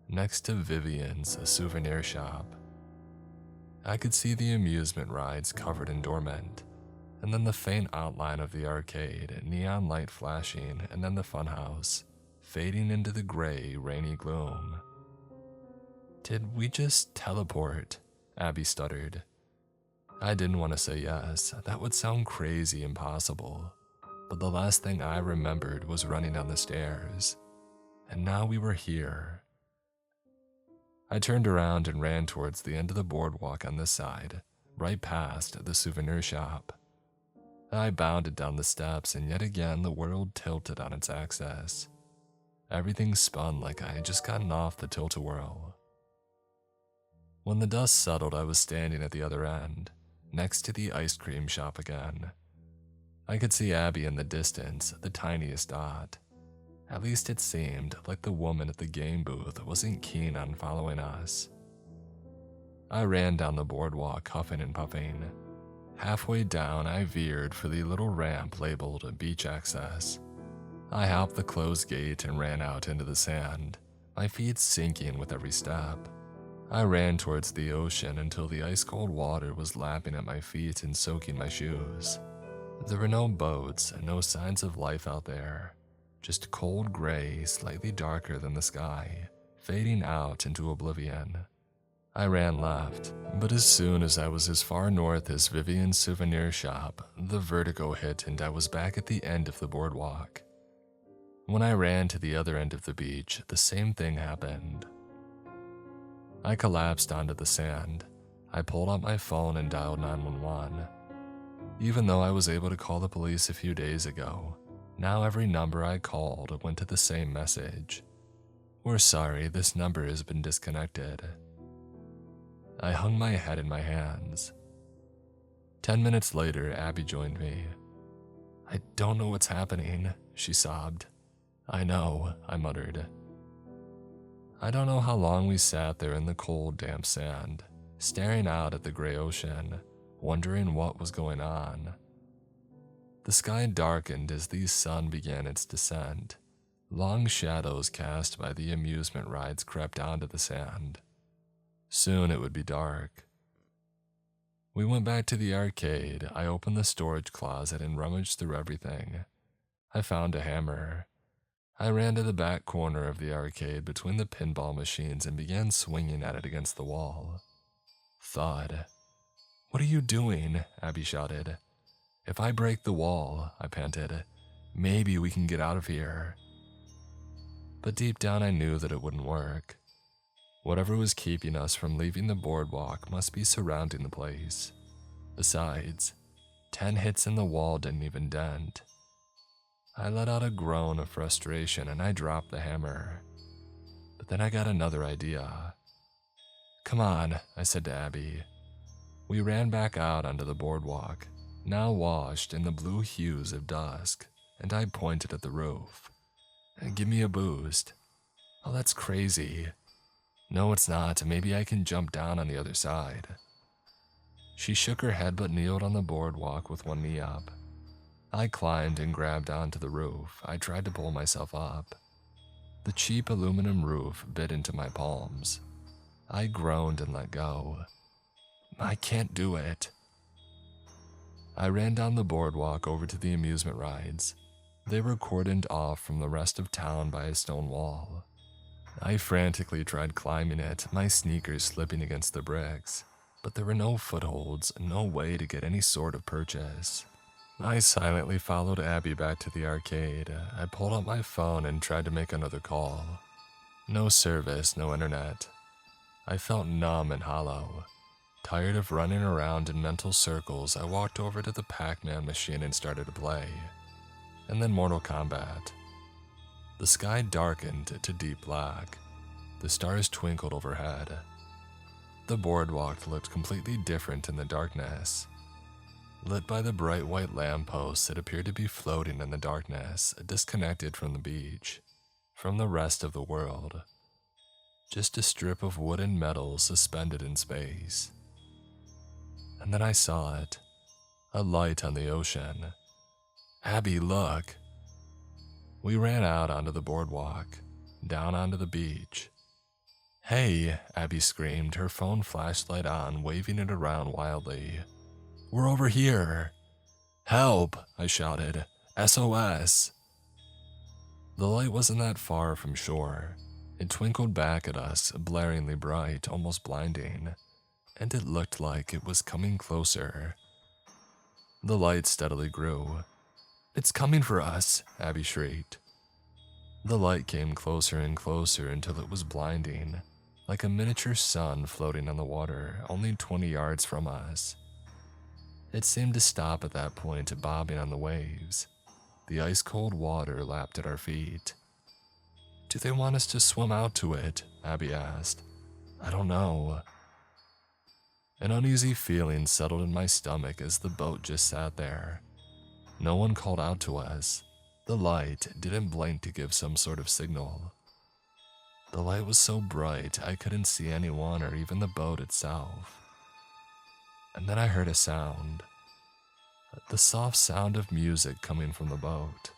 next to Vivian's souvenir shop. I could see the amusement rides covered in dormant, and then the faint outline of the arcade, neon light flashing, and then the funhouse, fading into the gray, rainy gloom. Did we just teleport? Abby stuttered. I didn't want to say yes, that would sound crazy impossible, but the last thing I remembered was running down the stairs, and now we were here. I turned around and ran towards the end of the boardwalk on this side, right past the souvenir shop. I bounded down the steps, and yet again the world tilted on its axis. Everything spun like I had just gotten off the tilt-a-whirl. When the dust settled, I was standing at the other end, next to the ice cream shop again. I could see Abby in the distance, the tiniest dot. At least it seemed like the woman at the game booth wasn't keen on following us. I ran down the boardwalk, huffing and puffing. Halfway down, I veered for the little ramp labeled beach access. I hopped the closed gate and ran out into the sand, my feet sinking with every step. I ran towards the ocean until the ice-cold water was lapping at my feet and soaking my shoes. There were no boats and no signs of life out there, just cold gray, slightly darker than the sky, fading out into oblivion. I ran left, but as soon as I was as far north as Vivian's souvenir shop, the vertigo hit and I was back at the end of the boardwalk. When I ran to the other end of the beach, the same thing happened. I collapsed onto the sand. I pulled out my phone and dialed 911. Even though I was able to call the police a few days ago, now every number I called went to the same message. We're sorry, this number has been disconnected. I hung my head in my hands. 10 minutes later, Abby joined me. I don't know what's happening, she sobbed. I know, I muttered. I don't know how long we sat there in the cold, damp sand, staring out at the gray ocean, wondering what was going on. The sky darkened as the sun began its descent. Long shadows cast by the amusement rides crept onto the sand. Soon it would be dark. We went back to the arcade. I opened the storage closet and rummaged through everything. I found a hammer. I ran to the back corner of the arcade between the pinball machines and began swinging at it against the wall. Thud. What are you doing? Abby shouted. If I break the wall, I panted, maybe we can get out of here. But deep down I knew that it wouldn't work. Whatever was keeping us from leaving the boardwalk must be surrounding the place. Besides, 10 hits in the wall didn't even dent. I let out a groan of frustration and I dropped the hammer. But then I got another idea. Come on, I said to Abby. We ran back out onto the boardwalk, now washed in the blue hues of dusk, and I pointed at the roof. Give me a boost. Oh, that's crazy. No, it's not. Maybe I can jump down on the other side. She shook her head but kneeled on the boardwalk with one knee up. I climbed and grabbed onto the roof. I tried to pull myself up. The cheap aluminum roof bit into my palms. I groaned and let go. I can't do it. I ran down the boardwalk over to the amusement rides. They were cordoned off from the rest of town by a stone wall. I frantically tried climbing it, my sneakers slipping against the bricks, but there were no footholds, no way to get any sort of purchase. I silently followed Abby back to the arcade. I pulled out my phone and tried to make another call. No service, no internet. I felt numb and hollow. Tired of running around in mental circles, I walked over to the Pac-Man machine and started to play. And then Mortal Kombat. The sky darkened to deep black. The stars twinkled overhead. The boardwalk looked completely different in the darkness. Lit by the bright white lampposts, it appeared to be floating in the darkness, disconnected from the beach, from the rest of the world. Just a strip of wood and metal suspended in space. And then I saw it. A light on the ocean. Abby, look! We ran out onto the boardwalk, down onto the beach. Hey, Abby screamed, her phone flashlight on, waving it around wildly. We're over here! "Help!" I shouted. "SOS!" The light wasn't that far from shore. It twinkled back at us, blaringly bright, almost blinding, and it looked like it was coming closer. The light steadily grew. "It's coming for us!" Abby shrieked. The light came closer and closer until it was blinding, like a miniature sun floating on the water, only 20 yards from us. It seemed to stop at that point, bobbing on the waves. The ice-cold water lapped at our feet. "Do they want us to swim out to it?" Abby asked. "I don't know." An uneasy feeling settled in my stomach as the boat just sat there. No one called out to us. The light didn't blink to give some sort of signal. The light was so bright I couldn't see anyone or even the boat itself. And then I heard a sound. The soft sound of music coming from the boat.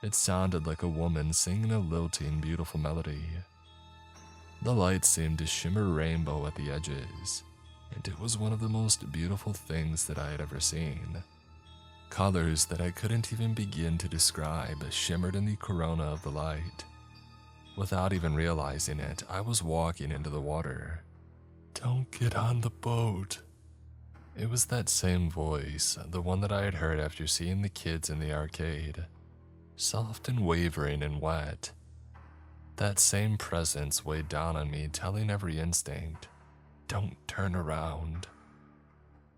It sounded like a woman singing a lilting, beautiful melody. The light seemed to shimmer rainbow at the edges, and it was one of the most beautiful things that I had ever seen. Colors that I couldn't even begin to describe shimmered in the corona of the light. Without even realizing it, I was walking into the water. "Don't get on the boat." It was that same voice, the one that I had heard after seeing the kids in the arcade. Soft and wavering and wet. That same presence weighed down on me, telling every instinct, "Don't turn around."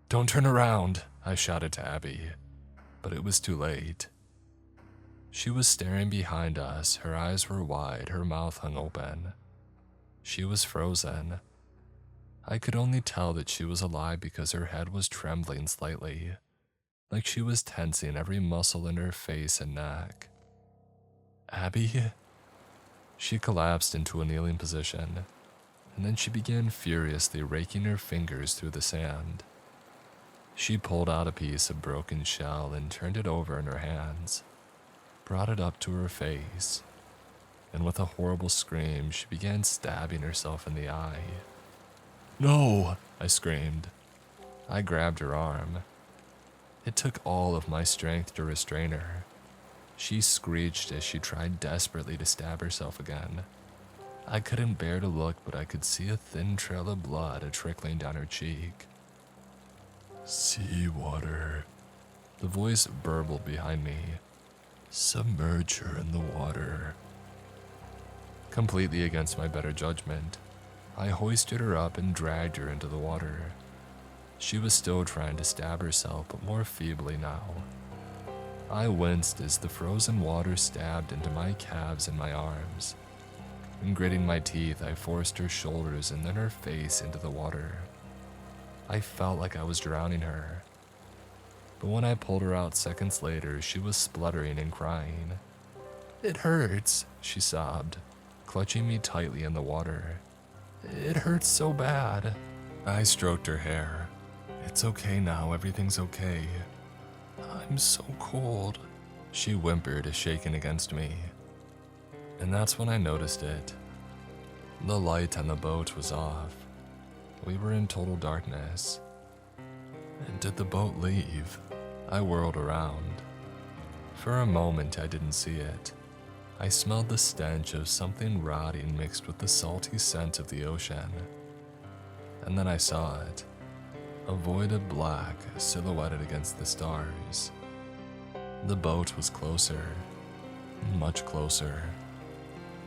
"Don't turn around," I shouted to Abby, but it was too late. She was staring behind us, her eyes were wide, her mouth hung open. She was frozen. I could only tell that she was alive because her head was trembling slightly, like she was tensing every muscle in her face and neck. "Abby?" She collapsed into a kneeling position, and then she began furiously raking her fingers through the sand. She pulled out a piece of broken shell and turned it over in her hands, brought it up to her face, and with a horrible scream, she began stabbing herself in the eye. "No!" I screamed. I grabbed her arm. It took all of my strength to restrain her. She screeched as she tried desperately to stab herself again. I couldn't bear to look, but I could see a thin trail of blood trickling down her cheek. "Seawater," the voice burbled behind me. "Submerge her in the water." Completely against my better judgment, I hoisted her up and dragged her into the water. She was still trying to stab herself, but more feebly now. I winced as the frozen water stabbed into my calves and my arms. And gritting my teeth, I forced her shoulders and then her face into the water. I felt like I was drowning her. But when I pulled her out seconds later, she was spluttering and crying. "It hurts," she sobbed, clutching me tightly in the water. "It hurts so bad." I stroked her hair. "It's okay now, everything's okay." "I'm so cold," she whimpered, shaking against me. And that's when I noticed it. The light on the boat was off. We were in total darkness. And did the boat leave? I whirled around. For a moment I didn't see it. I smelled the stench of something rotting mixed with the salty scent of the ocean. And then I saw it. A void of black silhouetted against the stars. The boat was closer. Much closer.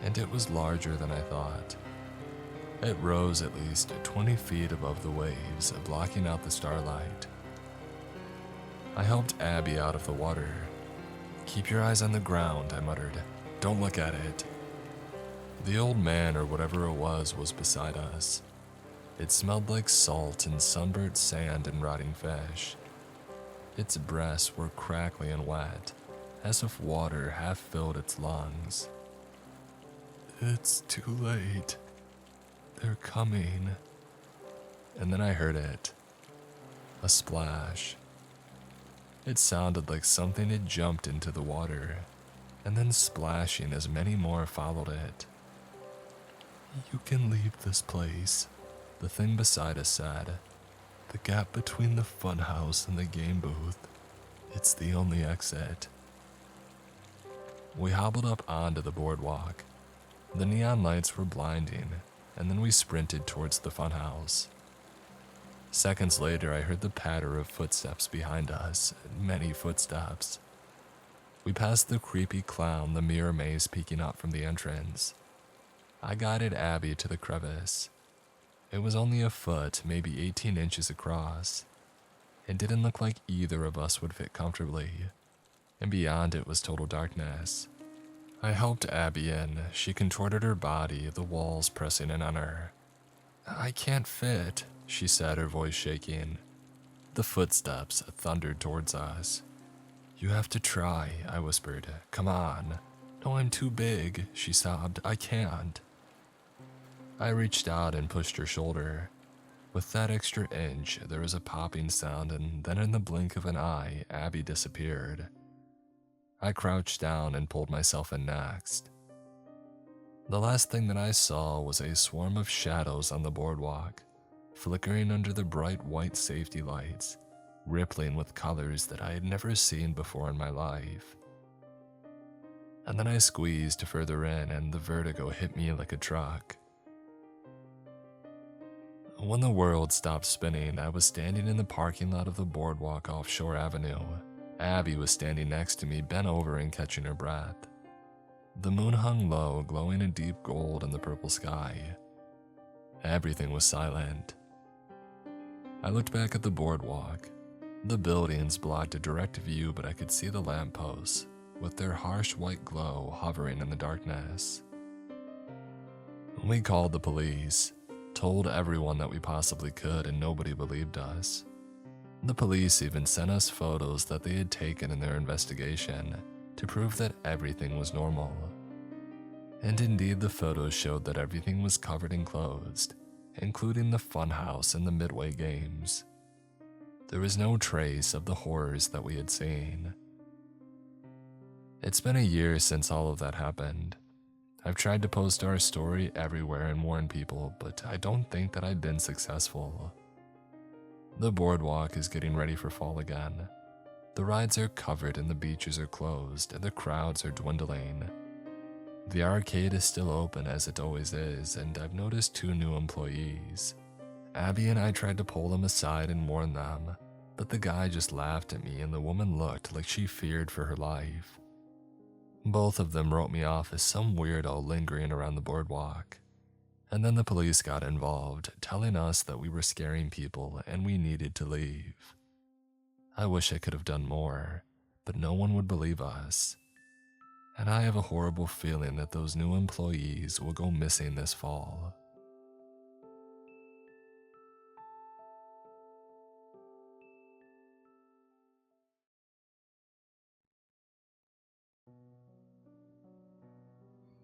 And it was larger than I thought. It rose at least 20 feet above the waves, blocking out the starlight. I helped Abby out of the water. "Keep your eyes on the ground," I muttered. "Don't look at it." The old man, or whatever it was beside us. It smelled like salt and sunburnt sand and rotting fish. Its breasts were crackly and wet, as if water half filled its lungs. "It's too late. They're coming." And then I heard it. A splash. It sounded like something had jumped into the water, and then splashing as many more followed it. "You can leave this place," the thing beside us said. "The gap between the funhouse and the game booth. It's the only exit. We hobbled up onto the boardwalk. The neon lights were blinding, and then we sprinted towards the funhouse. Seconds later, I heard the patter of footsteps behind us, many footsteps. We passed the creepy clown, the mirror maze peeking out from the entrance. I guided Abby to the crevice. It was only a foot, maybe 18 inches across. It didn't look like either of us would fit comfortably, and beyond it was total darkness. I helped Abby in. She contorted her body, the walls pressing in on her. "I can't fit," she said, her voice shaking. The footsteps thundered towards us. "You have to try," I whispered. "Come on." "No, I'm too big," she sobbed. "I can't." I reached out and pushed her shoulder. With that extra inch, there was a popping sound, and then in the blink of an eye, Abby disappeared. I crouched down and pulled myself in next. The last thing that I saw was a swarm of shadows on the boardwalk, flickering under the bright white safety lights, rippling with colors that I had never seen before in my life. And then I squeezed further in, and the vertigo hit me like a truck. When the world stopped spinning, I was standing in the parking lot of the boardwalk off Shore Avenue. Abby was standing next to me, bent over and catching her breath. The moon hung low, glowing a deep gold in the purple sky. Everything was silent. I looked back at the boardwalk. The buildings blocked a direct view, but I could see the lampposts, with their harsh white glow hovering in the darkness. We called the police, told everyone that we possibly could, and nobody believed us. The police even sent us photos that they had taken in their investigation to prove that everything was normal. And indeed, the photos showed that everything was covered and closed, including the funhouse and the Midway games. There was no trace of the horrors that we had seen. It's been a year since all of that happened. I've tried to post our story everywhere and warn people, but I don't think that I've been successful. The boardwalk is getting ready for fall again. The rides are covered and the beaches are closed, and the crowds are dwindling. The arcade is still open as it always is, and I've noticed 2 new employees. Abby and I tried to pull them aside and warn them, but the guy just laughed at me and the woman looked like she feared for her life. Both of them wrote me off as some weirdo lingering around the boardwalk. And then the police got involved, telling us that we were scaring people and we needed to leave. I wish I could have done more, but no one would believe us. And I have a horrible feeling that those new employees will go missing this fall.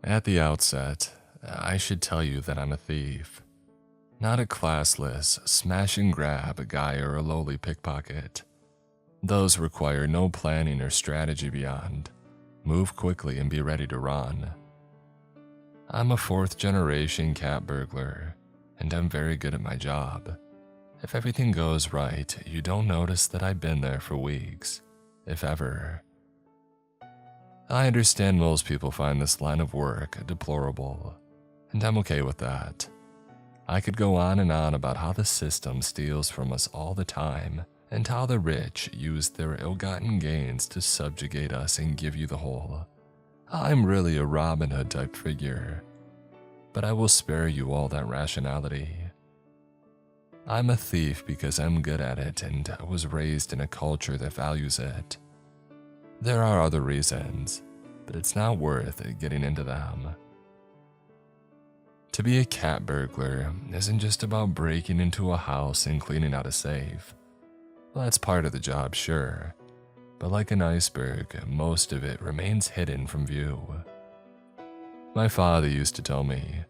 At the outset, I should tell you that I'm a thief. Not a classless, smash and grab guy or a lowly pickpocket. Those require no planning or strategy beyond. Move quickly and be ready to run. I'm a 4th-generation cat burglar, and I'm very good at my job. If everything goes right, you don't notice that I've been there for weeks, if ever. I understand most people find this line of work deplorable, and I'm okay with that. I could go on and on about how the system steals from us all the time, and how the rich use their ill-gotten gains to subjugate us and give you the whole "I'm really a Robin Hood" type figure. But I will spare you all that rationality. I'm a thief because I'm good at it and I was raised in a culture that values it. There are other reasons, but it's not worth getting into them. To be a cat burglar isn't just about breaking into a house and cleaning out a safe. Well, that's part of the job, sure, but like an iceberg, most of it remains hidden from view. My father used to tell me,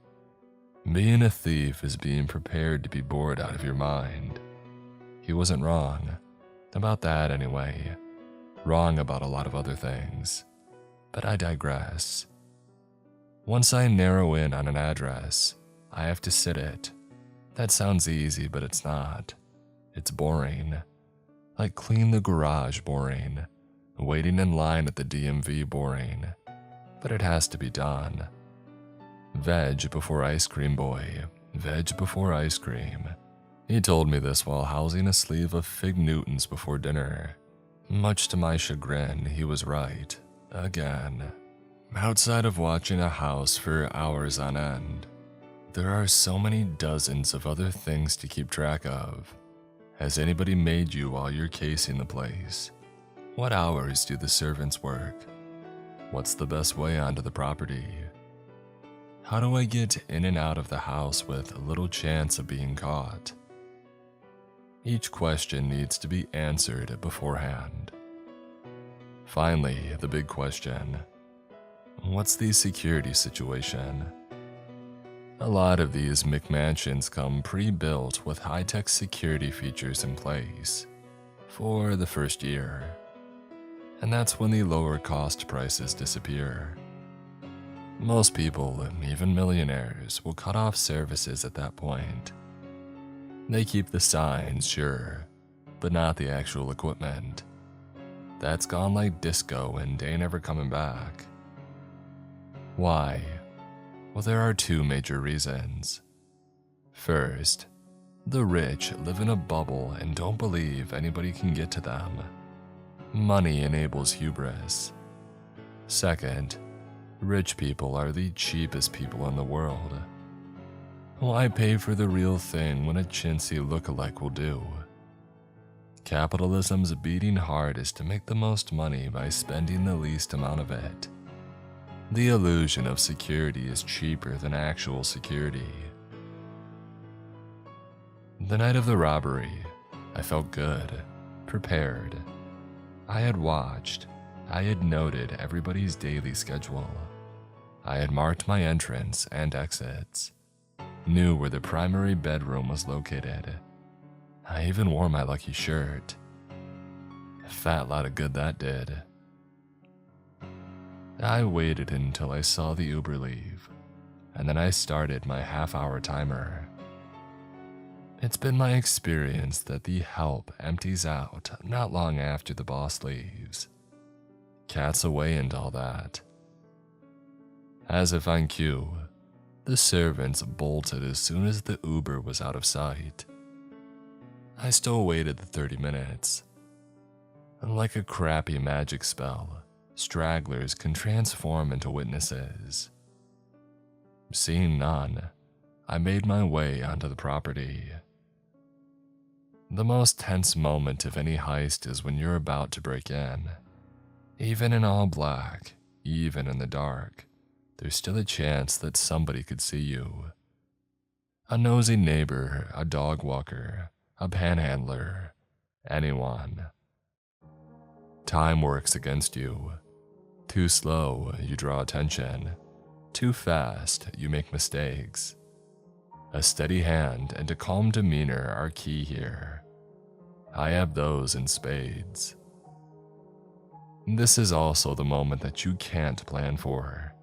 being a thief is being prepared to be bored out of your mind. He wasn't wrong. About that anyway. Wrong about a lot of other things. But I digress. Once I narrow in on an address, I have to sit it. That sounds easy, but it's not. It's boring. like clean the garage boring, waiting in line at the DMV boring, but it has to be done. Veg before ice cream boy, veg before ice cream. He told me this while housing a sleeve of fig Newtons before dinner. Much to my chagrin, he was right, again. Outside of watching a house for hours on end, there are so many dozens of other things to keep track of. Has anybody made you while you're casing the place? What hours do the servants work? What's the best way onto the property? How do I get in and out of the house with little chance of being caught? Each question needs to be answered beforehand. Finally, the big question. What's the security situation? A lot of these McMansions come pre-built with high-tech security features in place for the first year. And that's when the lower cost prices disappear. Most people, even millionaires, will cut off services at that point. They keep the signs, sure, but not the actual equipment. That's gone like disco and ain't ever coming back. Why? Well, there are two major reasons. First, the rich live in a bubble and don't believe anybody can get to them. Money enables hubris. Second, rich people are the cheapest people in the world. Why pay for the real thing when a chintzy lookalike will do? Capitalism's beating heart is to make the most money by spending the least amount of it. The illusion of security is cheaper than actual security. The night of the robbery, I felt good, prepared. I had watched, I had noted everybody's daily schedule. I had marked my entrance and exits, knew where the primary bedroom was located. I even wore my lucky shirt. A fat lot of good that did. I waited until I saw the Uber leave, and then I started my half-hour timer. It's been my experience that the help empties out not long after the boss leaves. Cat's away and all that. As if on cue, the servants bolted as soon as the Uber was out of sight. I still waited the 30 minutes. Like a crappy magic spell, stragglers can transform into witnesses. Seeing none, I made my way onto the property. The most tense moment of any heist is when you're about to break in. Even in all black, even in the dark, there's still a chance that somebody could see you. A nosy neighbor, a dog walker, a panhandler, anyone. Time works against you. Too slow, you draw attention. Too fast, you make mistakes. A steady hand and a calm demeanor are key here. I have those in spades. This is also the moment that you can't plan for.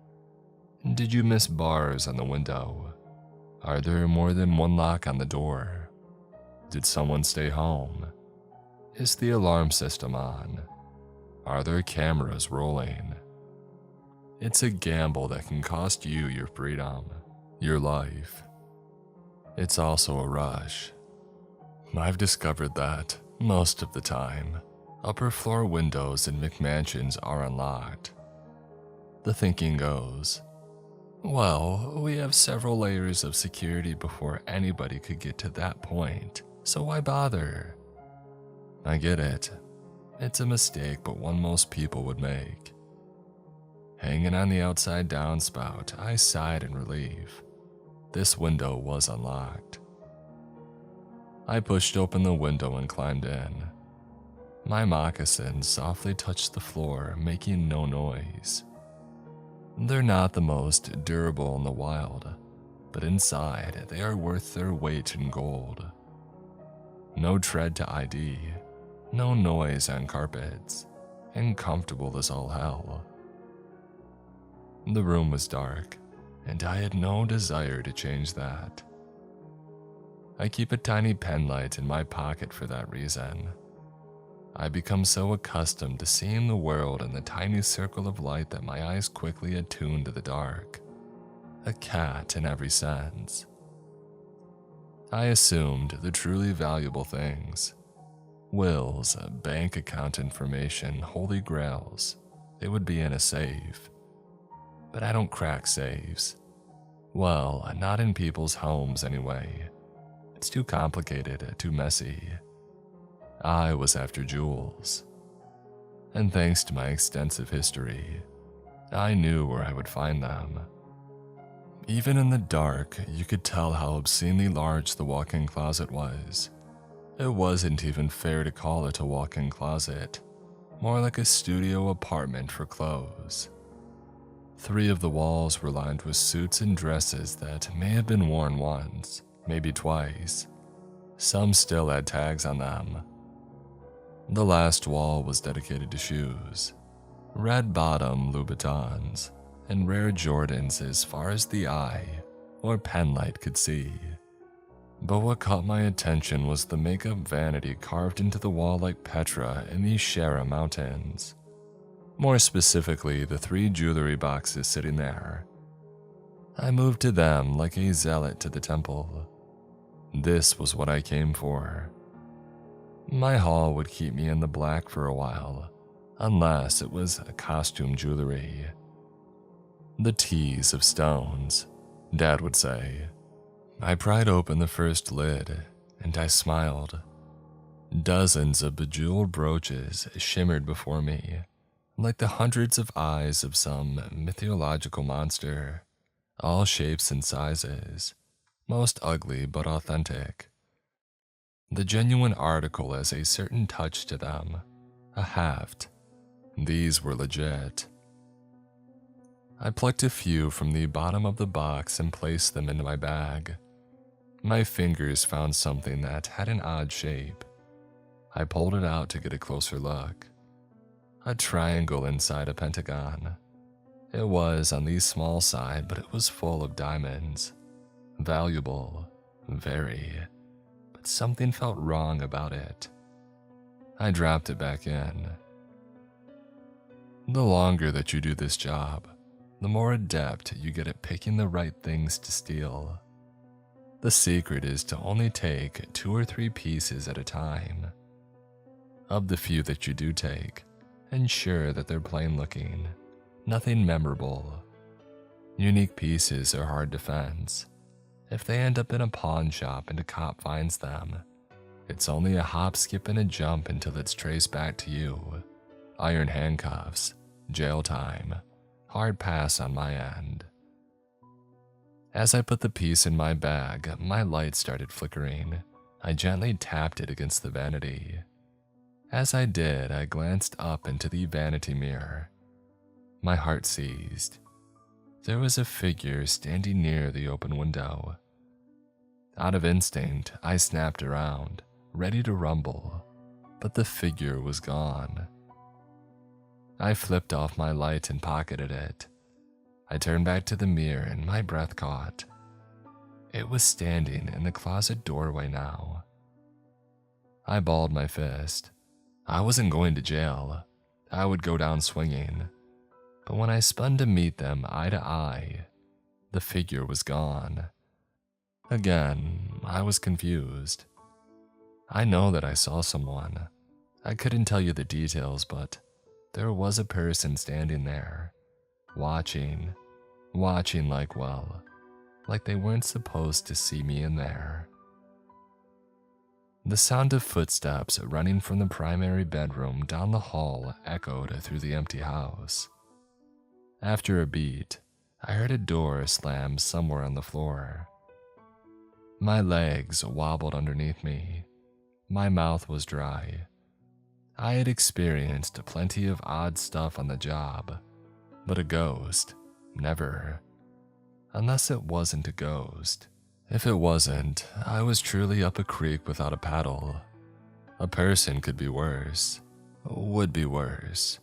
Did you miss bars on the window? Are there more than one lock on the door? Did someone stay home? Is the alarm system on? Are there cameras rolling? It's a gamble that can cost you your freedom, your life. It's also a rush. I've discovered that, most of the time, upper floor windows in McMansions are unlocked. The thinking goes, well, we have several layers of security before anybody could get to that point, so why bother? I get it. It's a mistake, but one most people would make. Hanging on the outside downspout, I sighed in relief. This window was unlocked. I pushed open the window and climbed in. My moccasins softly touched the floor, making no noise. They're not the most durable in the wild, but inside they are worth their weight in gold. No tread to ID, no noise on carpets, and comfortable as all hell. The room was dark, and I had no desire to change that. I keep a tiny pen light in my pocket for that reason. I become so accustomed to seeing the world in the tiny circle of light that my eyes quickly attune to the dark. A cat in every sense. I assumed the truly valuable things. Wills, bank account information, holy grails. They would be in a safe. But I don't crack safes. Well, not in people's homes anyway. It's too complicated, too messy. I was after jewels. And thanks to my extensive history, I knew where I would find them. Even in the dark, you could tell how obscenely large the walk-in closet was. It wasn't even fair to call it a walk-in closet, more like a studio apartment for clothes. 3 of the walls were lined with suits and dresses that may have been worn once, maybe twice. Some still had tags on them. The last wall was dedicated to shoes. Red bottom Louboutins and rare Jordans as far as the eye or penlight could see. But what caught my attention was the makeup vanity carved into the wall like Petra in the Shara Mountains. More specifically, the 3 jewelry boxes sitting there. I moved to them like a zealot to the temple. This was what I came for. My haul would keep me in the black for a while, unless it was costume jewelry. The tease of stones, Dad would say. I pried open the first lid, and I smiled. Dozens of bejeweled brooches shimmered before me, like the hundreds of eyes of some mythological monster, all shapes and sizes, most ugly but authentic. The genuine article has a certain touch to them, a heft. These were legit. I plucked a few from the bottom of the box and placed them into my bag. My fingers found something that had an odd shape. I pulled it out to get a closer look. A triangle inside a pentagon. It was on the small side, but it was full of diamonds. Valuable, very. But something felt wrong about it. I dropped it back in. The longer that you do this job, the more adept you get at picking the right things to steal. The secret is to only take 2 or 3 pieces at a time. Of the few that you do take, ensure that they're plain looking, nothing memorable. Unique pieces are hard to fence. If they end up in a pawn shop and a cop finds them, it's only a hop, skip, and a jump until it's traced back to you. Iron handcuffs, jail time, hard pass on my end. As I put the piece in my bag, my light started flickering. I gently tapped it against the vanity. As I did, I glanced up into the vanity mirror. My heart seized. There was a figure standing near the open window. Out of instinct, I snapped around, ready to rumble, but the figure was gone. I flipped off my light and pocketed it. I turned back to the mirror and my breath caught. It was standing in the closet doorway now. I balled my fist. I wasn't going to jail. I would go down swinging. But when I spun to meet them eye to eye, the figure was gone. Again, I was confused. I know that I saw someone. I couldn't tell you the details, but there was a person standing there, watching like they weren't supposed to see me in there. The sound of footsteps running from the primary bedroom down the hall echoed through the empty house. After a beat, I heard a door slam somewhere on the floor. My legs wobbled underneath me. My mouth was dry. I had experienced plenty of odd stuff on the job, but a ghost, never. Unless it wasn't a ghost. If it wasn't, I was truly up a creek without a paddle. A person could be worse, would be worse.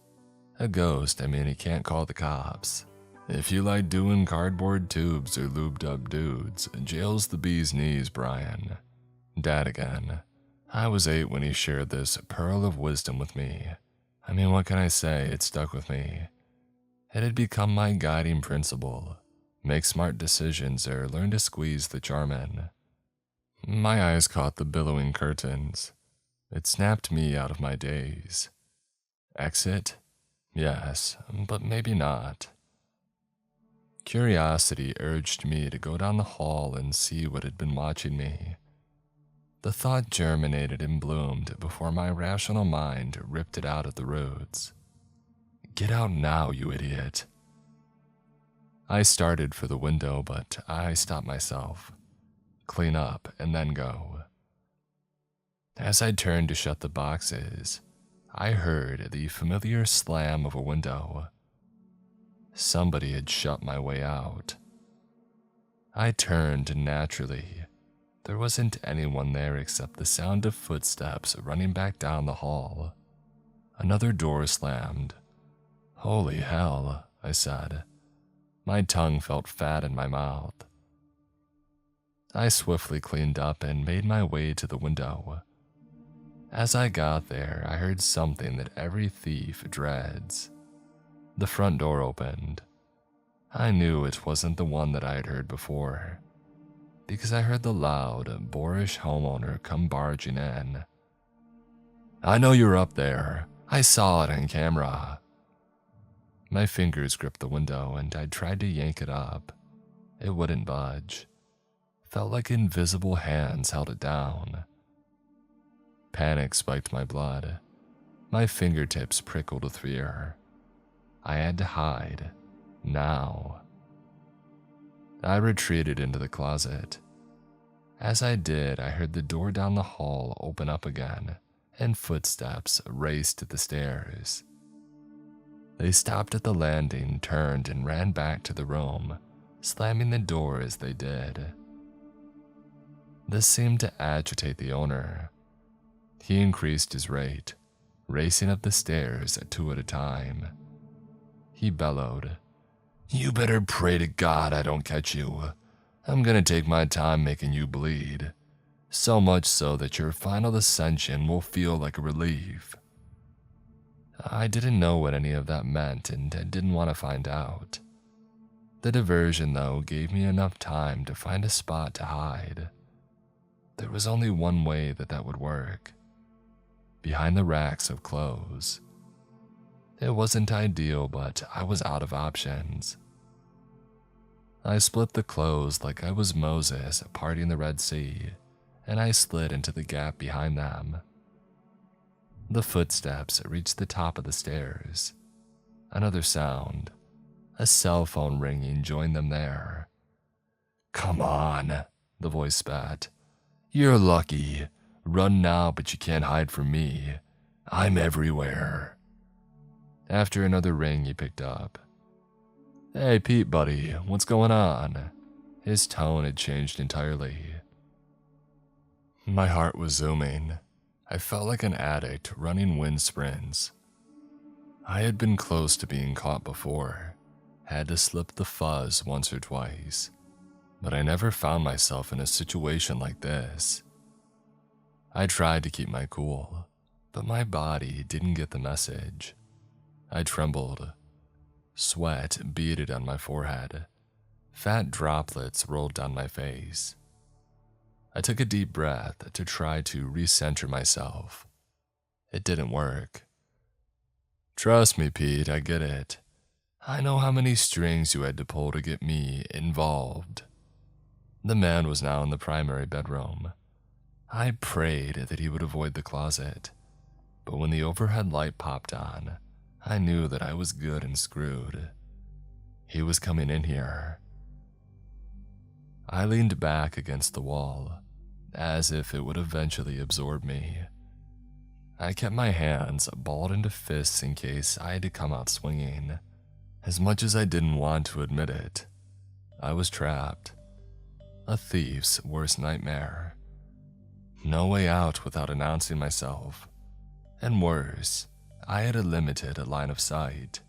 A ghost, you can't call the cops. If you like doing cardboard tubes or lubed up dudes, jail's the bee's knees, Brian. Dad again. I was 8 when he shared this pearl of wisdom with me. I mean, what can I say? It stuck with me. It had become my guiding principle. Make smart decisions or learn to squeeze the charm in. My eyes caught the billowing curtains. It snapped me out of my daze. Exit? Yes, but maybe not. Curiosity urged me to go down the hall and see what had been watching me. The thought germinated and bloomed before my rational mind ripped it out at the roots. Get out now, you idiot. I started for the window, but I stopped myself. Clean up and then go. As I turned to shut the boxes, I heard the familiar slam of a window. Somebody had shut my way out. I turned naturally. There wasn't anyone there except the sound of footsteps running back down the hall. Another door slammed. Holy hell, I said. My tongue felt fat in my mouth. I swiftly cleaned up and made my way to the window. As I got there, I heard something that every thief dreads. The front door opened. I knew it wasn't the one that I had heard before, because I heard the loud, boorish homeowner come barging in. I know you're up there. I saw it on camera. My fingers gripped the window and I tried to yank it up. It wouldn't budge. Felt like invisible hands held it down. Panic spiked my blood. My fingertips prickled with fear. I had to hide. Now. I retreated into the closet. As I did, I heard the door down the hall open up again, and footsteps raced to the stairs. They stopped at the landing, turned, and ran back to the room, slamming the door as they did. This seemed to agitate the owner. He increased his rate, racing up the stairs 2 at a time. He bellowed, "You better pray to God I don't catch you. I'm gonna take my time making you bleed. So much so that your final ascension will feel like a relief." I didn't know what any of that meant and didn't want to find out. The diversion, though, gave me enough time to find a spot to hide. There was only one way that would work. Behind the racks of clothes. It wasn't ideal, but I was out of options. I split the clothes like I was Moses parting the Red Sea, and I slid into the gap behind them. The footsteps reached the top of the stairs. Another sound. A cell phone ringing joined them there. "Come on," the voice spat. "You're lucky. Run now, but you can't hide from me. I'm everywhere." After another ring, he picked up. "Hey, Pete, buddy, what's going on?" His tone had changed entirely. My heart was zooming. I felt like an addict running wind sprints. I had been close to being caught before, had to slip the fuzz once or twice, but I never found myself in a situation like this. I tried to keep my cool, but my body didn't get the message. I trembled. Sweat beaded on my forehead. Fat droplets rolled down my face. I took a deep breath to try to recenter myself. It didn't work. "Trust me, Pete, I get it. I know how many strings you had to pull to get me involved." The man was now in the primary bedroom. I prayed that he would avoid the closet, but when the overhead light popped on, I knew that I was good and screwed. He was coming in here. I leaned back against the wall, as if it would eventually absorb me. I kept my hands balled into fists in case I had to come out swinging. As much as I didn't want to admit it, I was trapped. A thief's worst nightmare. No way out without announcing myself. And worse, I had a limited line of sight.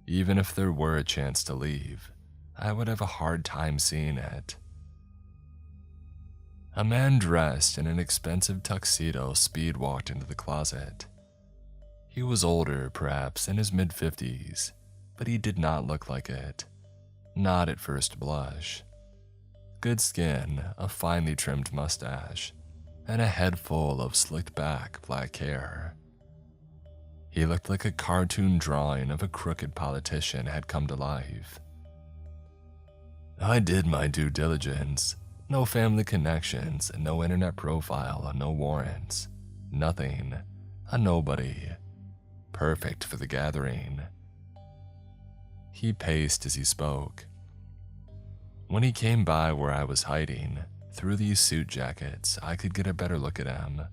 Even if there were a chance to leave, I would have a hard time seeing it. A man dressed in an expensive tuxedo speed walked into the closet. He was older, perhaps in his mid-50s, but he did not look like it. Not at first blush. Good skin, a finely trimmed mustache, and a head full of slicked back black hair. He looked like a cartoon drawing of a crooked politician had come to life. I did my due diligence. No family connections, no internet profile, no warrants. Nothing. A nobody. Perfect for the gathering. He paced as he spoke. When he came by where I was hiding, through these suit jackets, I could get a better look at him.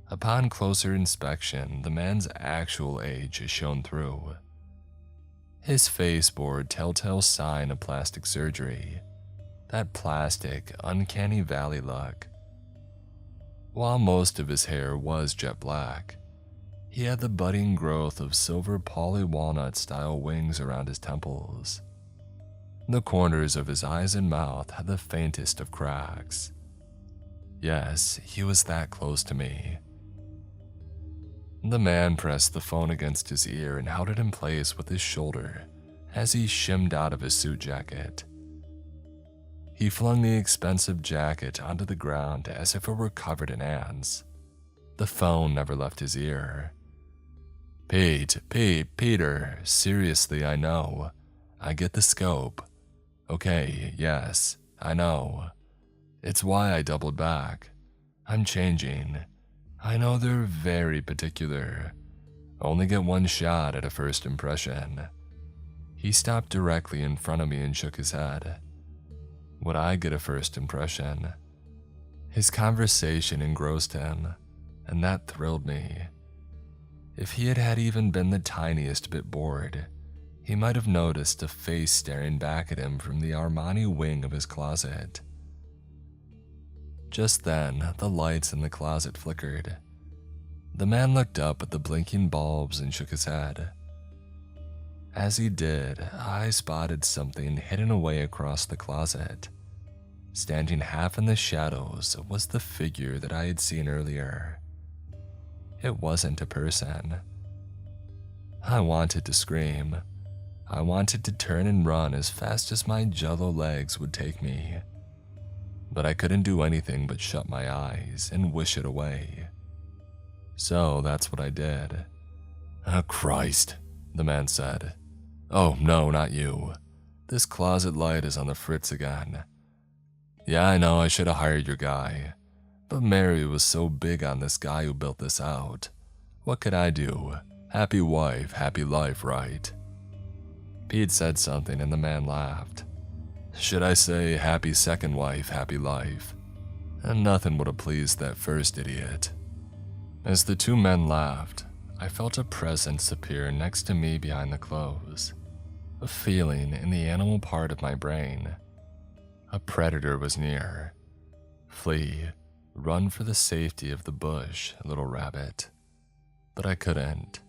Upon closer inspection, the man's actual age shone through. His face bore telltale sign of plastic surgery, that plastic, uncanny valley look. While most of his hair was jet black, he had the budding growth of silver poly walnut style wings around his temples. The corners of his eyes and mouth had the faintest of cracks. Yes, he was that close to me. The man pressed the phone against his ear and held it in place with his shoulder as he shimmed out of his suit jacket. He flung the expensive jacket onto the ground as if it were covered in ants. The phone never left his ear. Peter, seriously, I know. I get the scope. Okay, yes, I know. It's why I doubled back. I'm changing. I know they're very particular. Only get one shot at a first impression. He stopped directly in front of me and shook his head. Would I get a first impression? His conversation engrossed him, and that thrilled me. If he had even been the tiniest bit bored, he might have noticed a face staring back at him from the Armani wing of his closet. Just then, the lights in the closet flickered. The man looked up at the blinking bulbs and shook his head. As he did, I spotted something hidden away across the closet. Standing half in the shadows was the figure that I had seen earlier. It wasn't a person. I wanted to scream. I wanted to turn and run as fast as my jello legs would take me. But I couldn't do anything but shut my eyes and wish it away. So that's what I did. Oh, Christ, the man said. Oh, no, not you. This closet light is on the fritz again. Yeah, I know I should have hired your guy. But Mary was so big on this guy who built this out. What could I do? Happy wife, happy life, right? Pete said something and the man laughed. Should I say happy second wife, happy life? And nothing would have pleased that first idiot. As the two men laughed, I felt a presence appear next to me behind the clothes. A feeling in the animal part of my brain. A predator was near. Flee, run for the safety of the bush, little rabbit. But I couldn't.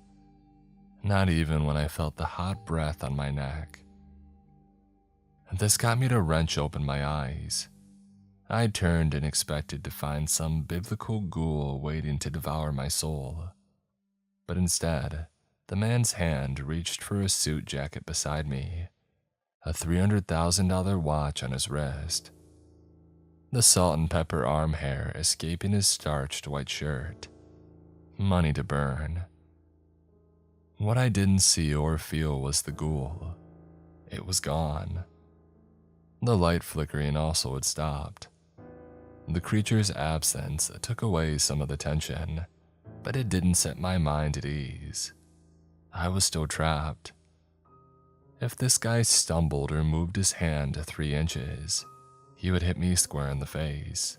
Not even when I felt the hot breath on my neck. This got me to wrench open my eyes. I turned and expected to find some biblical ghoul waiting to devour my soul. But instead, the man's hand reached for a suit jacket beside me, a $300,000 watch on his wrist, the salt and pepper arm hair escaping his starched white shirt, money to burn. What I didn't see or feel was the ghoul. It was gone. The light flickering also had stopped. The creature's absence took away some of the tension, but it didn't set my mind at ease. I was still trapped. If this guy stumbled or moved his hand 3 inches, he would hit me square in the face.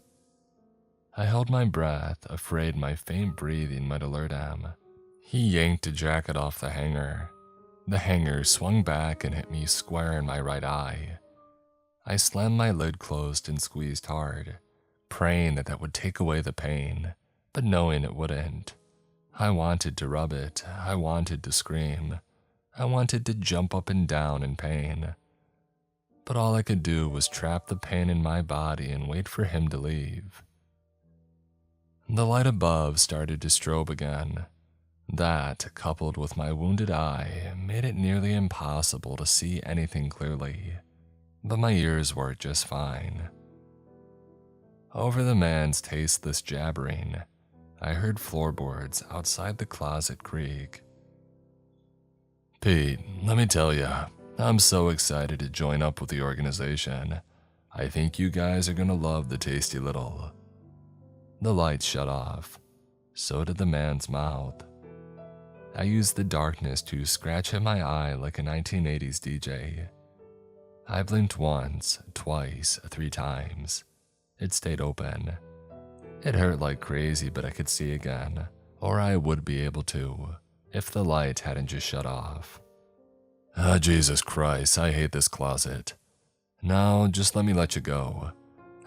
I held my breath, afraid my faint breathing might alert him. He yanked a jacket off the hanger. The hanger swung back and hit me square in my right eye. I slammed my lid closed and squeezed hard, praying that would take away the pain, but knowing it wouldn't. I wanted to rub it. I wanted to scream. I wanted to jump up and down in pain. but all I could do was trap the pain in my body and wait for him to leave. The light above started to strobe again. That, coupled with my wounded eye, made it nearly impossible to see anything clearly, but my ears worked just fine. Over the man's tasteless jabbering, I heard floorboards outside the closet creak. "Pete, let me tell ya, I'm so excited to join up with the organization. I think you guys are gonna love the tasty little..." The lights shut off. So did the man's mouth. I used the darkness to scratch at my eye like a 1980s DJ. I blinked once, twice, 3 times. It stayed open. It hurt like crazy, but I could see again, or I would be able to, if the light hadn't just shut off. Jesus Christ, I hate this closet. Now, just let me let you go.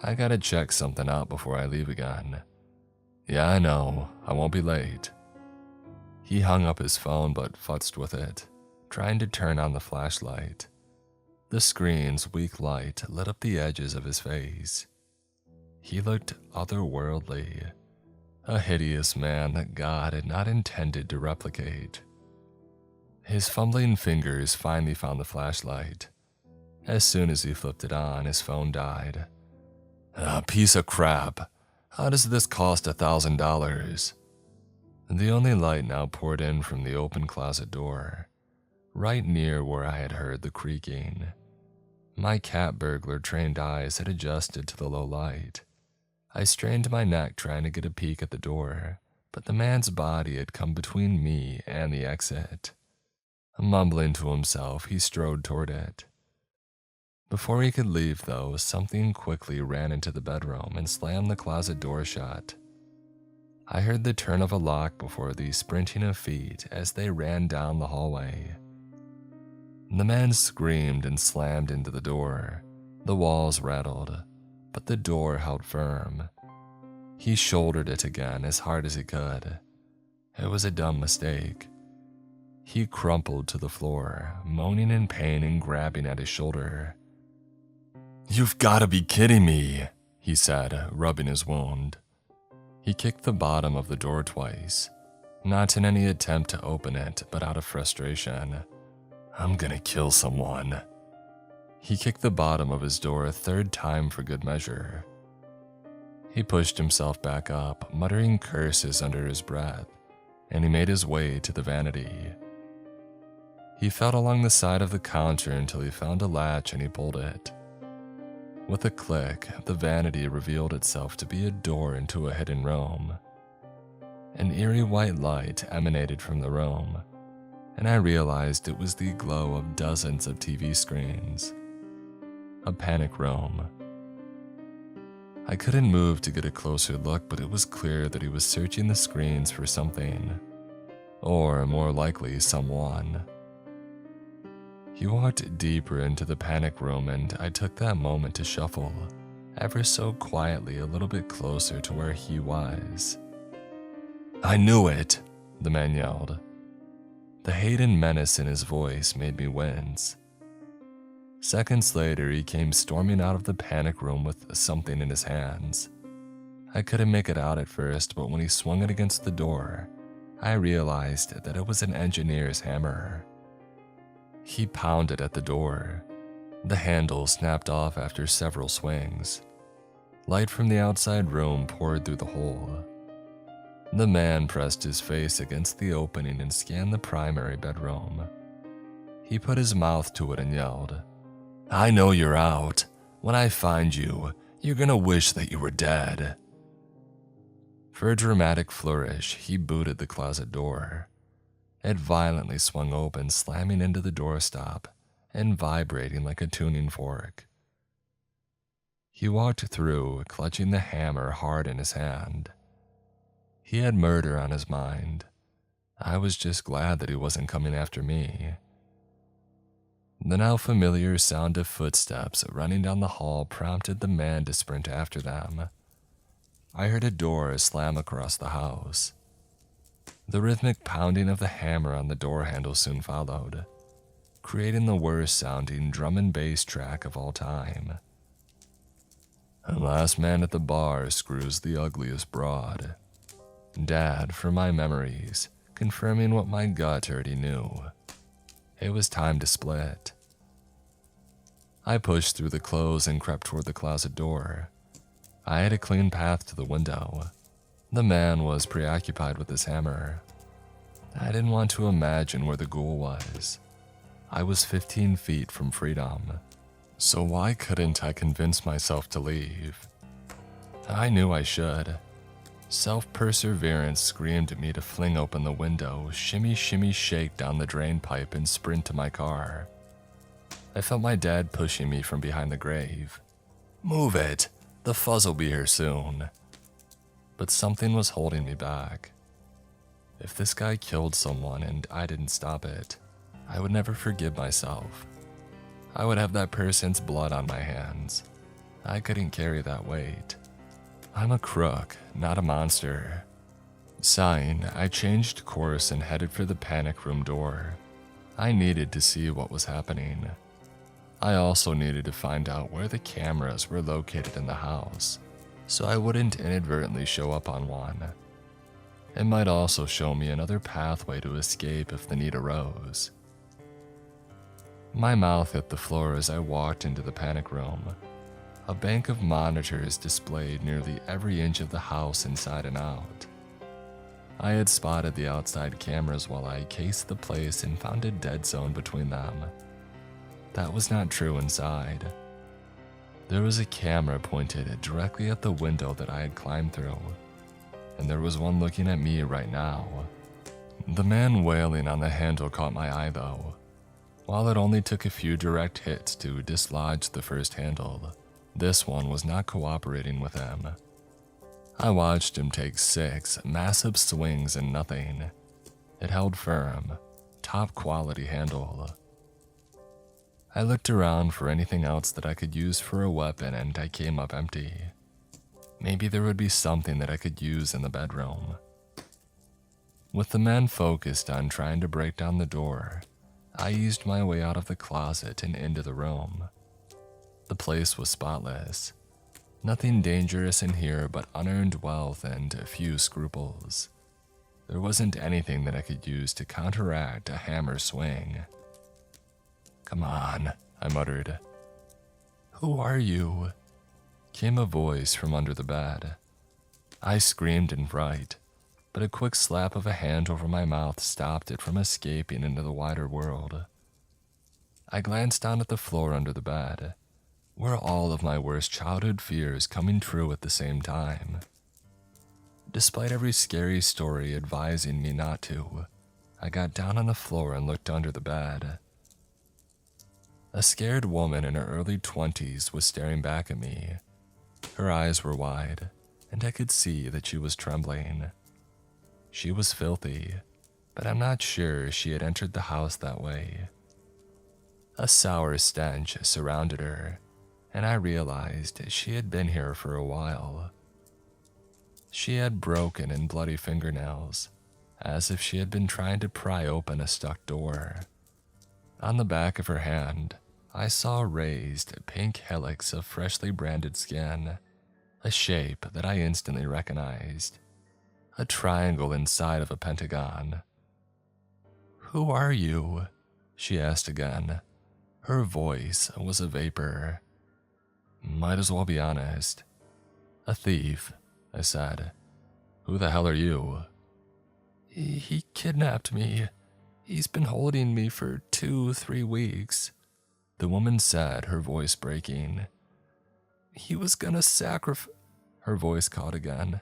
I gotta check something out before I leave again. Yeah, I know, I won't be late. He hung up his phone but futzed with it, trying to turn on the flashlight. The screen's weak light lit up the edges of his face. He looked otherworldly, a hideous man that God had not intended to replicate. His fumbling fingers finally found the flashlight. As soon as he flipped it on, his phone died. Piece of crap. How does this cost $1,000? The only light now poured in from the open closet door, right near where I had heard the creaking. My cat burglar trained eyes had adjusted to the low light. I strained my neck trying to get a peek at the door, but the man's body had come between me and the exit. Mumbling to himself, he strode toward it. Before he could leave, though, something quickly ran into the bedroom and slammed the closet door shut. I heard the turn of a lock before the sprinting of feet as they ran down the hallway. The man screamed and slammed into the door. The walls rattled, but the door held firm. He shouldered it again as hard as he could. It was a dumb mistake. He crumpled to the floor, moaning in pain and grabbing at his shoulder. "You've got to be kidding me," he said, rubbing his wound. He kicked the bottom of the door twice, not in any attempt to open it, but out of frustration. "I'm gonna kill someone." He kicked the bottom of his door a 3rd time for good measure. He pushed himself back up, muttering curses under his breath, and he made his way to the vanity. He felt along the side of the counter until he found a latch and he pulled it. With a click, the vanity revealed itself to be a door into a hidden room. An eerie white light emanated from the room, and I realized it was the glow of dozens of TV screens. A panic room. I couldn't move to get a closer look, but it was clear that he was searching the screens for something, or more likely, someone. He walked deeper into the panic room, and I took that moment to shuffle, ever so quietly, a little bit closer to where he was. "I knew it," the man yelled. The hate and menace in his voice made me wince. Seconds later, he came storming out of the panic room with something in his hands. I couldn't make it out at first, but when he swung it against the door, I realized that it was an engineer's hammer. He pounded at the door. The handle snapped off after several swings. Light from the outside room poured through the hole. The man pressed his face against the opening and scanned the primary bedroom. He put his mouth to it and yelled, "I know you're out. When I find you, you're gonna wish that you were dead." For a dramatic flourish, he booted the closet door. It violently swung open, slamming into the doorstop and vibrating like a tuning fork. He walked through, clutching the hammer hard in his hand. He had murder on his mind. I was just glad that he wasn't coming after me. The now familiar sound of footsteps running down the hall prompted the man to sprint after them. I heard a door slam across the house. The rhythmic pounding of the hammer on the door handle soon followed. creating the worst sounding drum and bass track of all time. And last man at the bar screws the ugliest broad. Dad, for my memories, confirming what my gut already knew. It was time to split. I pushed through the clothes and crept toward the closet door. I had a clean path to the window. The man was preoccupied with his hammer. I didn't want to imagine where the ghoul was. I was 15 feet from freedom. So why couldn't I convince myself to leave? I knew I should. Self-perseverance screamed at me to fling open the window, shimmy shake down the drain pipe and sprint to my car. I felt my dad pushing me from behind the grave. Move it! The fuzz will be here soon. But something was holding me back. If this guy killed someone and I didn't stop it, I would never forgive myself. I would have that person's blood on my hands. I couldn't carry that weight. I'm a crook, not a monster. Sighing, I changed course and headed for the panic room door. I needed to see what was happening. I also needed to find out where the cameras were located in the house, so I wouldn't inadvertently show up on one. It might also show me another pathway to escape if the need arose. My mouth hit the floor as I walked into the panic room. A bank of monitors displayed nearly every inch of the house inside and out. I had spotted the outside cameras while I cased the place and found a dead zone between them. That was not true inside. There was a camera pointed directly at the window that I had climbed through, and there was one looking at me right now. The man wailing on the handle caught my eye though. While it only took a few direct hits to dislodge the first handle, this one was not cooperating with him. I watched him take 6 massive swings and nothing. It held firm, top quality handle. I looked around for anything else that I could use for a weapon and I came up empty. Maybe there would be something that I could use in the bedroom. With the man focused on trying to break down the door, I eased my way out of the closet and into the room. The place was spotless. Nothing dangerous in here but unearned wealth and a few scruples. There wasn't anything that I could use to counteract a hammer swing. Come on, I muttered. Who are you? Came a voice from under the bed. I screamed in fright, but a quick slap of a hand over my mouth stopped it from escaping into the wider world. I glanced down at the floor under the bed. Were all of my worst childhood fears coming true at the same time? Despite every scary story advising me not to, I got down on the floor and looked under the bed. A scared woman in her early 20s was staring back at me. Her eyes were wide, and I could see that she was trembling. She was filthy, but I'm not sure she had entered the house that way. A sour stench surrounded her, and I realized she had been here for a while. She had broken and bloody fingernails, as if she had been trying to pry open a stuck door. On the back of her hand, I saw a raised pink helix of freshly branded skin, a shape that I instantly recognized. A triangle inside of a pentagon. Who are you? She asked again. Her voice was a vapor. Might as well be honest. A thief, I said. Who the hell are you? He kidnapped me. He's been holding me for 2-3 weeks, the woman said, her voice breaking. He was gonna sacrifice. Her voice caught again.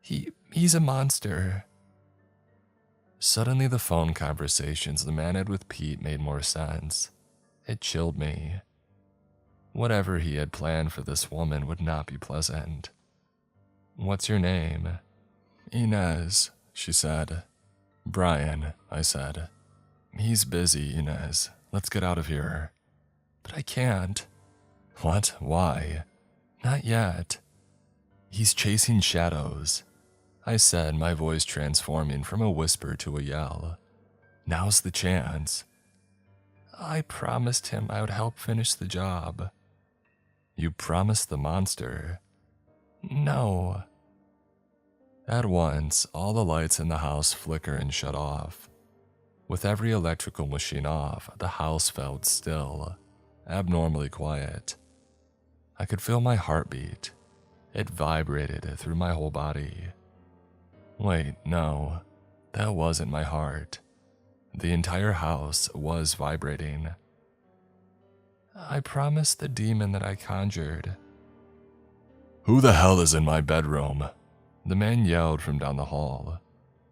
He's a monster. Suddenly the phone conversations the man had with Pete made more sense. It chilled me. Whatever he had planned for this woman would not be pleasant. What's your name? Inez, she said. Brian, I said. He's busy, Inez. Let's get out of here. But I can't. What? Why? Not yet. He's chasing shadows, I said, my voice transforming from a whisper to a yell. Now's the chance. I promised him I would help finish the job. You promised the monster? No. At once, all the lights in the house flicker and shut off. With every electrical machine off, the house felt still, abnormally quiet. I could feel my heartbeat. It vibrated through my whole body. Wait, no, that wasn't my heart. The entire house was vibrating. I promised the demon that I conjured. Who the hell is in my bedroom? The man yelled from down the hall.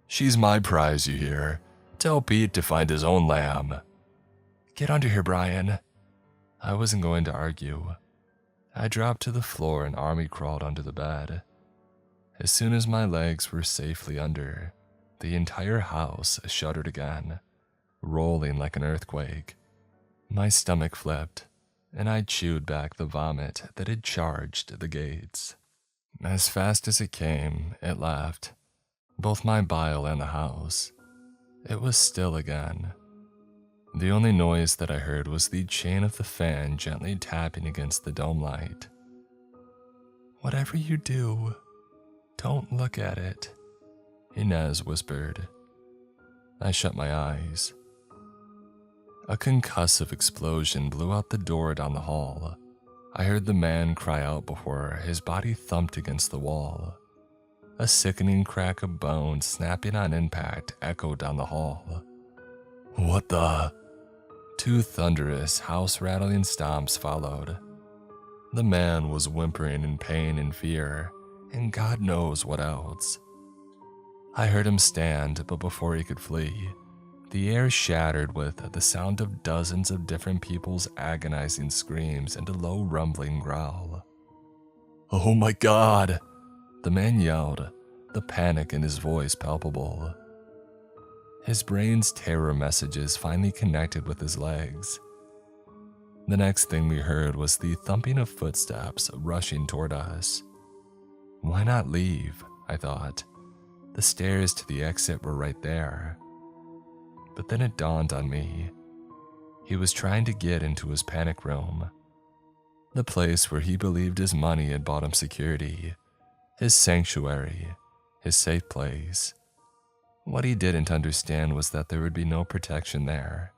She's my prize, you hear? Tell Pete to find his own lamb. Get under here, Brian. I wasn't going to argue. I dropped to the floor and army crawled under the bed. As soon as my legs were safely under, the entire house shuddered again, rolling like an earthquake. My stomach flipped, and I chewed back the vomit that had charged the gates. As fast as it came, it left, both my bile and the house. It was still again. The only noise that I heard was the chain of the fan gently tapping against the dome light. Whatever you do, don't look at it, Inez whispered. I shut my eyes. A concussive explosion blew out the door down the hall. I heard the man cry out before his body thumped against the wall. A sickening crack of bone snapping on impact echoed down the hall. What the? 2 thunderous, house-rattling stomps followed. The man was whimpering in pain and fear, and God knows what else. I heard him stand, but before he could flee, the air shattered with the sound of dozens of different people's agonizing screams and a low rumbling growl. Oh my God! The man yelled, the panic in his voice palpable. His brain's terror messages finally connected with his legs. The next thing we heard was the thumping of footsteps rushing toward us. Why not leave? I thought. The stairs to the exit were right there. But then it dawned on me. He was trying to get into his panic room. The place where he believed his money had bought him security. His sanctuary. His safe place. What he didn't understand was that there would be no protection there.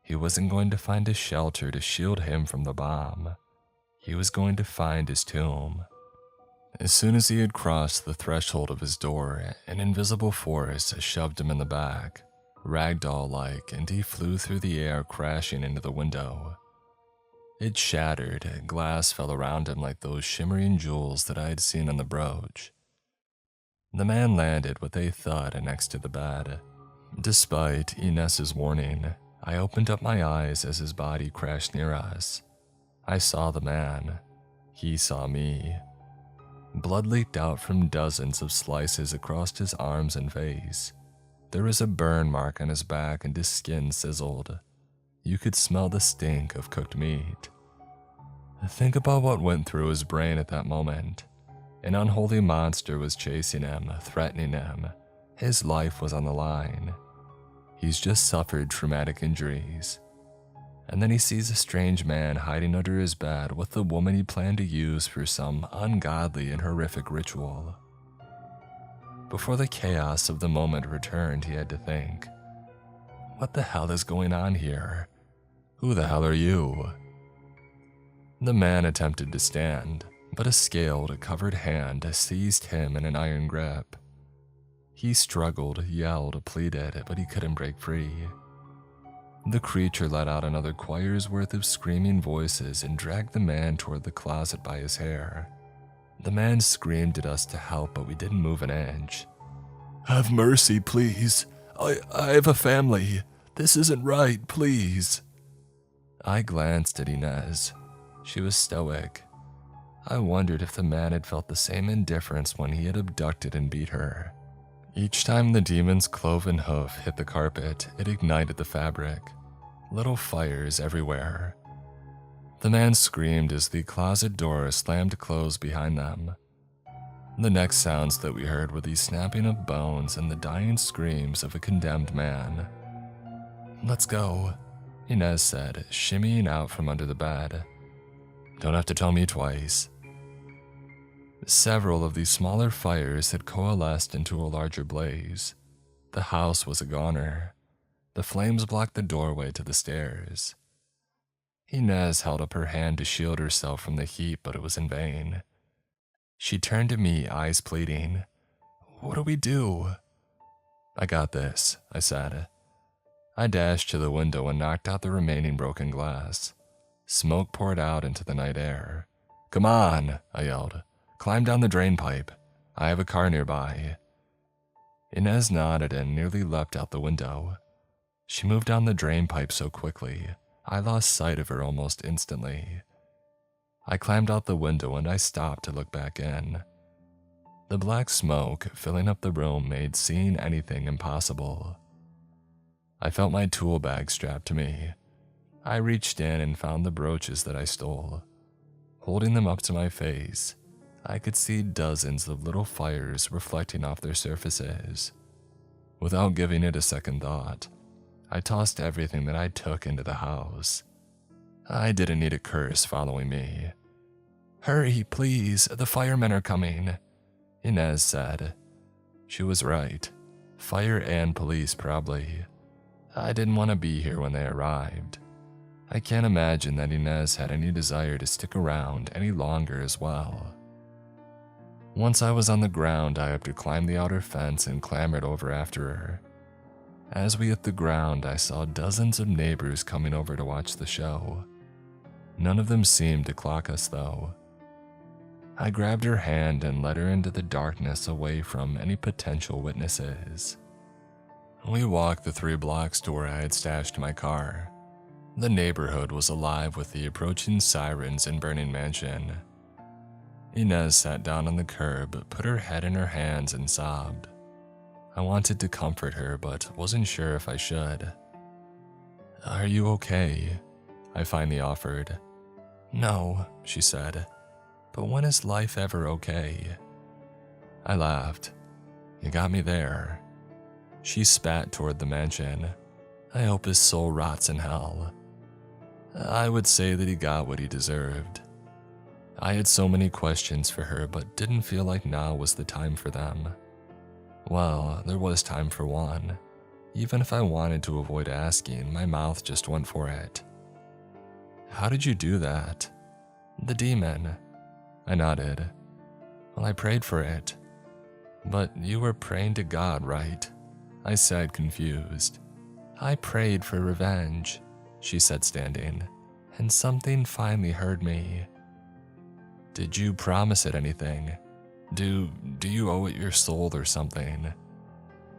He wasn't going to find a shelter to shield him from the bomb. He was going to find his tomb. As soon as he had crossed the threshold of his door, an invisible force shoved him in the back, ragdoll-like, and he flew through the air, crashing into the window. It shattered, glass fell around him like those shimmering jewels that I had seen on the brooch. The man landed with a thud next to the bed. Despite Inez's warning, I opened up my eyes as his body crashed near us. I saw the man. He saw me. Blood leaked out from dozens of slices across his arms and face. There was a burn mark on his back and his skin sizzled. You could smell the stink of cooked meat. Think about what went through his brain at that moment. An unholy monster was chasing him, threatening him. His life was on the line. He's just suffered traumatic injuries. And then he sees a strange man hiding under his bed with the woman he planned to use for some ungodly and horrific ritual. Before the chaos of the moment returned, he had to think, what the hell is going on here? Who the hell are you? The man attempted to stand, but a scaled, covered hand seized him in an iron grip. He struggled, yelled, pleaded, but he couldn't break free. The creature let out another choir's worth of screaming voices and dragged the man toward the closet by his hair. The man screamed at us to help, but we didn't move an inch. Have mercy, please. I have a family. This isn't right, please. I glanced at Inez. She was stoic. I wondered if the man had felt the same indifference when he had abducted and beat her. Each time the demon's cloven hoof hit the carpet, it ignited the fabric. Little fires everywhere. The man screamed as the closet door slammed closed behind them. The next sounds that we heard were the snapping of bones and the dying screams of a condemned man. Let's go. Inez said, shimmying out from under the bed. Don't have to tell me twice. Several of these smaller fires had coalesced into a larger blaze. The house was a goner. The flames blocked the doorway to the stairs. Inez held up her hand to shield herself from the heat, but it was in vain. She turned to me, eyes pleading. What do we do? I got this, I said. I dashed to the window and knocked out the remaining broken glass. Smoke poured out into the night air. Come on, I yelled. Climb down the drain pipe. I have a car nearby. Inez nodded and nearly leapt out the window. She moved down the drain pipe so quickly, I lost sight of her almost instantly. I climbed out the window and I stopped to look back in. The black smoke filling up the room made seeing anything impossible. I felt my tool bag strapped to me. I reached in and found the brooches that I stole. Holding them up to my face, I could see dozens of little fires reflecting off their surfaces. Without giving it a second thought, I tossed everything that I took into the house. I didn't need a curse following me. Hurry, please, the firemen are coming, Inez said. She was right. Fire and police, probably. I didn't want to be here when they arrived. I can't imagine that Inez had any desire to stick around any longer as well. Once I was on the ground, I had to climb the outer fence and clambered over after her. As we hit the ground, I saw dozens of neighbors coming over to watch the show. None of them seemed to clock us, though. I grabbed her hand and led her into the darkness away from any potential witnesses. We walked the 3 blocks to where I had stashed my car. The neighborhood was alive with the approaching sirens and burning mansion. Inez sat down on the curb, put her head in her hands, and sobbed. I wanted to comfort her, but wasn't sure if I should. Are you okay? I finally offered. No, she said. But when is life ever okay? I laughed. You got me there. She spat toward the mansion. I hope his soul rots in hell. I would say that he got what he deserved. I had so many questions for her, but didn't feel like now was the time for them. Well, there was time for one. Even if I wanted to avoid asking, my mouth just went for it. How did you do that? The demon. I nodded. Well, I prayed for it. But you were praying to God, right? I said, confused. I prayed for revenge, she said, standing, and something finally heard me. Did you promise it anything? Do you owe it your soul or something?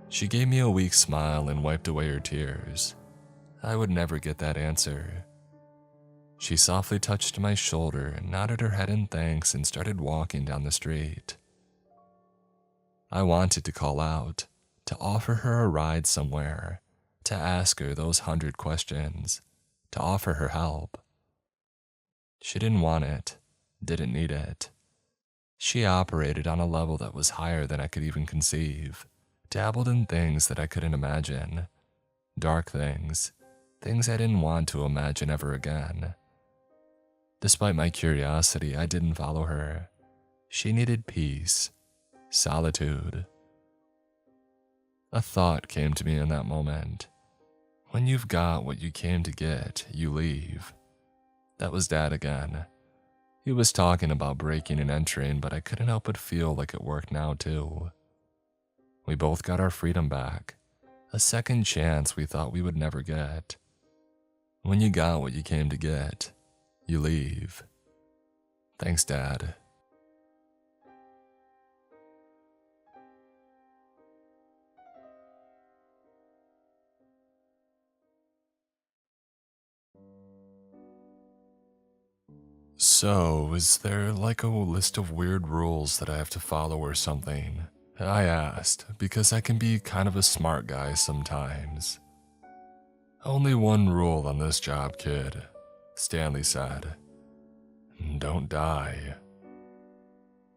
She gave me a weak smile and wiped away her tears. I would never get that answer. She softly touched my shoulder, nodded her head in thanks, and started walking down the street. I wanted to call out, to offer her a ride somewhere, to ask her those 100 questions, to offer her help. She didn't want it, didn't need it. She operated on a level that was higher than I could even conceive, dabbled in things that I couldn't imagine, dark things, things I didn't want to imagine ever again. Despite my curiosity, I didn't follow her. She needed peace, solitude. A thought came to me in that moment. When you've got what you came to get, you leave. That was Dad again. He was talking about breaking and entering, but I couldn't help but feel like it worked now too. We both got our freedom back, a second chance we thought we would never get. When you got what you came to get, you leave. Thanks, Dad. So, is there like a list of weird rules that I have to follow or something? I asked, because I can be kind of a smart guy sometimes. Only one rule on this job, kid, Stanley said. Don't die.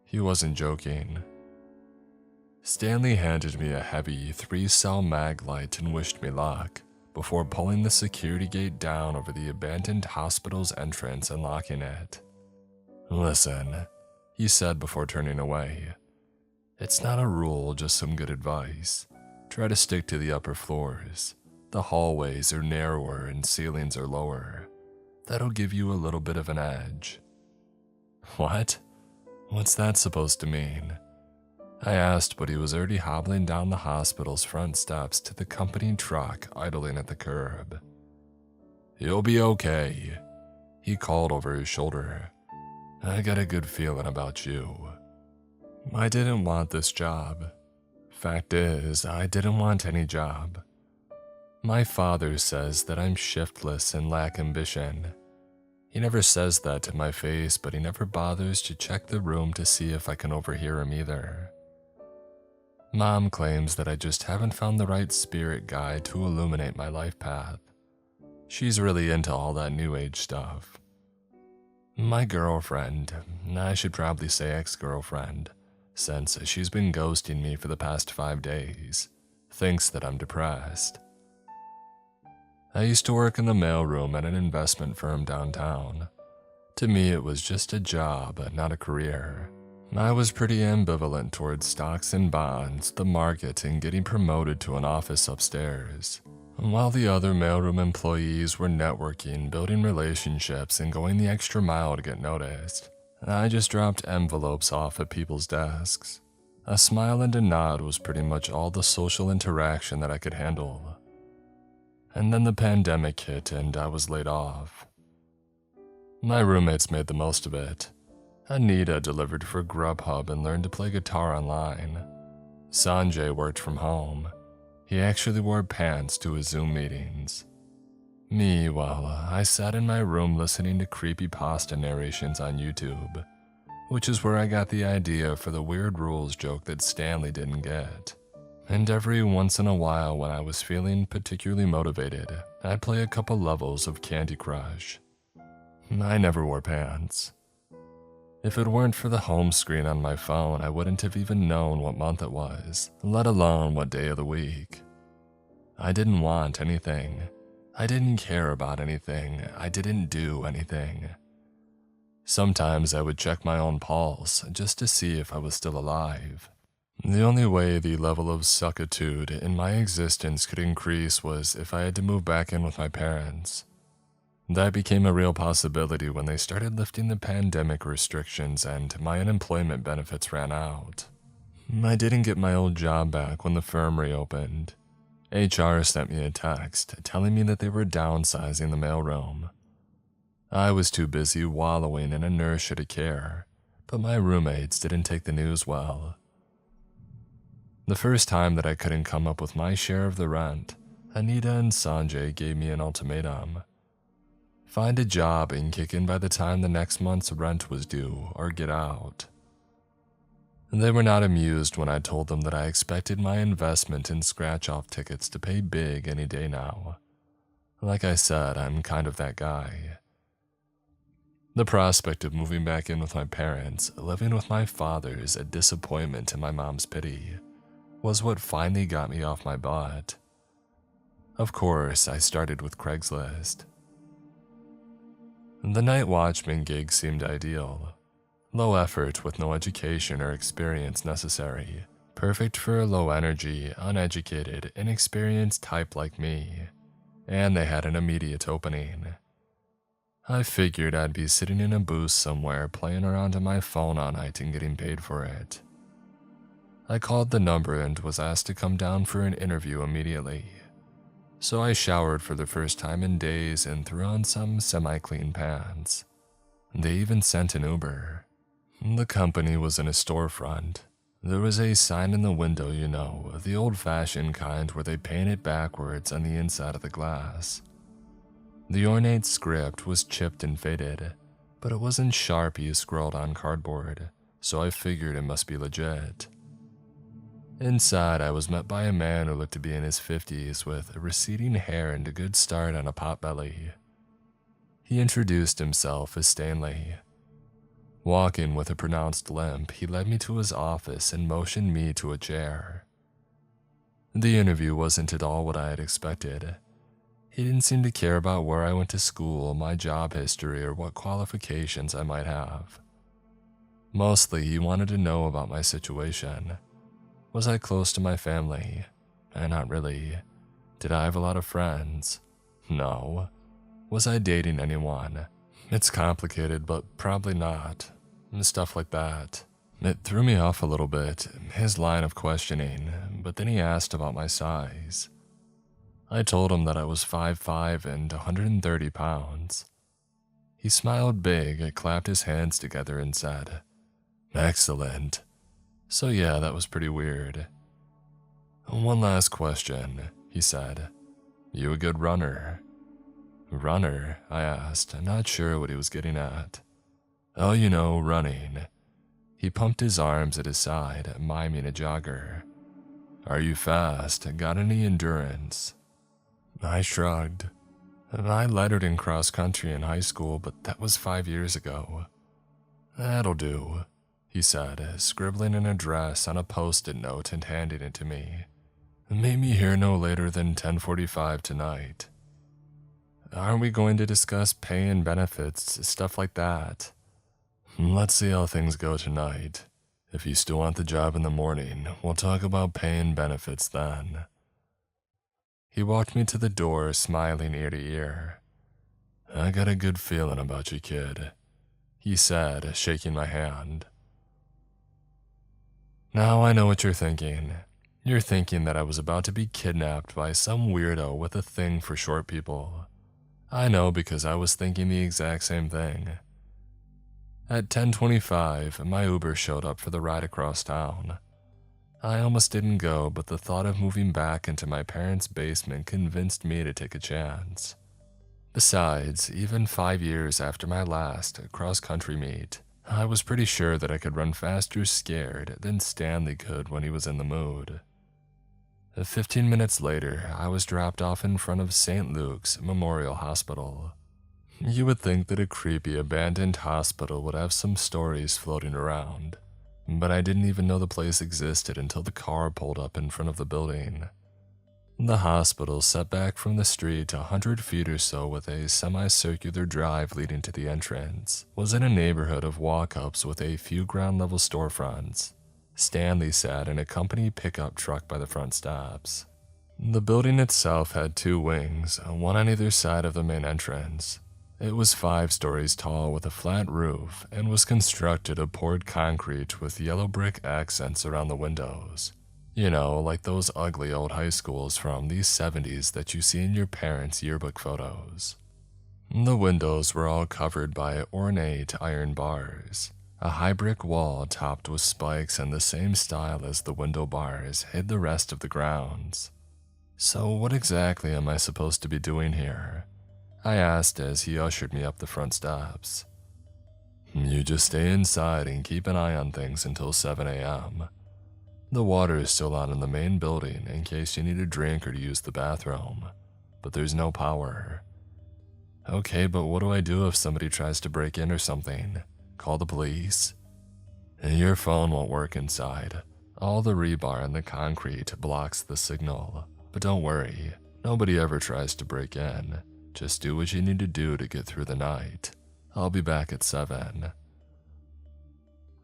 He wasn't joking. Stanley handed me a heavy 3-cell mag light and wished me luck, before pulling the security gate down over the abandoned hospital's entrance and locking it. "Listen," he said before turning away. "It's not a rule, just some good advice. Try to stick to the upper floors. The hallways are narrower and ceilings are lower. That'll give you a little bit of an edge." "What? What's that supposed to mean?" I asked, but he was already hobbling down the hospital's front steps to the company truck idling at the curb. "You'll be okay," he called over his shoulder. "I got a good feeling about you." I didn't want this job. Fact is, I didn't want any job. My father says that I'm shiftless and lack ambition. He never says that to my face, but he never bothers to check the room to see if I can overhear him either. Mom claims that I just haven't found the right spirit guide to illuminate my life path. She's really into all that new age stuff. My girlfriend, I should probably say ex-girlfriend, since she's been ghosting me for the past 5 days, thinks that I'm depressed. I used to work in the mailroom at an investment firm downtown. To me, it was just a job, not a career. I was pretty ambivalent towards stocks and bonds, the market, and getting promoted to an office upstairs. While the other mailroom employees were networking, building relationships, and going the extra mile to get noticed, I just dropped envelopes off at people's desks. A smile and a nod was pretty much all the social interaction that I could handle. And then the pandemic hit and I was laid off. My roommates made the most of it. Anita delivered for Grubhub and learned to play guitar online. Sanjay worked from home. He actually wore pants to his Zoom meetings. Me, well, I sat in my room listening to creepypasta narrations on YouTube, which is where I got the idea for the weird rules joke that Stanley didn't get. And every once in a while when I was feeling particularly motivated, I'd play a couple levels of Candy Crush. I never wore pants. If it weren't for the home screen on my phone, I wouldn't have even known what month it was, let alone what day of the week. I didn't want anything. I didn't care about anything. I didn't do anything. Sometimes I would check my own pulse just to see if I was still alive. The only way the level of suckitude in my existence could increase was if I had to move back in with my parents. That became a real possibility when they started lifting the pandemic restrictions and my unemployment benefits ran out. I didn't get my old job back when the firm reopened. HR sent me a text telling me that they were downsizing the mailroom. I was too busy wallowing in inertia to care, but my roommates didn't take the news well. The first time that I couldn't come up with my share of the rent, Anita and Sanjay gave me an ultimatum. Find a job and kick in by the time the next month's rent was due, or get out. They were not amused when I told them that I expected my investment in scratch-off tickets to pay big any day now. Like I said, I'm kind of that guy. The prospect of moving back in with my parents, living with my father's a disappointment and my mom's pity, was what finally got me off my butt. Of course, I started with Craigslist. The night watchman gig seemed ideal. Low effort with no education or experience necessary. Perfect for a low energy, uneducated, inexperienced type like me. And they had an immediate opening. I figured I'd be sitting in a booth somewhere playing around on my phone all night and getting paid for it. I called the number and was asked to come down for an interview immediately. So I showered for the first time in days and threw on some semi-clean pants. They even sent an Uber. The company was in a storefront. There was a sign in the window, you know, the old-fashioned kind where they paint it backwards on the inside of the glass. The ornate script was chipped and faded, but it wasn't Sharpie scrawled on cardboard, so I figured it must be legit. Inside, I was met by a man who looked to be in his 50s with receding hair and a good start on a potbelly. He introduced himself as Stanley. Walking with a pronounced limp, he led me to his office and motioned me to a chair. The interview wasn't at all what I had expected. He didn't seem to care about where I went to school, my job history, or what qualifications I might have. Mostly, he wanted to know about my situation. Was I close to my family? Not really. Did I have a lot of friends? No. Was I dating anyone? It's complicated, but probably not. Stuff like that. It threw me off a little bit, his line of questioning, but then he asked about my size. I told him that I was 5'5" and 130 pounds. He smiled big, clapped his hands together and said, "Excellent." So yeah, that was pretty weird. "One last question," he said. "You a good runner?" "Runner?" I asked, not sure what he was getting at. "Oh, you know, running." He pumped his arms at his side, miming a jogger. "Are you fast? Got any endurance?" I shrugged. I lettered in cross country in high school, but that was 5 years ago. "That'll do," he said, scribbling an address on a post-it note and handing it to me. "Meet me here no later than 10:45 tonight." "Aren't we going to discuss pay and benefits, stuff like that?" "Let's see how things go tonight. If you still want the job in the morning, we'll talk about pay and benefits then." He walked me to the door, smiling ear to ear. "I got a good feeling about you, kid," he said, shaking my hand. Now I know what you're thinking. You're thinking that I was about to be kidnapped by some weirdo with a thing for short people. I know because I was thinking the exact same thing. At 10:25, my Uber showed up for the ride across town. I almost didn't go, but the thought of moving back into my parents' basement convinced me to take a chance. Besides, even 5 years after my last cross-country meet, I was pretty sure that I could run faster scared than Stanley could when he was in the mood. 15 minutes later, I was dropped off in front of St. Luke's Memorial Hospital. You would think that a creepy abandoned hospital would have some stories floating around, but I didn't even know the place existed until the car pulled up in front of the building. The hospital, set back from the street 100 feet or so with a semicircular drive leading to the entrance, was in a neighborhood of walk-ups with a few ground-level storefronts. Stanley sat in a company pickup truck by the front steps. The building itself had 2 wings, one on either side of the main entrance. It was 5 stories tall with a flat roof and was constructed of poured concrete with yellow brick accents around the windows. You know, like those ugly old high schools from the 70s that you see in your parents' yearbook photos. The windows were all covered by ornate iron bars. A high brick wall topped with spikes in the same style as the window bars hid the rest of the grounds. "So what exactly am I supposed to be doing here?" I asked as he ushered me up the front steps. "You just stay inside and keep an eye on things until 7 a.m. The water is still on in the main building in case you need a drink or to use the bathroom, but there's no power." "Okay, but what do I do if somebody tries to break in or something? Call the police?" "Your phone won't work inside. All the rebar and the concrete blocks the signal. But don't worry, nobody ever tries to break in. Just do what you need to do to get through the night. I'll be back at 7.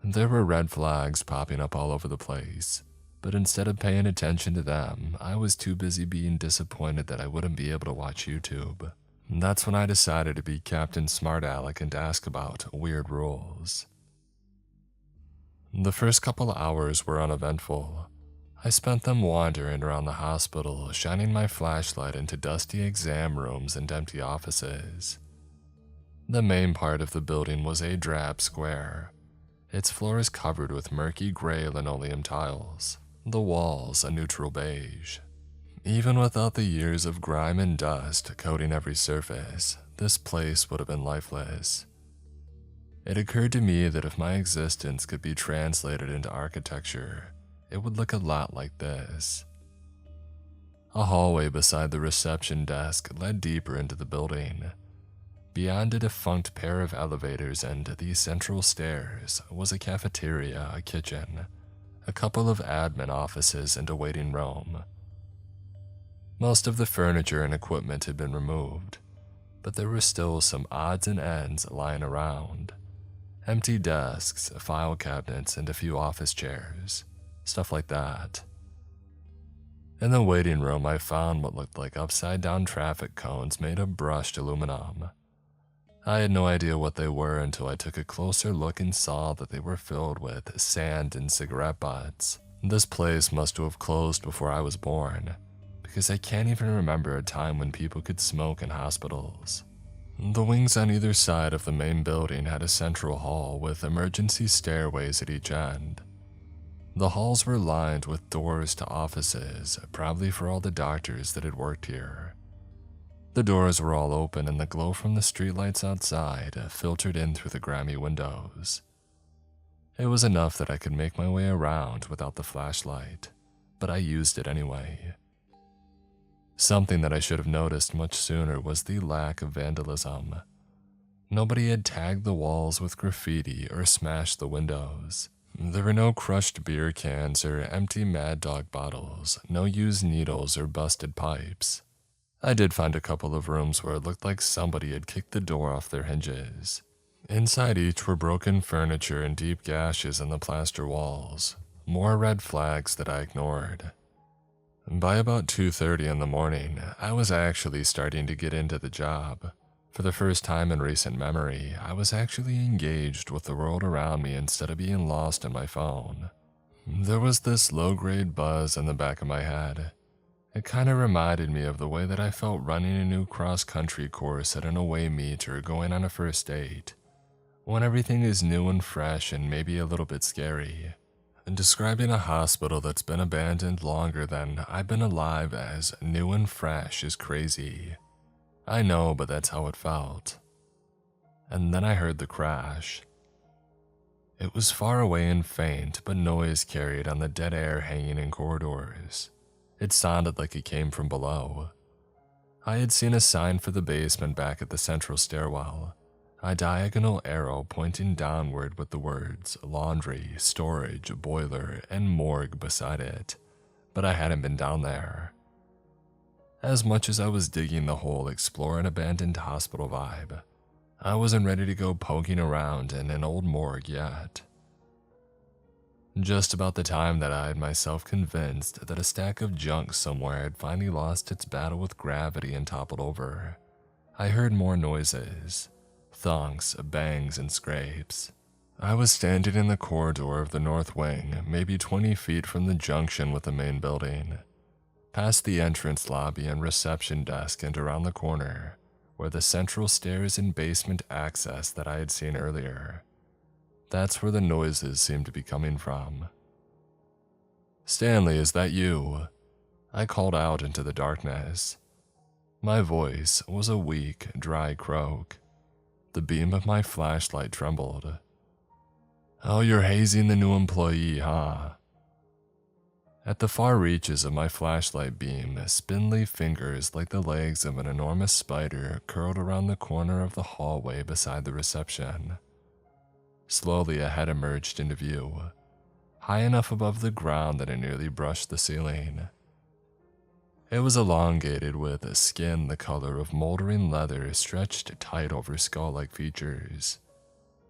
There were red flags popping up all over the place, but instead of paying attention to them, I was too busy being disappointed that I wouldn't be able to watch YouTube. That's when I decided to be Captain Smart Alec and ask about weird rules. The first couple hours were uneventful. I spent them wandering around the hospital, shining my flashlight into dusty exam rooms and empty offices. The main part of the building was a drab square. Its floor is covered with murky gray linoleum tiles, the walls a neutral beige. Even without the years of grime and dust coating every surface, this place would have been lifeless. It occurred to me that if my existence could be translated into architecture, it would look a lot like this. A hallway beside the reception desk led deeper into the building. Beyond a defunct pair of elevators and the central stairs was a cafeteria, a kitchen, a couple of admin offices, and a waiting room. Most of the furniture and equipment had been removed, but there were still some odds and ends lying around. Empty desks, file cabinets, and a few office chairs. Stuff like that. In the waiting room, I found what looked like upside-down traffic cones made of brushed aluminum. I had no idea what they were until I took a closer look and saw that they were filled with sand and cigarette butts. This place must have closed before I was born, because I can't even remember a time when people could smoke in hospitals. The wings on either side of the main building had a central hall with emergency stairways at each end. The halls were lined with doors to offices, probably for all the doctors that had worked here. The doors were all open and the glow from the streetlights outside filtered in through the grimy windows. It was enough that I could make my way around without the flashlight, but I used it anyway. Something that I should have noticed much sooner was the lack of vandalism. Nobody had tagged the walls with graffiti or smashed the windows. There were no crushed beer cans or empty Mad Dog bottles, no used needles or busted pipes. I did find a couple of rooms where it looked like somebody had kicked the door off their hinges. Inside each were broken furniture and deep gashes in the plaster walls, more red flags that I ignored. By about 2:30 in the morning, I was actually starting to get into the job. For the first time in recent memory, I was actually engaged with the world around me instead of being lost in my phone. There was this low-grade buzz in the back of my head. It kind of reminded me of the way that I felt running a new cross-country course at an away meet or going on a first date, when everything is new and fresh and maybe a little bit scary. And describing a hospital that's been abandoned longer than I've been alive as new and fresh is crazy. I know, but that's how it felt. And then I heard the crash. It was far away and faint, but noise carried on the dead air hanging in corridors. It sounded like it came from below. I had seen a sign for the basement back at the central stairwell, a diagonal arrow pointing downward with the words laundry, storage, boiler, and morgue beside it, but I hadn't been down there. As much as I was digging the whole explore an abandoned hospital vibe, I wasn't ready to go poking around in an old morgue yet. Just about the time that I had myself convinced that a stack of junk somewhere had finally lost its battle with gravity and toppled over, I heard more noises, thunks, bangs, and scrapes. I was standing in the corridor of the north wing, maybe 20 feet from the junction with the main building, past the entrance lobby and reception desk and around the corner, where the central stairs and basement access that I had seen earlier. That's where the noises seemed to be coming from. "Stanley, is that you?" I called out into the darkness. My voice was a weak, dry croak. The beam of my flashlight trembled. "Oh, you're hazing the new employee, huh?" At the far reaches of my flashlight beam, spindly fingers like the legs of an enormous spider curled around the corner of the hallway beside the reception. Slowly a head emerged into view, high enough above the ground that it nearly brushed the ceiling. It was elongated with a skin the color of moldering leather stretched tight over skull-like features.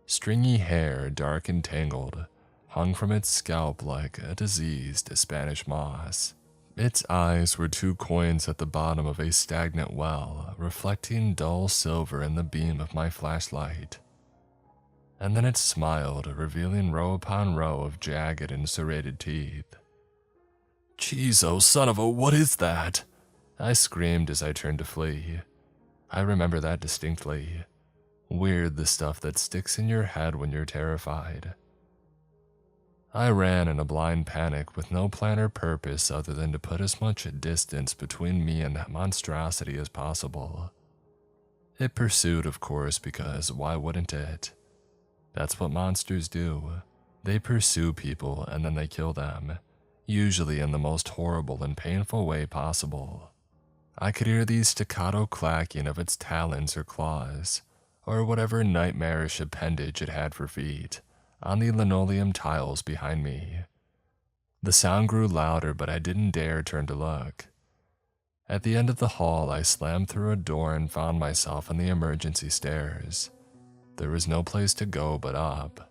Stringy hair, dark and tangled, hung from its scalp like a diseased Spanish moss. Its eyes were 2 coins at the bottom of a stagnant well, reflecting dull silver in the beam of my flashlight. And then it smiled, revealing row upon row of jagged and serrated teeth. "Jeez, oh son of a, what is that?" I screamed as I turned to flee. I remember that distinctly. Weird, the stuff that sticks in your head when you're terrified. I ran in a blind panic with no plan or purpose other than to put as much distance between me and that monstrosity as possible. It pursued, of course, because why wouldn't it? That's what monsters do. They pursue people and then they kill them, usually in the most horrible and painful way possible. I could hear the staccato clacking of its talons or claws, or whatever nightmarish appendage it had for feet, on the linoleum tiles behind me. The sound grew louder, but I didn't dare turn to look. At the end of the hall, I slammed through a door and found myself on the emergency stairs. There was no place to go but up.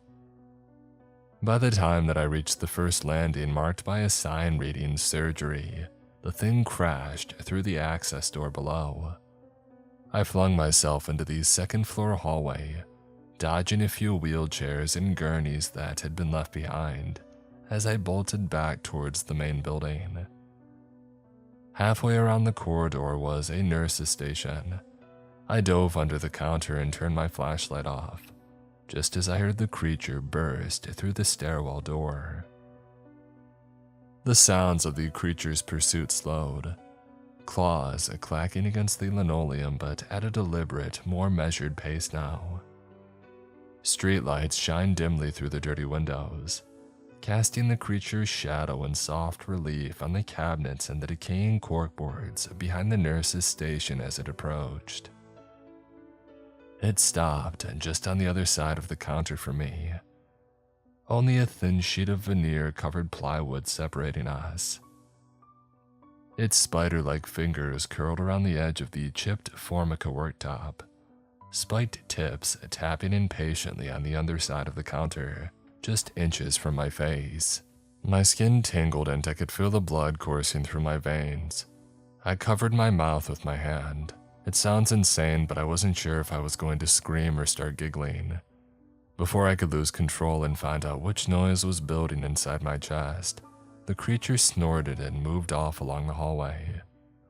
By the time that I reached the first landing marked by a sign reading surgery, the thing crashed through the access door below. I flung myself into the second-floor hallway, dodging a few wheelchairs and gurneys that had been left behind as I bolted back towards the main building. Halfway around the corridor was a nurse's station. I dove under the counter and turned my flashlight off, just as I heard the creature burst through the stairwell door. The sounds of the creature's pursuit slowed, claws clacking against the linoleum but at a deliberate, more measured pace now. Streetlights shined dimly through the dirty windows, casting the creature's shadow in soft relief on the cabinets and the decaying corkboards behind the nurse's station as it approached. It stopped just on the other side of the counter from me. Only a thin sheet of veneer-covered plywood separating us. Its spider-like fingers curled around the edge of the chipped Formica worktop, spiked tips tapping impatiently on the underside of the counter, just inches from my face. My skin tingled and I could feel the blood coursing through my veins. I covered my mouth with my hand. It sounds insane, but I wasn't sure if I was going to scream or start giggling. Before I could lose control and find out which noise was building inside my chest, the creature snorted and moved off along the hallway.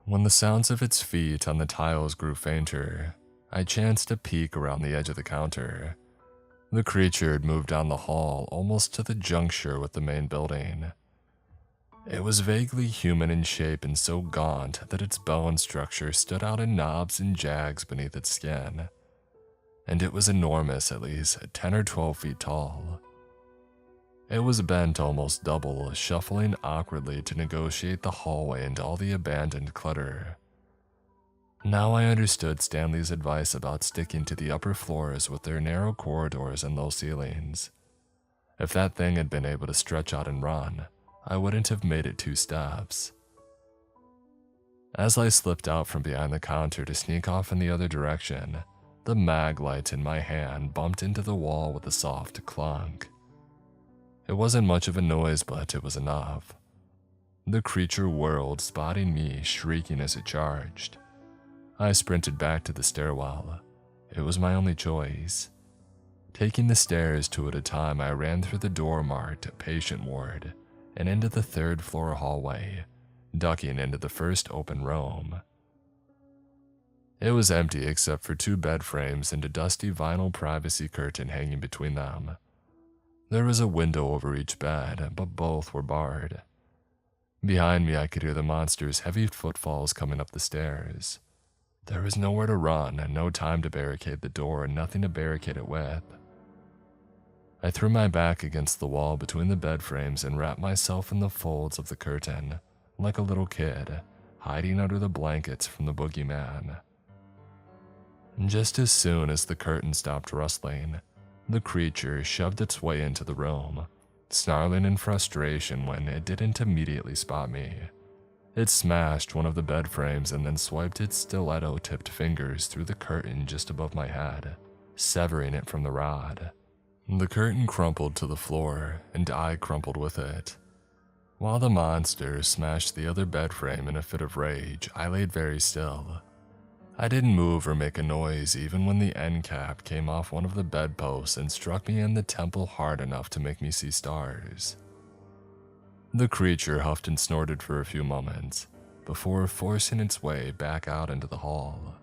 When the sounds of its feet on the tiles grew fainter, I chanced a peek around the edge of the counter. The creature had moved down the hall almost to the juncture with the main building. It was vaguely human in shape and so gaunt that its bone structure stood out in knobs and jags beneath its skin. And it was enormous, at least 10 or 12 feet tall. It was bent almost double, shuffling awkwardly to negotiate the hallway and all the abandoned clutter. Now I understood Stanley's advice about sticking to the upper floors with their narrow corridors and low ceilings. If that thing had been able to stretch out and run, I wouldn't have made it 2 steps. As I slipped out from behind the counter to sneak off in the other direction, the mag light in my hand bumped into the wall with a soft clunk. It wasn't much of a noise, but it was enough. The creature whirled, spotting me, shrieking as it charged. I sprinted back to the stairwell. It was my only choice. Taking the stairs 2 at a time, I ran through the door marked patient ward and into the 3rd floor hallway, ducking into the first open room. It was empty except for 2 bed frames and a dusty vinyl privacy curtain hanging between them. There was a window over each bed, but both were barred. Behind me, I could hear the monster's heavy footfalls coming up the stairs. There was nowhere to run, and no time to barricade the door, and nothing to barricade it with. I threw my back against the wall between the bed frames and wrapped myself in the folds of the curtain, like a little kid, hiding under the blankets from the boogeyman. Just as soon as the curtain stopped rustling, the creature shoved its way into the room, snarling in frustration when it didn't immediately spot me. It smashed one of the bed frames and then swiped its stiletto-tipped fingers through the curtain just above my head, severing it from the rod. The curtain crumpled to the floor, and I crumpled with it. While the monster smashed the other bed frame in a fit of rage, I laid very still. I didn't move or make a noise even when the end cap came off one of the bedposts and struck me in the temple hard enough to make me see stars. The creature huffed and snorted for a few moments before forcing its way back out into the hall.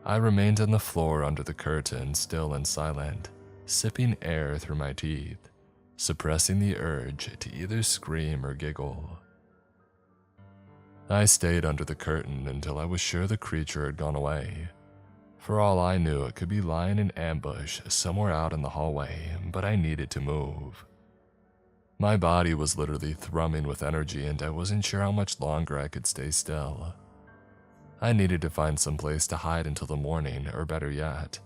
I remained on the floor under the curtain, still and silent, sipping air through my teeth, suppressing the urge to either scream or giggle. I stayed under the curtain until I was sure the creature had gone away. For all I knew, it could be lying in ambush somewhere out in the hallway, but I needed to move. My body was literally thrumming with energy, and I wasn't sure how much longer I could stay still. I needed to find some place to hide until the morning, or better yet,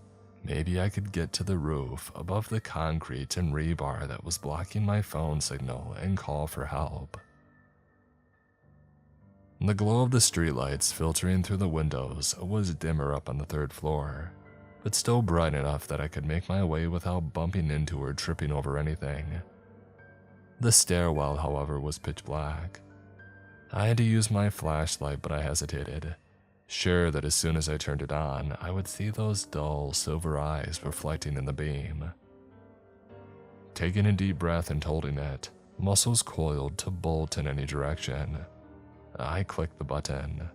maybe I could get to the roof above the concrete and rebar that was blocking my phone signal and call for help. The glow of the streetlights filtering through the windows was dimmer up on the 3rd floor, but still bright enough that I could make my way without bumping into or tripping over anything. The stairwell, however, was pitch black. I had to use my flashlight, but I hesitated, sure that as soon as I turned it on, I would see those dull, silver eyes reflecting in the beam. Taking a deep breath and holding it, muscles coiled to bolt in any direction, I clicked the button.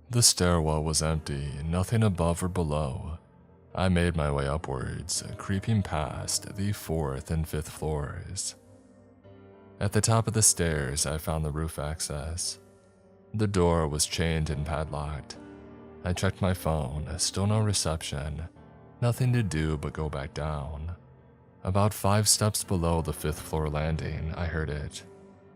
The stairwell was empty, nothing above or below. I made my way upwards, creeping past the 4th and 5th floors. At the top of the stairs, I found the roof access. The door was chained and padlocked. I checked my phone, still no reception. Nothing to do but go back down. About 5 steps below the 5th floor landing, I heard it.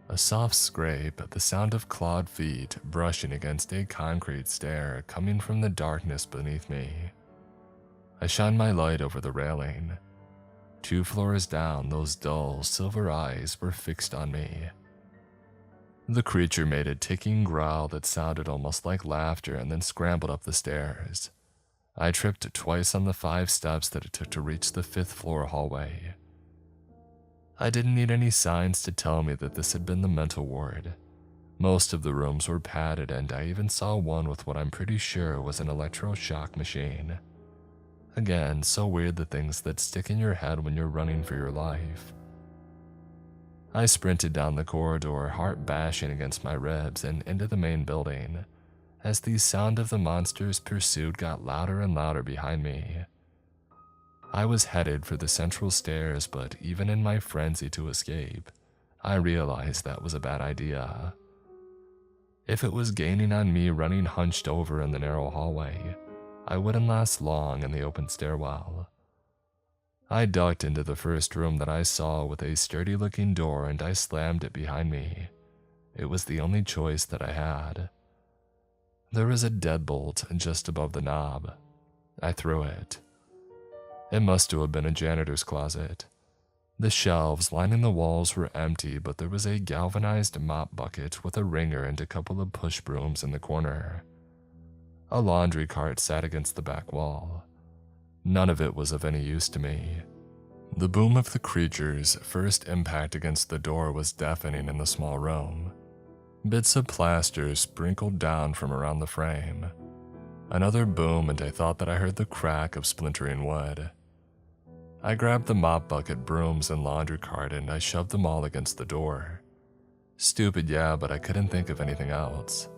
A soft scrape, the sound of clawed feet brushing against a concrete stair coming from the darkness beneath me. I shined my light over the railing. 2 floors down, those dull, silver eyes were fixed on me. The creature made a ticking growl that sounded almost like laughter and then scrambled up the stairs. I tripped twice on the 5 steps that it took to reach the 5th floor hallway. I didn't need any signs to tell me that this had been the mental ward. Most of the rooms were padded, and I even saw one with what I'm pretty sure was an electroshock machine. Again, so weird the things that stick in your head when you're running for your life. I sprinted down the corridor, heart bashing against my ribs, and into the main building, as the sound of the monster's pursuit got louder and louder behind me. I was headed for the central stairs, but even in my frenzy to escape, I realized that was a bad idea. If it was gaining on me running hunched over in the narrow hallway, I wouldn't last long in the open stairwell. I ducked into the first room that I saw with a sturdy-looking door, and I slammed it behind me. It was the only choice that I had. There was a deadbolt just above the knob. I threw it. It must have been a janitor's closet. The shelves lining the walls were empty, but there was a galvanized mop bucket with a wringer and a couple of push brooms in the corner. A laundry cart sat against the back wall. None of it was of any use to me. The boom of the creature's first impact against the door was deafening in the small room. Bits of plaster sprinkled down from around the frame. Another boom, and I thought that I heard the crack of splintering wood. I grabbed the mop bucket, brooms, and laundry cart, and I shoved them all against the door. Stupid, yeah, but I couldn't think of anything else.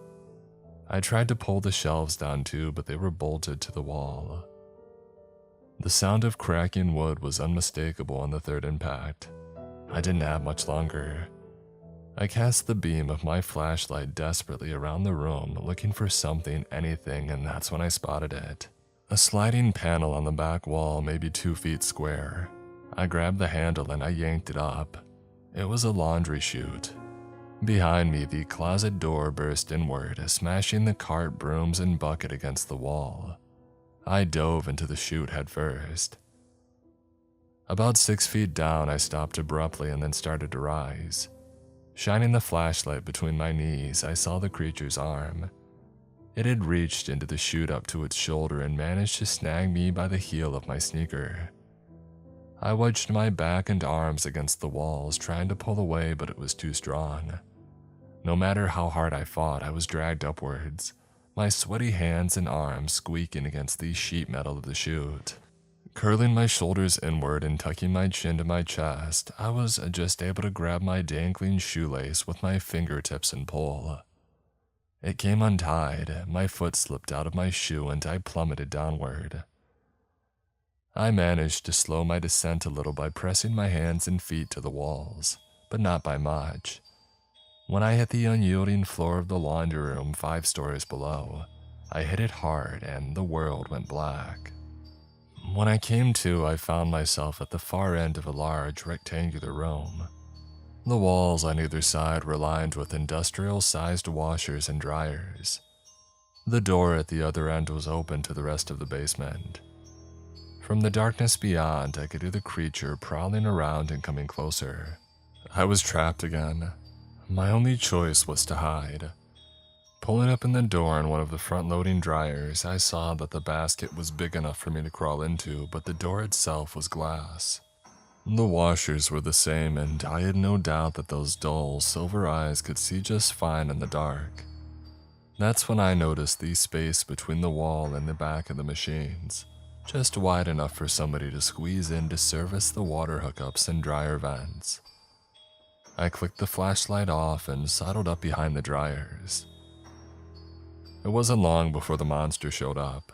I tried to pull the shelves down too, but they were bolted to the wall. The sound of cracking wood was unmistakable on the 3rd impact. I didn't have much longer. I cast the beam of my flashlight desperately around the room, looking for something, anything, and that's when I spotted it. A sliding panel on the back wall, maybe 2 feet square. I grabbed the handle and I yanked it up. It was a laundry chute. Behind me, the closet door burst inward, smashing the cart, brooms, and bucket against the wall. I dove into the chute headfirst. About 6 feet down, I stopped abruptly and then started to rise. Shining the flashlight between my knees, I saw the creature's arm. It had reached into the chute up to its shoulder and managed to snag me by the heel of my sneaker. I wedged my back and arms against the walls, trying to pull away, but it was too strong. No matter how hard I fought, I was dragged upwards, my sweaty hands and arms squeaking against the sheet metal of the chute. Curling my shoulders inward and tucking my chin to my chest, I was just able to grab my dangling shoelace with my fingertips and pull. It came untied, my foot slipped out of my shoe, and I plummeted downward. I managed to slow my descent a little by pressing my hands and feet to the walls, but not by much. When I hit the unyielding floor of the laundry room 5 stories below, I hit it hard and the world went black. When I came to, I found myself at the far end of a large rectangular room. The walls on either side were lined with industrial-sized washers and dryers. The door at the other end was open to the rest of the basement. From the darkness beyond, I could hear the creature prowling around and coming closer. I was trapped again. My only choice was to hide. Pulling open the door on one of the front-loading dryers, I saw that the basket was big enough for me to crawl into, but the door itself was glass. The washers were the same, and I had no doubt that those dull, silver eyes could see just fine in the dark. That's when I noticed the space between the wall and the back of the machines, just wide enough for somebody to squeeze in to service the water hookups and dryer vents. I clicked the flashlight off and sidled up behind the dryers. It wasn't long before the monster showed up.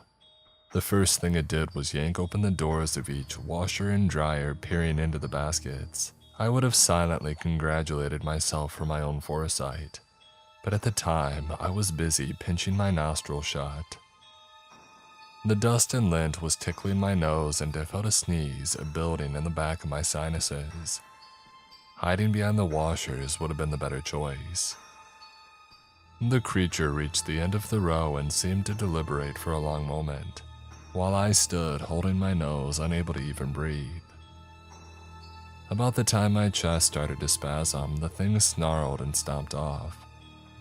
The first thing it did was yank open the doors of each washer and dryer, peering into the baskets. I would have silently congratulated myself for my own foresight, but at the time I was busy pinching my nostril shut. The dust and lint was tickling my nose, and I felt a sneeze building in the back of my sinuses. Hiding behind the washers would have been the better choice. The creature reached the end of the row and seemed to deliberate for a long moment, while I stood holding my nose, unable to even breathe. About the time my chest started to spasm, the thing snarled and stomped off,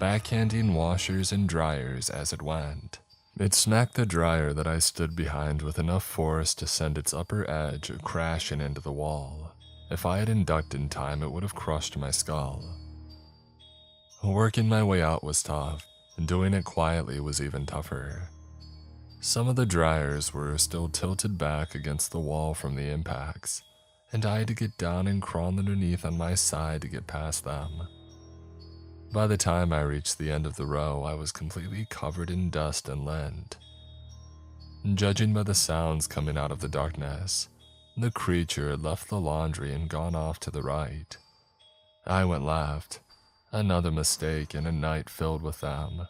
backhanding washers and dryers as it went. It smacked the dryer that I stood behind with enough force to send its upper edge crashing into the wall. If I hadn't ducked in time, it would have crushed my skull. Working my way out was tough, and doing it quietly was even tougher. Some of the dryers were still tilted back against the wall from the impacts, and I had to get down and crawl underneath on my side to get past them. By the time I reached the end of the row, I was completely covered in dust and lint. Judging by the sounds coming out of the darkness, the creature had left the laundry and gone off to the right. I went left. Another mistake in a night filled with them.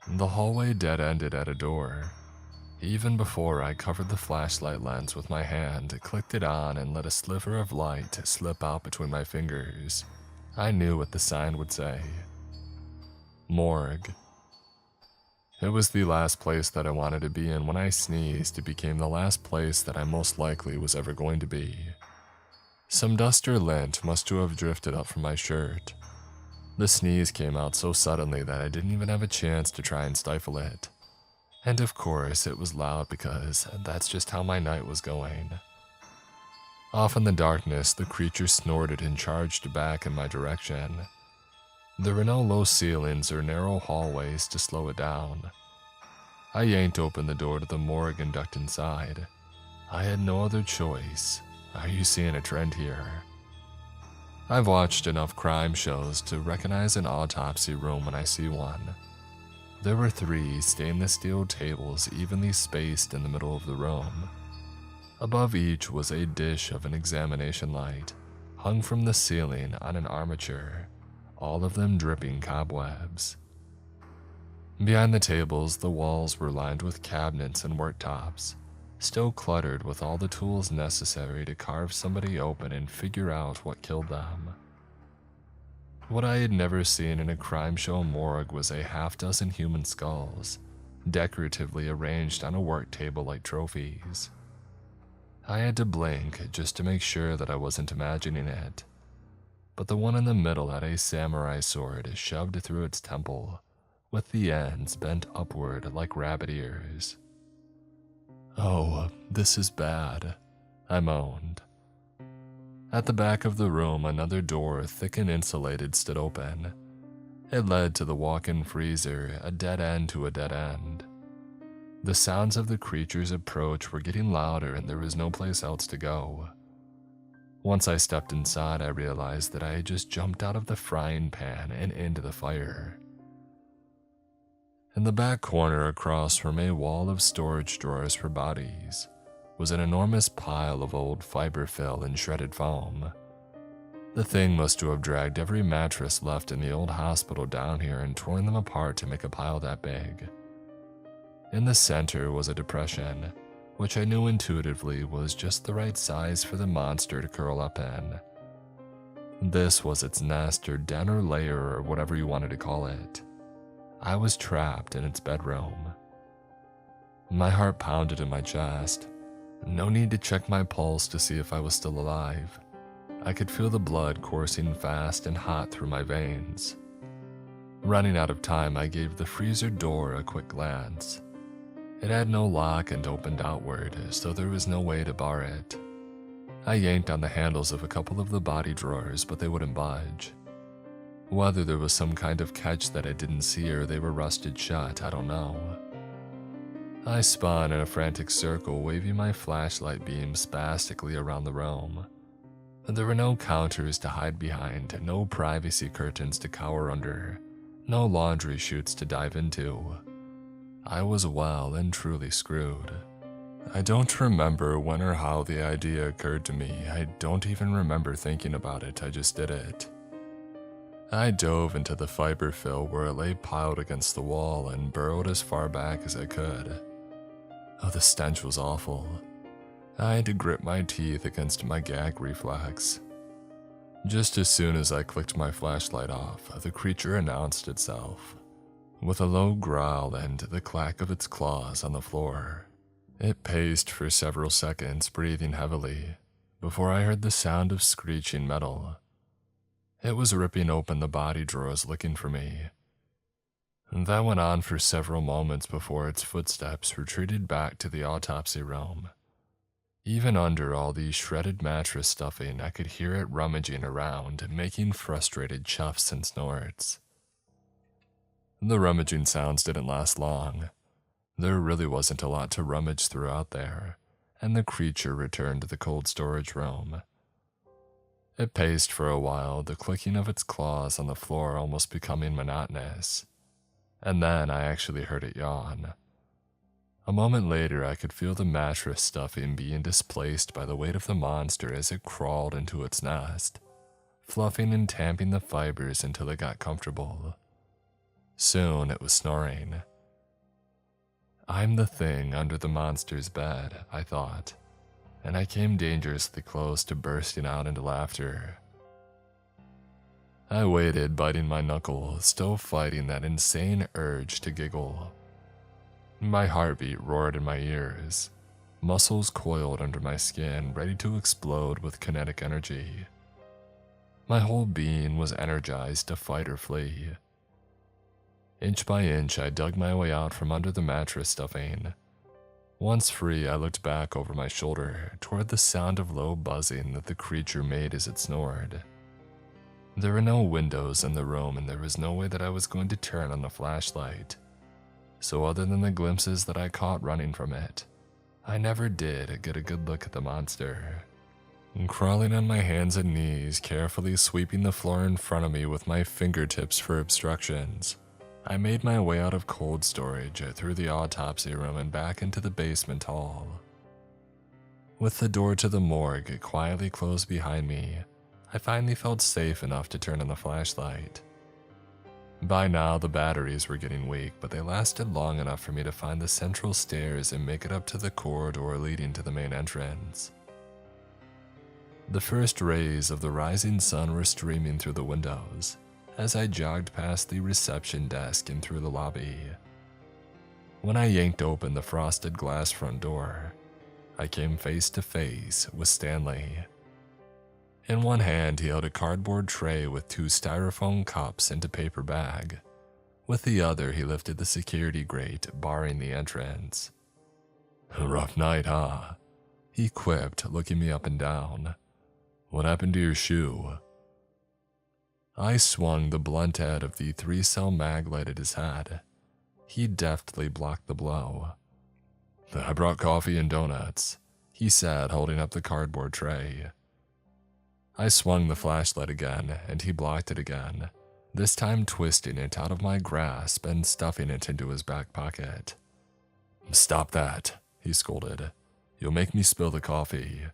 The hallway dead-ended at a door. Even before I covered the flashlight lens with my hand, clicked it on, and let a sliver of light slip out between my fingers, I knew what the sign would say. Morgue. It was the last place that I wanted to be, and when I sneezed, it became the last place that I most likely was ever going to be. Some dust or lint must have drifted up from my shirt. The sneeze came out so suddenly that I didn't even have a chance to try and stifle it. And of course, it was loud because that's just how my night was going. Off in the darkness, the creature snorted and charged back in my direction. There were no low ceilings or narrow hallways to slow it down. I yanked open the door to the morgue and ducked inside. I had no other choice. Are you seeing a trend here? I've watched enough crime shows to recognize an autopsy room when I see one. There were 3 stainless steel tables evenly spaced in the middle of the room. Above each was a dish of an examination light, hung from the ceiling on an armature, all of them dripping cobwebs. Behind the tables, the walls were lined with cabinets and worktops, still cluttered with all the tools necessary to carve somebody open and figure out what killed them. What I had never seen in a crime show morgue was a half-dozen human skulls, decoratively arranged on a work table like trophies. I had to blink just to make sure that I wasn't imagining it, but the one in the middle had a samurai sword shoved through its temple, with the ends bent upward like rabbit ears. "Oh, this is bad," I moaned. At the back of the room, another door, thick and insulated, stood open. It led to the walk-in freezer, a dead end to a dead end. The sounds of the creature's approach were getting louder, and there was no place else to go. Once I stepped inside, I realized that I had just jumped out of the frying pan and into the fire. In the back corner, across from a wall of storage drawers for bodies, was an enormous pile of old fiber fill and shredded foam. The thing must have dragged every mattress left in the old hospital down here and torn them apart to make a pile that big. In the center was a depression, which I knew intuitively was just the right size for the monster to curl up in. This was its nest or den or lair or whatever you wanted to call it. I was trapped in its bedroom. My heart pounded in my chest. No need to check my pulse to see if I was still alive. I could feel the blood coursing fast and hot through my veins. Running out of time, I gave the freezer door a quick glance. It had no lock and opened outward, so there was no way to bar it. I yanked on the handles of a couple of the body drawers, but they wouldn't budge. Whether there was some kind of catch that I didn't see or they were rusted shut, I don't know. I spun in a frantic circle, waving my flashlight beam spastically around the room. There were no counters to hide behind, no privacy curtains to cower under, no laundry chutes to dive into. I was well and truly screwed. I don't remember when or how the idea occurred to me. I don't even remember thinking about it, I just did it. I dove into the fiber fill where it lay piled against the wall and burrowed as far back as I could. Oh, the stench was awful. I had to grit my teeth against my gag reflex. Just as soon as I clicked my flashlight off, the creature announced itself. With a low growl and the clack of its claws on the floor, it paced for several seconds, breathing heavily, before I heard the sound of screeching metal. It was ripping open the body drawers looking for me. That went on for several moments before its footsteps retreated back to the autopsy room. Even under all the shredded mattress stuffing, I could hear it rummaging around, making frustrated chuffs and snorts. The rummaging sounds didn't last long. There really wasn't a lot to rummage through out there, and the creature returned to the cold storage room. It paced for a while, the clicking of its claws on the floor almost becoming monotonous. And then I actually heard it yawn. A moment later, I could feel the mattress stuffing being displaced by the weight of the monster as it crawled into its nest, fluffing and tamping the fibers until it got comfortable. Soon it was snoring. I'm the thing under the monster's bed, I thought, and I came dangerously close to bursting out into laughter. I waited, biting my knuckle, still fighting that insane urge to giggle. My heartbeat roared in my ears, muscles coiled under my skin, ready to explode with kinetic energy. My whole being was energized to fight or flee. Inch by inch, I dug my way out from under the mattress stuffing. Once free, I looked back over my shoulder toward the sound of low buzzing that the creature made as it snored. There were no windows in the room, and there was no way that I was going to turn on the flashlight. So other than the glimpses that I caught running from it, I never did get a good look at the monster. Crawling on my hands and knees, carefully sweeping the floor in front of me with my fingertips for obstructions, I made my way out of cold storage, through the autopsy room and back into the basement hall. With the door to the morgue quietly closed behind me, I finally felt safe enough to turn on the flashlight. By now, the batteries were getting weak, but they lasted long enough for me to find the central stairs and make it up to the corridor leading to the main entrance. The first rays of the rising sun were streaming through the windows as I jogged past the reception desk and through the lobby. When I yanked open the frosted glass front door, I came face to face with Stanley. In one hand, he held a cardboard tray with 2 styrofoam cups and a paper bag. With the other, he lifted the security grate, barring the entrance. "A rough night, huh?" he quipped, looking me up and down. "What happened to your shoe?" I swung the blunt end of the 3-cell mag light at his head. He deftly blocked the blow. "I brought coffee and donuts," he said, holding up the cardboard tray. I swung the flashlight again, and he blocked it again, this time twisting it out of my grasp and stuffing it into his back pocket. "Stop that," he scolded. "You'll make me spill the coffee."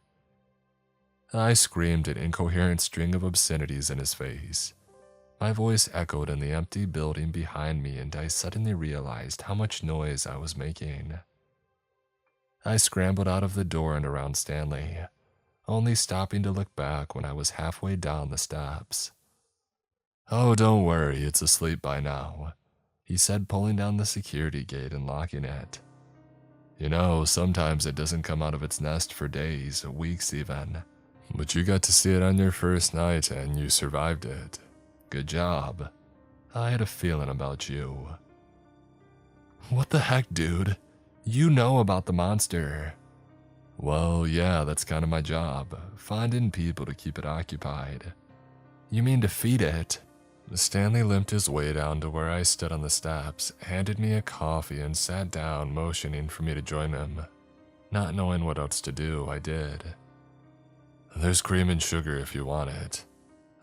I screamed an incoherent string of obscenities in his face. My voice echoed in the empty building behind me, and I suddenly realized how much noise I was making. I scrambled out of the door and around Stanley, only stopping to look back when I was halfway down the steps. "Oh, don't worry, it's asleep by now," he said, pulling down the security gate and locking it. "You know, sometimes it doesn't come out of its nest for days, weeks even. But you got to see it on your first night and you survived it. Good job." I had a feeling about you. What the heck, dude? You know about the monster. Well, yeah, that's kind of my job, finding people to keep it occupied. You mean to feed it? Stanley limped his way down to where I stood on the steps, handed me a coffee, and sat down, motioning for me to join him. Not knowing what else to do, I did. There's cream and sugar if you want it.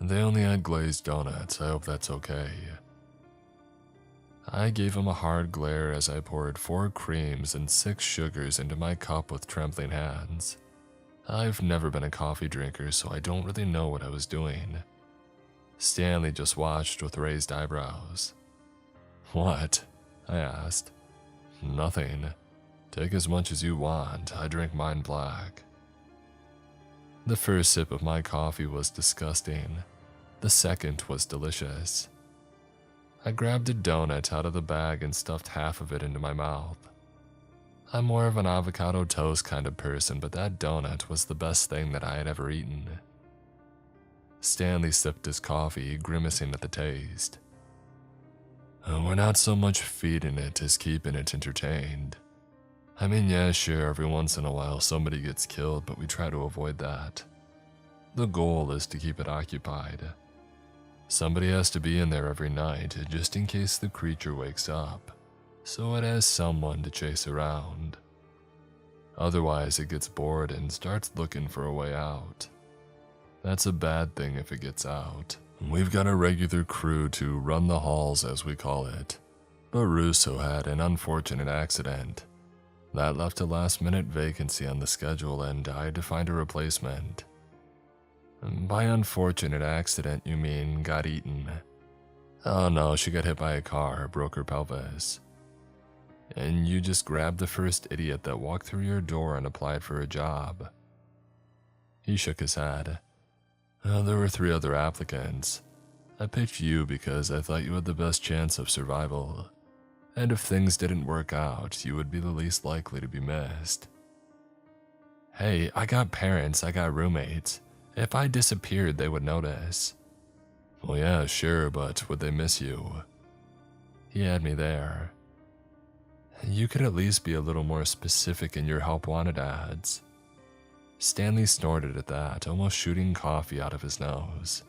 They only had glazed donuts, I hope that's okay. I gave him a hard glare as I poured 4 creams and 6 sugars into my cup with trembling hands. I've never been a coffee drinker, so I don't really know what I was doing. Stanley just watched with raised eyebrows. What? I asked. Nothing. Take as much as you want. I drink mine black. The first sip of my coffee was disgusting. The second was delicious. I grabbed a donut out of the bag and stuffed half of it into my mouth. I'm more of an avocado toast kind of person, but that donut was the best thing that I had ever eaten. Stanley sipped his coffee, grimacing at the taste. We're not so much feeding it as keeping it entertained. I mean, yeah, sure, every once in a while somebody gets killed, but we try to avoid that. The goal is to keep it occupied. Somebody has to be in there every night, just in case the creature wakes up, so it has someone to chase around. Otherwise, it gets bored and starts looking for a way out. That's a bad thing if it gets out. We've got a regular crew to run the halls, as we call it, but Russo had an unfortunate accident. That left a last-minute vacancy on the schedule, and I had to find a replacement. By unfortunate accident, you mean got eaten? Oh no, she got hit by a car, broke her pelvis. And you just grabbed the first idiot that walked through your door and applied for a job. He shook his head. There were 3 other applicants. I picked you because I thought you had the best chance of survival. And if things didn't work out, you would be the least likely to be missed. Hey, I got parents, I got roommates. If I disappeared, they would notice. Well, yeah, sure, but would they miss you? He had me there. You could at least be a little more specific in your help wanted ads. Stanley snorted at that, almost shooting coffee out of his nose.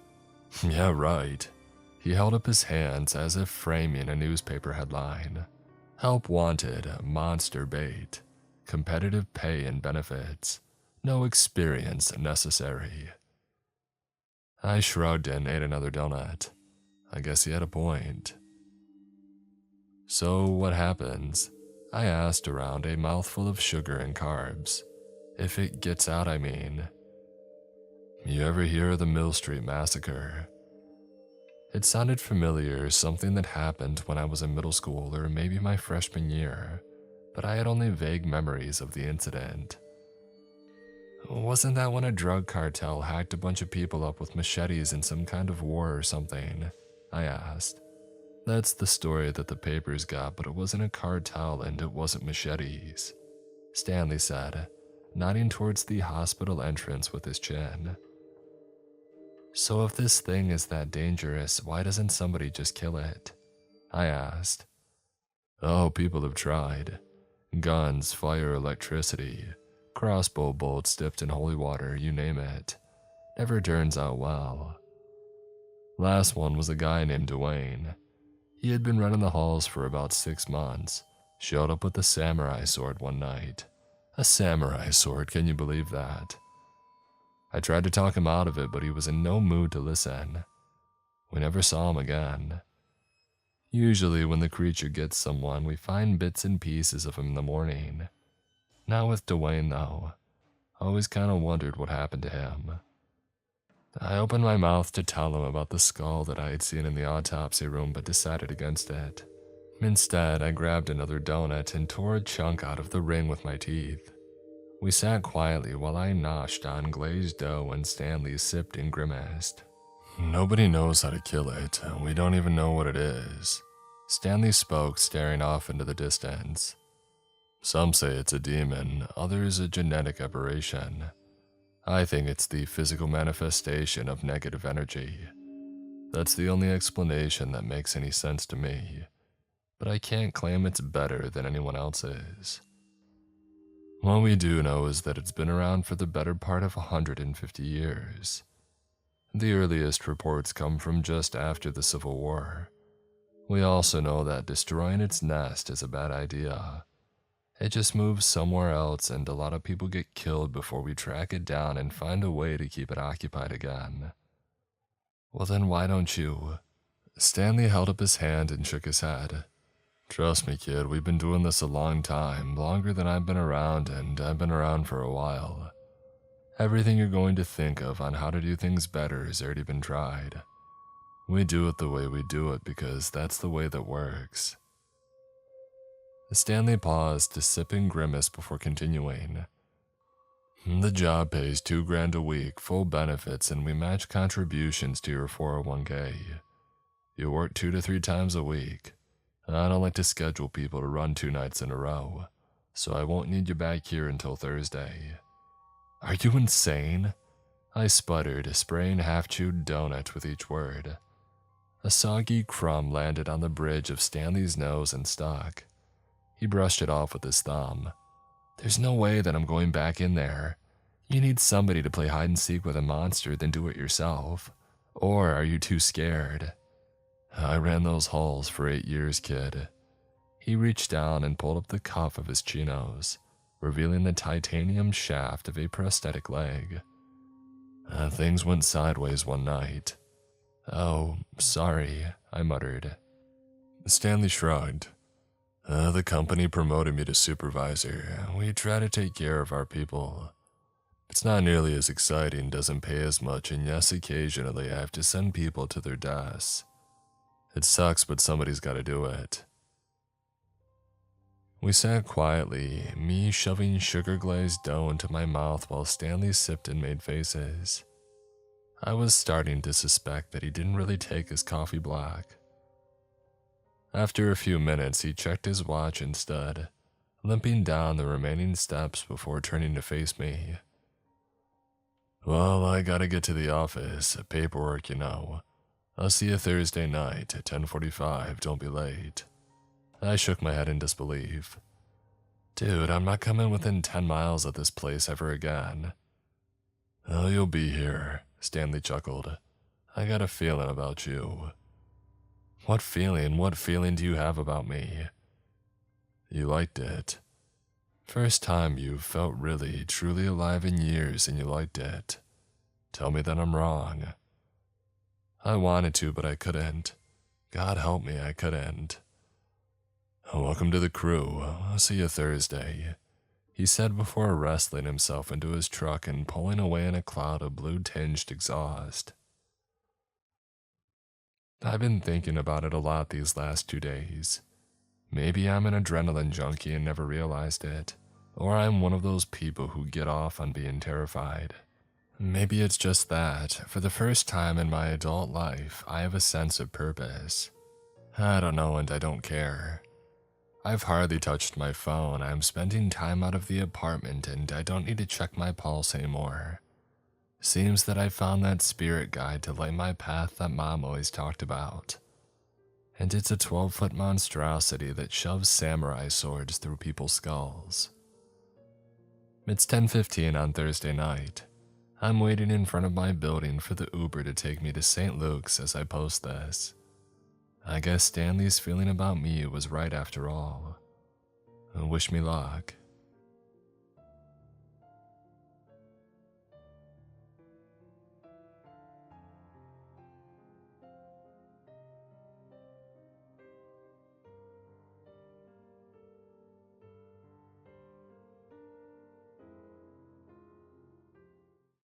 Yeah, right. He held up his hands as if framing a newspaper headline. Help wanted, monster bait, competitive pay and benefits, no experience necessary. I shrugged and ate another donut. I guess he had a point. So what happens? I asked around a mouthful of sugar and carbs. If it gets out, I mean. You ever hear of the Mill Street Massacre? It sounded familiar, something that happened when I was in middle school or maybe my freshman year, but I had only vague memories of the incident. Wasn't that when a drug cartel hacked a bunch of people up with machetes in some kind of war or something? I asked. That's the story that the papers got, but it wasn't a cartel and it wasn't machetes, Stanley said, nodding towards the hospital entrance with his chin. So if this thing is that dangerous, why doesn't somebody just kill it? I asked. Oh, people have tried. Guns, fire, electricity, crossbow bolts dipped in holy water, you name it. Never turns out well. Last one was a guy named Dwayne. He had been running the halls for about 6 months. Showed up with a samurai sword one night. A samurai sword, can you believe that? I tried to talk him out of it, but he was in no mood to listen. We never saw him again. Usually when the creature gets someone, we find bits and pieces of him in the morning. Not with Dwayne, though. Always kind of wondered what happened to him. I opened my mouth to tell him about the skull that I had seen in the autopsy room, but decided against it. Instead, I grabbed another donut and tore a chunk out of the ring with my teeth. We sat quietly while I noshed on glazed dough and Stanley sipped and grimaced. Nobody knows how to kill it. We don't even know what it is. Stanley spoke, staring off into the distance. Some say it's a demon, others a genetic aberration. I think it's the physical manifestation of negative energy. That's the only explanation that makes any sense to me, but I can't claim it's better than anyone else's. What we do know is that it's been around for the better part of 150 years. The earliest reports come from just after the Civil War. We also know that destroying its nest is a bad idea. It just moves somewhere else and a lot of people get killed before we track it down and find a way to keep it occupied again. Well then why don't you? Stanley held up his hand and shook his head. Trust me, kid, we've been doing this a long time, longer than I've been around, and I've been around for a while. Everything you're going to think of on how to do things better has already been tried. We do it the way we do it because that's the way that works. Stanley paused to sip and grimace before continuing. The job pays $2,000 a week, full benefits, and we match contributions to your 401k. You work 2 to 3 times a week. I don't like to schedule people to run 2 nights in a row, so I won't need you back here until Thursday. Are you insane? I sputtered, spraying half-chewed donut with each word. A soggy crumb landed on the bridge of Stanley's nose and stuck. He brushed it off with his thumb. There's no way that I'm going back in there. You need somebody to play hide and seek with a monster, then do it yourself. Or are you too scared? I ran those halls for 8 years, kid. He reached down and pulled up the cuff of his chinos, revealing the titanium shaft of a prosthetic leg. Things went sideways one night. Oh, sorry, I muttered. Stanley shrugged. The company promoted me to supervisor. We try to take care of our people. It's not nearly as exciting, doesn't pay as much, and yes, occasionally I have to send people to their deaths. It sucks, but somebody's got to do it. We sat quietly, me shoving sugar-glazed dough into my mouth while Stanley sipped and made faces. I was starting to suspect that he didn't really take his coffee black. After a few minutes, he checked his watch and stood, limping down the remaining steps before turning to face me. Well, I gotta get to the office, paperwork, you know. I'll see you Thursday night at 10:45, don't be late. I shook my head in disbelief. Dude, I'm not coming within 10 miles of this place ever again. Oh, you'll be here, Stanley chuckled. I got a feeling about you. What feeling? What feeling do you have about me? You liked it. First time you've felt really, truly alive in years and you liked it. Tell me that I'm wrong. I wanted to, but I couldn't. God help me, I couldn't. Welcome to the crew. I'll see you Thursday, he said before wrestling himself into his truck and pulling away in a cloud of blue-tinged exhaust. I've been thinking about it a lot these last 2 days. Maybe I'm an adrenaline junkie and never realized it, or I'm one of those people who get off on being terrified. Maybe it's just that, for the first time in my adult life, I have a sense of purpose. I don't know and I don't care. I've hardly touched my phone, I'm spending time out of the apartment and I don't need to check my pulse anymore. Seems that I found that spirit guide to light my path that Mom always talked about. And it's a 12-foot monstrosity that shoves samurai swords through people's skulls. It's 10:15 on Thursday night. I'm waiting in front of my building for the Uber to take me to St. Luke's as I post this. I guess Stanley's feeling about me was right after all. Wish me luck.